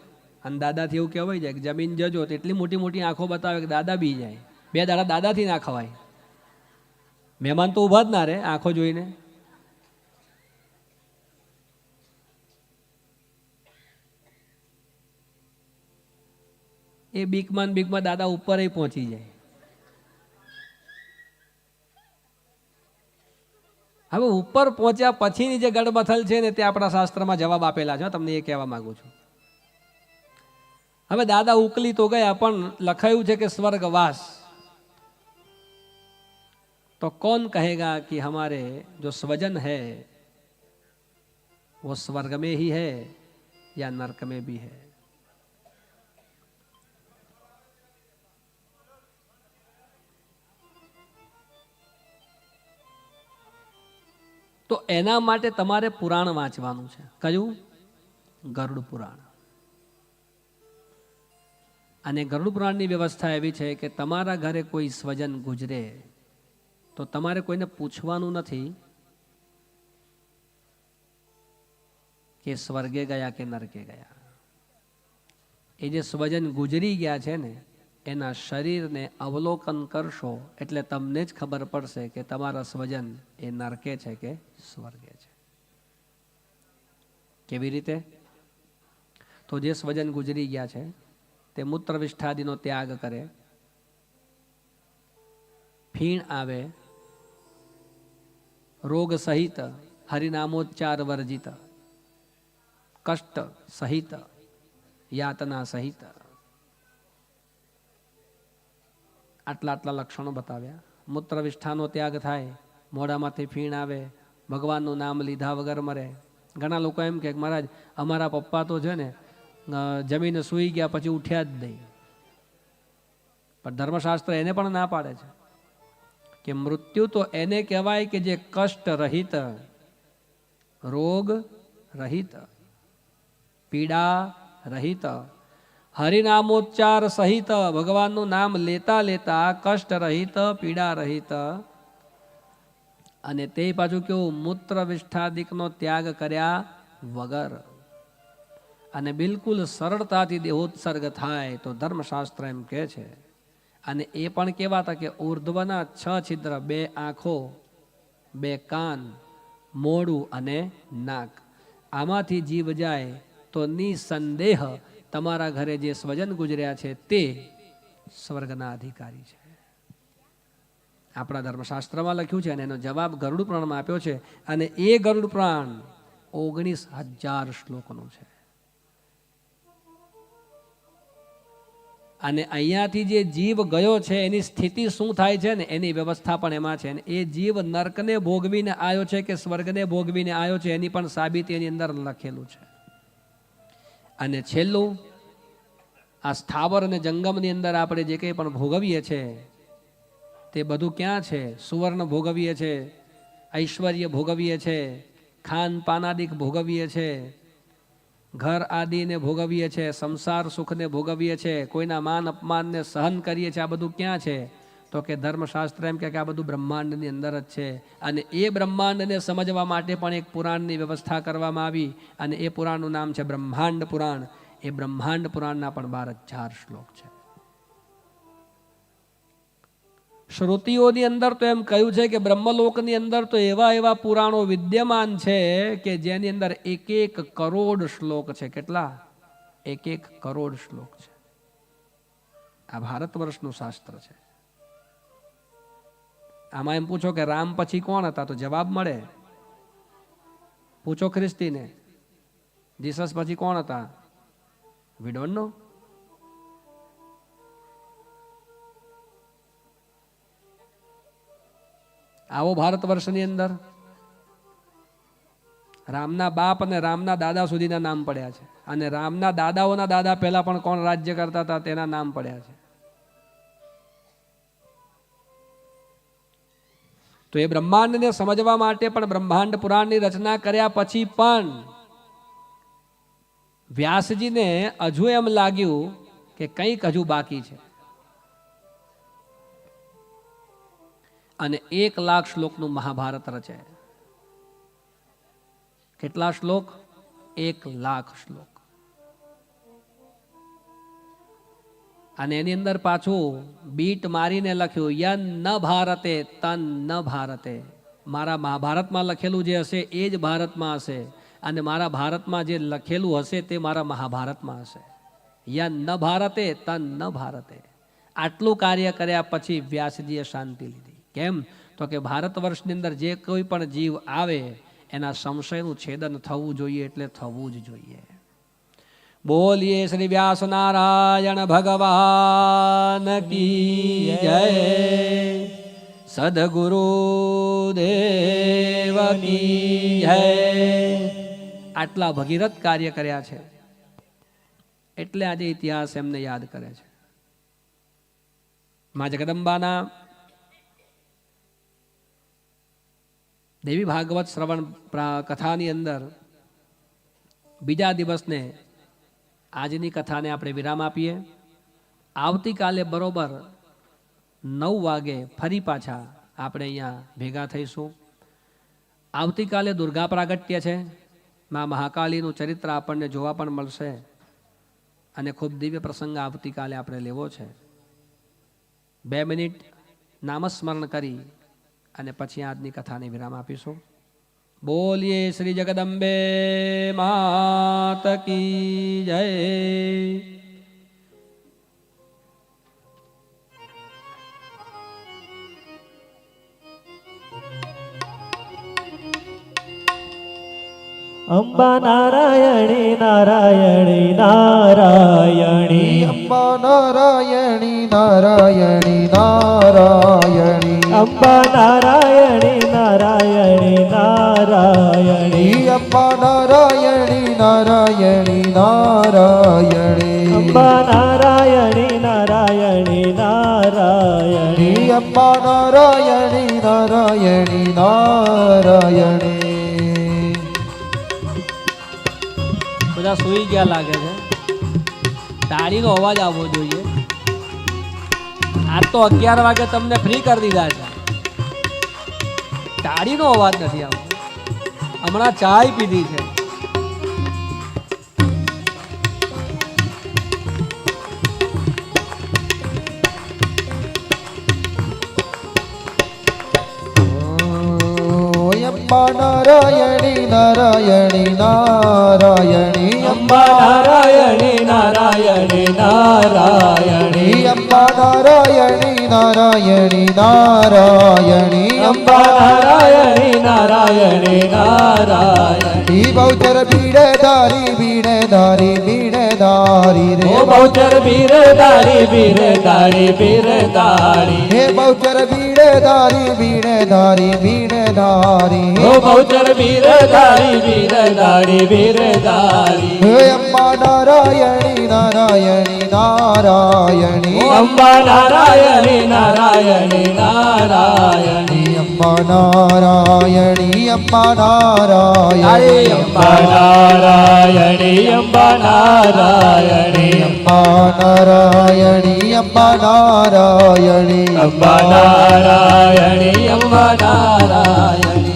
અને દાદાથી એવું કહેવાય જાય કે જમીન જજો તો એટલી મોટી મોટી આંખો બતાવે કે દાદા બી જાય. 2 દાડા દાદાથી ના ખવાય. મહેમાન તો ઊભા જ ના રહે આંખો જોઈને. એ બીકમાં દાદા ઉપર પહોંચી જાય. હવે ઉપર પહોંચ્યા પછીની જે ગડમથલ છે ને તે આપણા શાસ્ત્રમાં જવાબ આપેલા છે, તમને એ કહેવા માંગુ છું. હવે દાદા ઉકલી તો ગયા પણ લખાયું છે કે સ્વર્ગવાસ. तो कौन कहेगा कि हमारे जो स्वजन है वो स्वर्ग में ही है या नरक में भी है? તો એના માટે તમારે પુરાણ વાંચવાનું છે. કયું? ગરુડ પુરાણ. અને ગરુડ પુરાણની વ્યવસ્થા એવી છે કે તમારા ઘરે કોઈ સ્વજન ગુજરે તો તમારે કોઈને પૂછવાનું નથી કે સ્વર્ગે ગયા કે નરકે ગયા. એ જે સ્વજન ગુજરી ગયા છે ને એના શરીરને અવલોકન કરશો એટલે તમને જ ખબર પડશે કે તમારા સ્વજન એ નરકે છે કે સ્વર્ગે છે. કેવી રીતે? તો જે સ્વજન ગુજરી ગયા છે તે મૂત્ર વિષ્ઠાદિનો ત્યાગ કરે, ફીણ આવે, રોગ સહિત, હરિનામોચ્ચાર વર્જિત, કષ્ટ સહિત, યાતના સહિત, આટલા લક્ષણો બતાવ્યા. મૂત્ર વિષ્ઠાનો ત્યાગ થાય, મોઢામાંથી ફીણ આવે, ભગવાનનું નામ લીધા વગર મરે. ઘણા લોકો એમ કે મહારાજ અમારા પપ્પા તો છે ને જમીને સૂઈ ગયા પછી ઉઠ્યા જ નહીં. પણ ધર્મશાસ્ત્ર એને પણ ના પાડે છે કે મૃત્યુ તો એને કહેવાય કે જે કષ્ટ રહિત, રોગ રહિત, પીડા રહિત, હરિનામોચ્ચાર સહિત, ભગવાનનું નામ લેતા લેતા કષ્ટ રહિત, પીડા રહિત, અને તે પાછું કેવું મૂત્ર વિષ્ઠાદિકનો ત્યાગ કર્યા વગર અને બિલકુલ સરળતાથી દેહોત્સર્ગ થાય તો ધર્મશાસ્ત્ર એમ કહે છે. અને એ પણ કહેવાતા કે ઉર્ધ્વના 6 છિદ્ર, 2 આંખો, 2 કાન, મોઢું અને નાક, આમાંથી જીવ જાય તો નિસંદેહ તમારા ઘરે જે સ્વજન ગુજર્યા છે તે સ્વર્ગના અધિકારી છે. આપણા ધર્મશાસ્ત્રમાં લખ્યું છે અને એનો જવાબ ગરુડ પુરાણમાં આપ્યો છે. અને એ ગરુડ પુરાણ 19,000 શ્લોકનું છે. અને અહીંયાથી જે જીવ ગયો છે એની સ્થિતિ શું થાય છે ને એની વ્યવસ્થા પણ એમાં છે. અને એ જીવ નર્કને ભોગવીને આવ્યો છે કે સ્વર્ગને ભોગવીને આવ્યો છે એની પણ સાબિતી એની અંદર લખેલું છે. અને છેલ્લું, આ સ્થાવર અને જંગમની અંદર આપણે જે કંઈ પણ ભોગવીએ છીએ તે બધું ક્યાં છે? સુવર્ણ ભોગવીએ છીએ, ઐશ્વર્ય ભોગવીએ છીએ, ખાન પાનાદિક ભોગવીએ છીએ, ઘર આદિને ભોગવીએ છીએ, સંસાર સુખને ભોગવીએ છીએ, કોઈના માન અપમાનને સહન કરીએ છીએ. આ બધું ક્યાં છે? તો કે ધર્મશાસ્ત્ર એમ કે આ બધું બ્રહ્માંડની અંદર જ છે. અને એ બ્રહ્માંડને સમજવા માટે પણ એક પુરાણની વ્યવસ્થા કરવામાં આવી અને એ પુરાણનું નામ છે બ્રહ્માંડ પુરાણ. એ બ્રહ્માંડ પુરાણના પણ 12,000 શ્લોક છે. શ્રુતિઓની અંદર તો એમ કહ્યું છે કે બ્રહ્મલોકની અંદર તો એવા એવા પુરાણો વિદ્યમાન છે કે જેની અંદર 1 કરોડ શ્લોક છે. કેટલા? 1 કરોડ શ્લોક છે. આ ભારત વર્ષનું શાસ્ત્ર છે. આમાં એમ પૂછો કે રામ પછી કોણ હતા તો જવાબ મળે. પૂછો ખ્રિસ્તીને જીસસ પછી કોણ હતા? We don't know. આવો ભારત વર્ષની અંદર રામના બાપ અને રામના દાદા સુધીના નામ પડ્યા છે. અને રામના દાદાઓના દાદા પહેલા પણ કોણ રાજ્ય કરતા હતા તેના નામ પડ્યા છે. તો એ બ્રહ્માંડને સમજવા માટે પણ બ્રહ્માંડ પુરાણની રચના કર્યા પછી પણ વ્યાસજીને હજુ એમ લાગ્યું કે કંઈક હજુ બાકી છે. અને 1,00,000 શ્લોકનું મહાભારત રચે. કેટલા શ્લોક? 1,00,000 શ્લોક. અને એની અંદર પાછું બીટ મારીને લખ્યું યન ન ભારતે તન ન ભારતે. મારા મહાભારતમાં લખેલું જે હશે એ જ ભારતમાં હશે અને મારા ભારતમાં જે લખેલું હશે તે મારા મહાભારતમાં હશે. યન ન ભારતે તન ન ભારતે. આટલું કાર્ય કર્યા પછી વ્યાસજીએ શાંતિ લીધી. કેમ? તો કે ભારત વર્ષની અંદર જે કોઈ પણ જીવ આવે એના સંશયનું છેદન થવું જોઈએ એટલે થવું જ જોઈએ. બોલીએ શ્રી વ્યાસ નારાયણ ભગવાન કી જય. સદગુરુ દેવ કી જય. આટલા ભગીરથ કાર્ય કર્યા છે એટલે આજે ઇતિહાસ એમને યાદ કરે છે. મા જગદંબાના દેવી ભાગવત શ્રવણ કથાની અંદર બીજા દિવસને આજની કથાને આપણે વિરામ આપીએ. આવતીકાલે બરોબર 9 વાગે ફરી પાછા આપણે અહીંયા ભેગા થઈશું. આવતીકાલે દુર્ગા પ્રાગટ્ય છે. મા મહાકાળીનું ચરિત્ર આપણને જોવા પણ મળશે અને ખૂબ દિવ્ય પ્રસંગ આવતીકાલે આપણે લેવો છે. 2 મિનિટ નામસ્મરણ કરી અને પછી આજની કથાને વિરામ આપીશું. બોલીએ શ્રી જગદંબે માત કી જય. અંબા નારાયણી નારાયણી નારાયણી. અંબા નારાયણી નારાયણી નારાયણી. અંબા નારાયણી નારાયણી નારાયણી. અંબા નારાયણી નારાયણી નારાયણી. અંબા નારાયણી નારાયણી નારાયણી. અંબા નારાયણી નારાયણી નારાયણી. બધા સૂઈ ગયા લાગે છે. તાળીનો અવાજ આવવો જોઈએ. આજ તો 11 વાગે તમને ફ્રી કરી દીધા છે. તાળીનો અવાજ નથી આવતો. હમણાં ચાય પીધી છે. અંબા નારાયણી નારાયણી નારાયણી. અંબા નારાયણી નારાયણી નારાયણી. અંબા નારાયણી નારાયણી નારાયણી. અંબા નારાયણી નારાયણી નારાયણી. બહુચર પીડે ધારી વીણધારી વીણધારી રે ઓ બહુચર બિરધારી બિરધારી બિરધારી હે બહુચર વીણધારી વીણધારી વીણધારી ઓ બહુચર બિરધારી બિરધારી બિરધારી હે અંબા નારાયણી નારાયણી નારાયણી અંબા નારાયણી નારાયણી નારાયણી અંબા નારાયણી અંબા નારાયણી અંબા નારાયણી અંબા નારાયણી અંબા નારાયણી અંબા નારાયણી અંબા નારાયણી અંબા નારાયણી